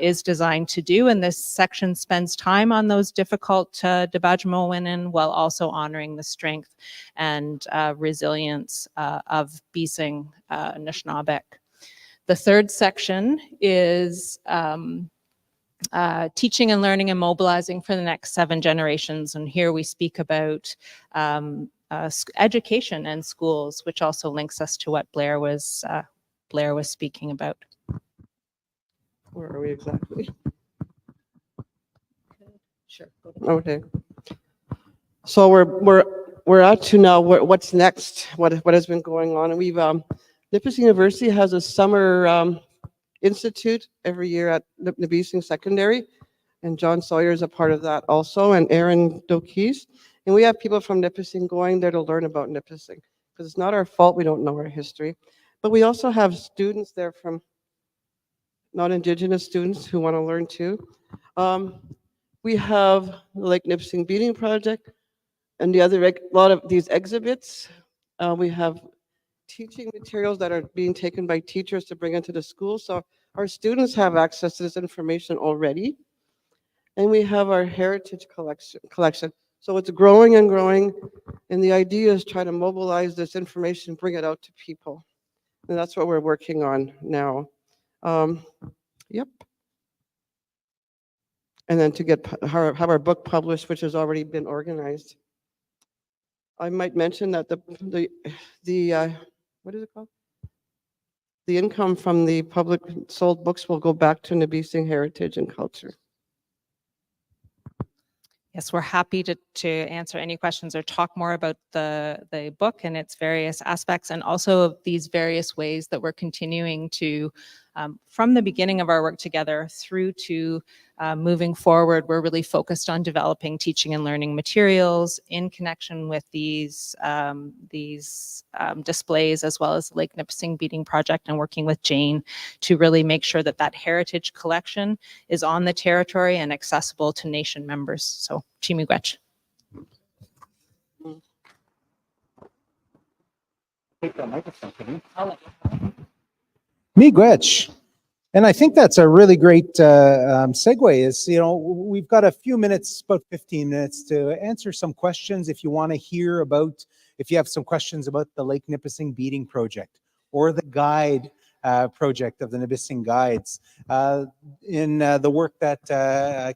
I: is designed to do. And this section spends time on those difficult Dabajamowinin while also honoring the strength and resilience of Bising Anishinaabe. The third section is teaching and learning and mobilizing for the next 7 generations. And here we speak about education and schools, which also links us to what Blair was speaking about.
H: Where are we exactly?
I: Sure.
H: Okay. So we're out to now what's next, what has been going on. And we've Nipissing University has a summer institute every year at Nipissing Secondary, and John Sawyer is a part of that also, and Aaron Dokis. And we have people from Nipissing going there to learn about Nipissing, because it's not our fault we don't know our history. But we also have students there from non-Indigenous students who want to learn too. We have the Lake Nipissing Beating Project, and the other lot of these exhibits. We have teaching materials that are being taken by teachers to bring into the school. So our students have access to this information already. And we have our heritage collection. So it's growing and growing. And the idea is try to mobilize this information, bring it out to people. And that's what we're working on now. Yep. And then to have our book published, which has already been organized. I might mention that the what is it called? The income from the public sold books will go back to Nibising Heritage and Culture.
I: Yes, we're happy to answer any questions or talk more about the book and its various aspects, and also of these various ways that we're continuing to, from the beginning of our work together through to moving forward, we're really focused on developing teaching and learning materials in connection with these displays, as well as the Lake Nipissing Beading Project, and working with Jane to really make sure that that heritage collection is on the territory and accessible to nation members. So, Chimigwech.
A: Miigwech. And I think that's a really great segue is, we've got a few minutes, about 15 minutes to answer some questions if you want to hear about, if you have some questions about the Lake Nipissing Beading Project or the guide project of the Nipissing Guides in the work that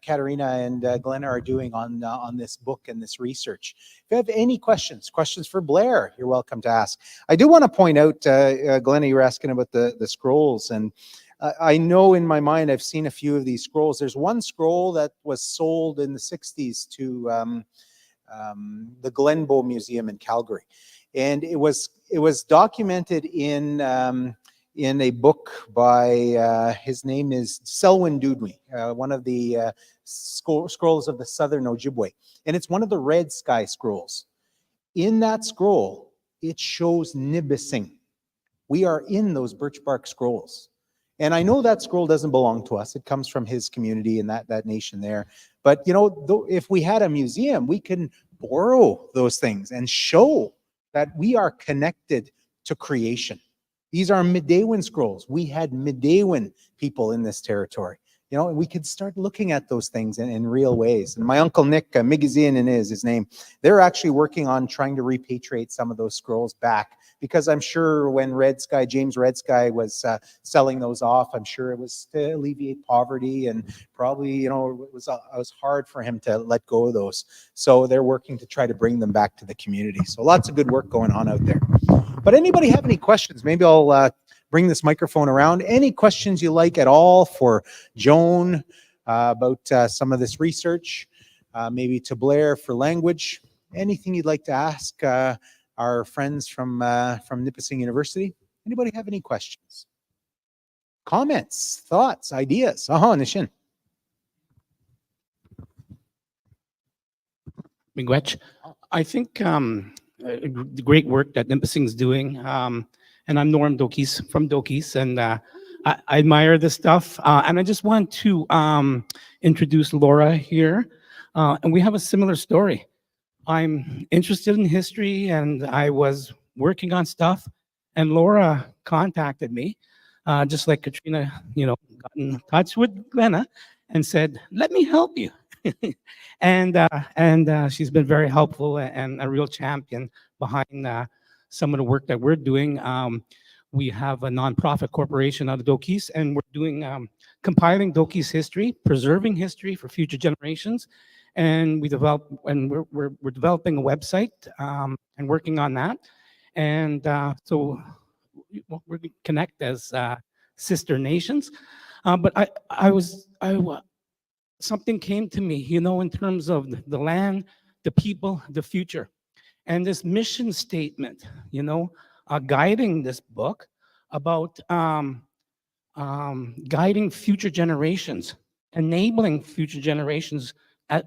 A: Katerina and Glenna are doing on this book and this research. If you have any questions for Blair, you're welcome to ask. I do want to point out, Glenna, you were asking about the scrolls, and I know in my mind I've seen a few of these scrolls. There's one scroll that was sold in the 60s to the Glenbow Museum in Calgary, and it was documented in a book by his name is Selwyn Dudley, one of the scrolls of the Southern Ojibwe, and it's one of the Red Sky scrolls. In that scroll, it shows Nibissing. We are in those birch bark scrolls. And I know that scroll doesn't belong to us. It comes from his community and that nation there. But, if we had a museum, we can borrow those things and show that we are connected to creation. These are Midewin scrolls. We had Midewin people in this territory. And we could start looking at those things in real ways. And my uncle Nick, Migizian is his name, they're actually working on trying to repatriate some of those scrolls back, because I'm sure when James Red Sky was selling those off, I'm sure it was to alleviate poverty, and probably, it was hard for him to let go of those. So they're working to try to bring them back to the community. So lots of good work going on out there. But anybody have any questions? Maybe I'll bring this microphone around. Any questions you like at all for Joan about some of this research? Maybe to Blair for language? Anything you'd like to ask our friends from Nipissing University? Anybody have any questions? Comments, thoughts, ideas? Nishin.
J: Miigwech. I think the great work that Nipissing's doing, and I'm Norm Dokis from Dokis, and I admire this stuff. And I just want to introduce Laura here, and we have a similar story. I'm interested in history, and I was working on stuff, and Laura contacted me, just like Katrina, got in touch with Glenna and said, "Let me help you." and she's been very helpful and a real champion behind some of the work that we're doing. We have a nonprofit corporation out of Dokis, and we're doing compiling Dokis history, preserving history for future generations. And we're developing a website and working on that. And so we're going to connect as sister nations. But something came to me, in terms of the land, the people, the future. And this mission statement, guiding this book about guiding future generations, enabling future generations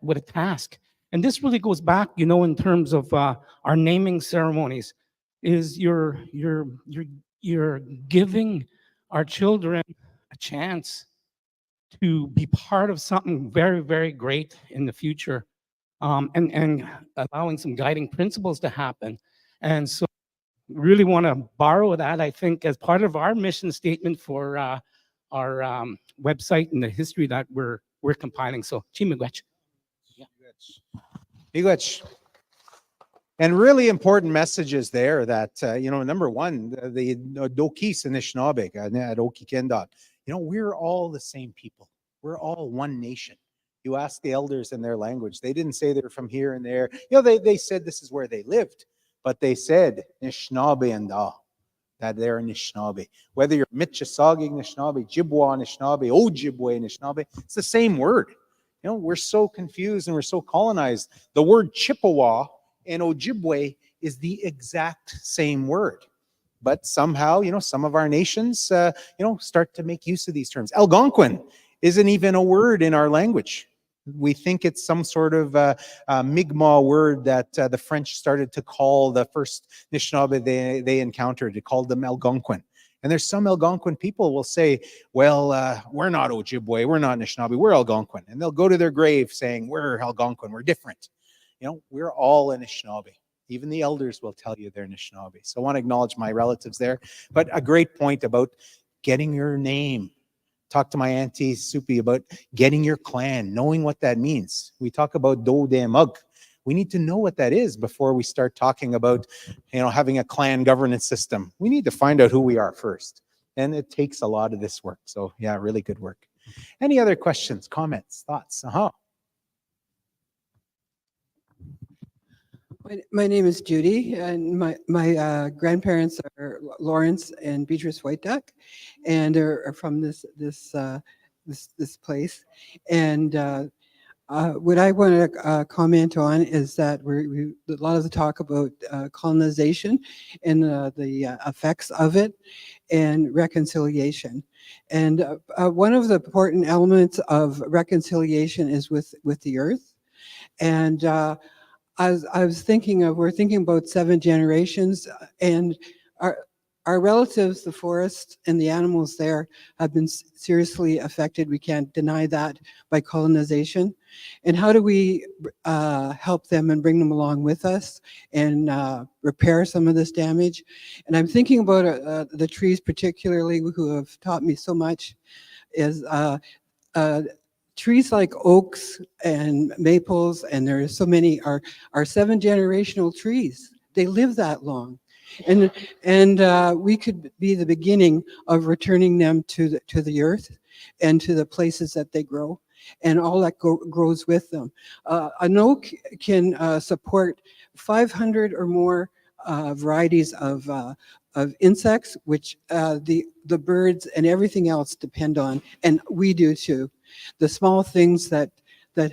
J: with a task. And this really goes back, in terms of our naming ceremonies, is you're giving our children a chance to be part of something very, very great in the future, and allowing some guiding principles to happen. And so really want to borrow that, I think, as part of our mission statement for our website and the history that we're compiling. So, Chimigwech.
A: Miigwech. And really important messages there that, number one, the Dokis Anishinaabe at Okikendot, we're all the same people. We're all one nation. You ask the elders in their language. They didn't say they're from here and there. You know, they said this is where they lived, but they said Anishinaabe and that they're Anishinaabe. Whether you're Michisagi Anishinaabe, Jibwa Anishinaabe, Ojibwe Anishinaabe, it's the same word. You know, we're so confused and we're so colonized. The word Chippewa and Ojibwe is the exact same word. But somehow, you know, some of our nations, start to make use of these terms. Algonquin isn't even a word in our language. We think it's some sort of Mi'kmaq word that the French started to call the first Anishinaabe they encountered. They called them Algonquin. And there's some Algonquin people will say, well, we're not Ojibwe, we're not Anishinaabe, we're Algonquin. And they'll go to their grave saying, we're Algonquin, we're different. You know, we're all Anishinaabe. Even the elders will tell you they're Anishinaabe. So I want to acknowledge my relatives there. But a great point about getting your name. Talk to my auntie Supi about getting your clan, knowing what that means. We talk about Do De Mug. We need to know what that is before we start talking about, having a clan governance system. We need to find out who we are first. And it takes a lot of this work. So yeah, really good work. Any other questions, comments, thoughts?
K: My name is Judy, and my grandparents are Lawrence and Beatrice White Duck, and are from this place. And what I want to comment on is that a lot of the talk about colonization and the effects of it, and reconciliation. And one of the important elements of reconciliation is with the earth. And I was thinking we're thinking about 7 generations, and our relatives, the forest and the animals there, have been seriously affected. We can't deny that, by colonization. And how do we help them and bring them along with us and repair some of this damage? And I'm thinking about the trees particularly, who have taught me so much, is trees like oaks and maples, and there are so many, are 7 generational trees. They live that long. And we could be the beginning of returning them to the earth and to the places that they grow, and all that grows with them. An oak can support 500 or more varieties of insects, which the birds and everything else depend on, and we do too. The small things that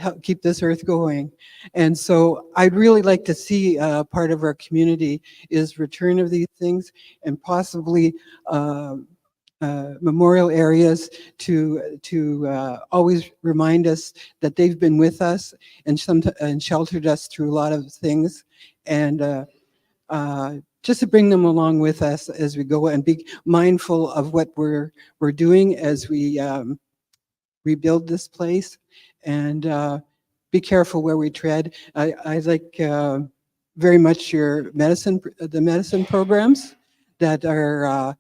K: help keep this earth going. And so I'd really like to see part of our community is return of these things, and possibly memorial areas to always remind us that they've been with us and sheltered us through a lot of things, and just to bring them along with us as we go, and be mindful of what we're doing as we rebuild this place, and be careful where we tread. I like very much the medicine programs that are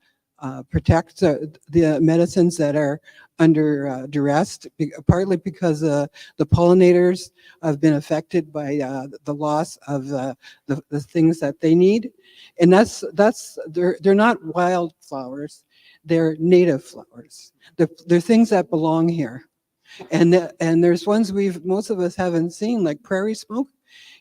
K: protect the medicines that are under duress, partly because the pollinators have been affected by the loss of the things that they need. And they're not wildflowers, they're native flowers. They're things that belong here. And there's ones most of us haven't seen, like prairie smoke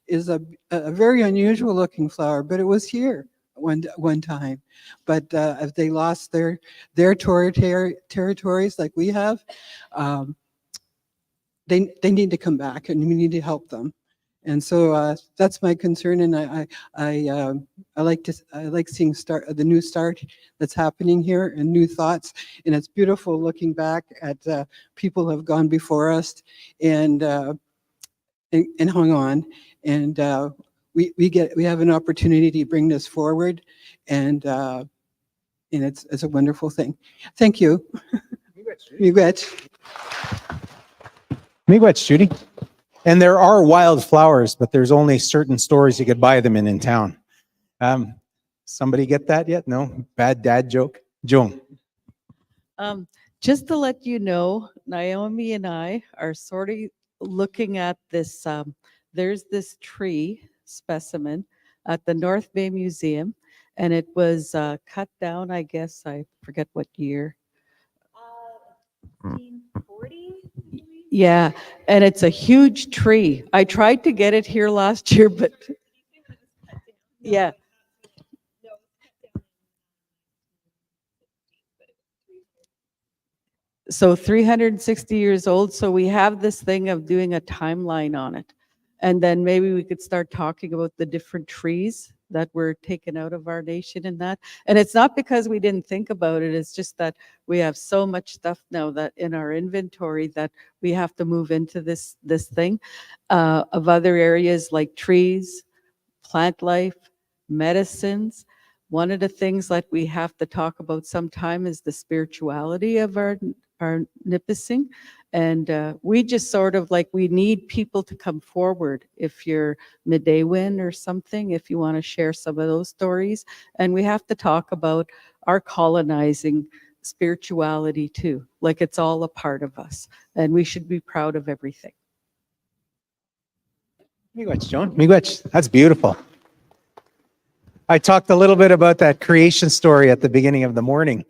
K: is a very unusual looking flower, but it was here one time. But if they lost their territories like we have, they need to come back, and we need to help them. And so that's my concern, and I like seeing the new start that's happening here, and new thoughts. And it's beautiful looking back at people who have gone before us and hung on. And we have an opportunity to bring this forward, and it's a wonderful thing. Thank you. Miigwech.
A: Miigwech, Judy. And there are wildflowers, but there's only certain stores you could buy them in town. Somebody get that yet? No? Bad dad joke? Joan.
E: Just to let you know, Naomi and I are sort of looking at this. There's this tree specimen at the North Bay Museum, and it was cut down, I guess, I forget what year.
I: 1940?
E: Yeah, and it's a huge tree. I tried to get it here last year, but yeah. So 360 years old. So we have this thing of doing a timeline on it. And then maybe we could start talking about the different trees that were taken out of our nation and that. And it's not because we didn't think about it. It's just that we have so much stuff now that in our inventory that we have to move into this thing of other areas like trees, plant life, medicines. One of the things that we have to talk about sometime is the spirituality of our Nipissing. And we just sort of like, we need people to come forward. If you're Midewin or something, if you want to share some of those stories. And we have to talk about our colonizing spirituality too. Like it's all a part of us. And we should be proud of everything.
A: Miigwech, Joan. Miigwech. That's beautiful. I talked a little bit about that creation story at the beginning of the morning.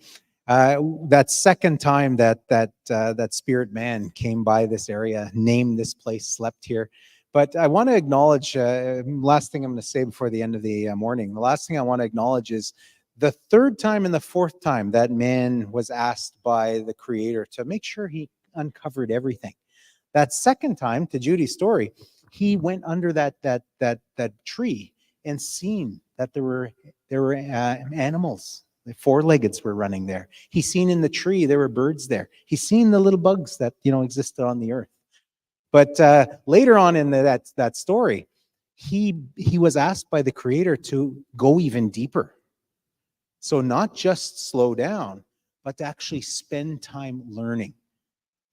A: That second time that spirit man came by this area, named this place, slept here. But I want to acknowledge, last thing I'm going to say before the end of the morning, the last thing I want to acknowledge is the third time and the fourth time that man was asked by the creator to make sure he uncovered everything. That second time, to Judy's story, he went under that tree and seen that there were animals. The four-leggeds were running there. He's seen in the tree there were birds there. He's seen the little bugs that existed on the earth. But later on in that story, he was asked by the creator to go even deeper. So not just slow down, but to actually spend time learning.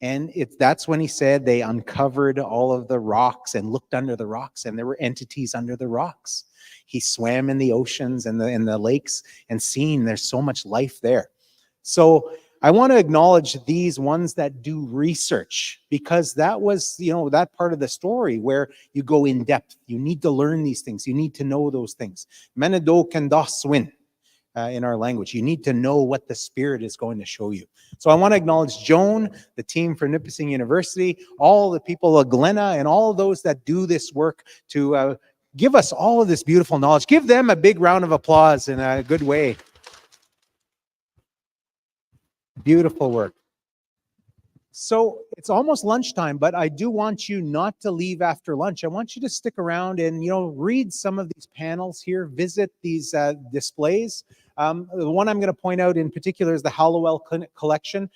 A: And that's when he said they uncovered all of the rocks and looked under the rocks, and there were entities under the rocks. He swam in the oceans and the lakes and seen there's so much life there. So I want to acknowledge these ones that do research, because that was, that part of the story where you go in depth. You need to learn these things. You need to know those things. Menado kandas win. In our language. You need to know what the Spirit is going to show you. So I want to acknowledge Joan, the team from Nipissing University, all the people of Glenna, and all those that do this work to give us all of this beautiful knowledge. Give them a big round of applause in a good way. Beautiful work. So it's almost lunchtime, but I do want you not to leave after lunch. I want you to stick around and, read some of these panels here, visit these displays. The one I'm going to point out in particular is the Hallowell collection.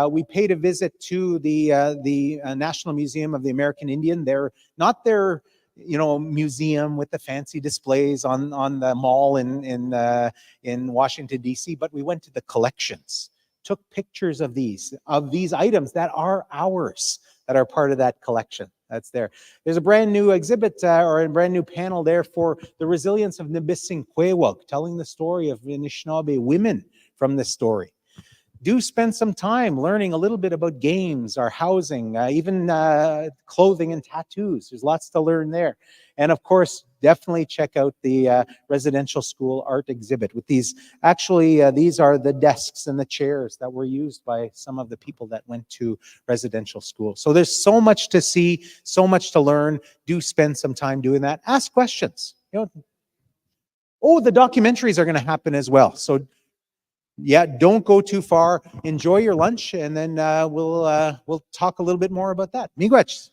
A: We paid a visit to the National Museum of the American Indian. They're not their museum with the fancy displays on the mall in Washington, D.C., but we went to the collections. Took pictures of these items that are ours, that are part of that collection that's there. There's a brand new exhibit or a brand new panel there for the resilience of Nipissing Quewog, telling the story of Anishinaabe women from this story. Do spend some time learning a little bit about games, our housing, even clothing and tattoos. There's lots to learn there. And of course, definitely check out the residential school art exhibit with these. Actually, these are the desks and the chairs that were used by some of the people that went to residential school. So there's so much to see, so much to learn. Do spend some time doing that. Ask questions. Oh, the documentaries are going to happen as well. So yeah, don't go too far. Enjoy your lunch, and then we'll talk a little bit more about that. Miigwech.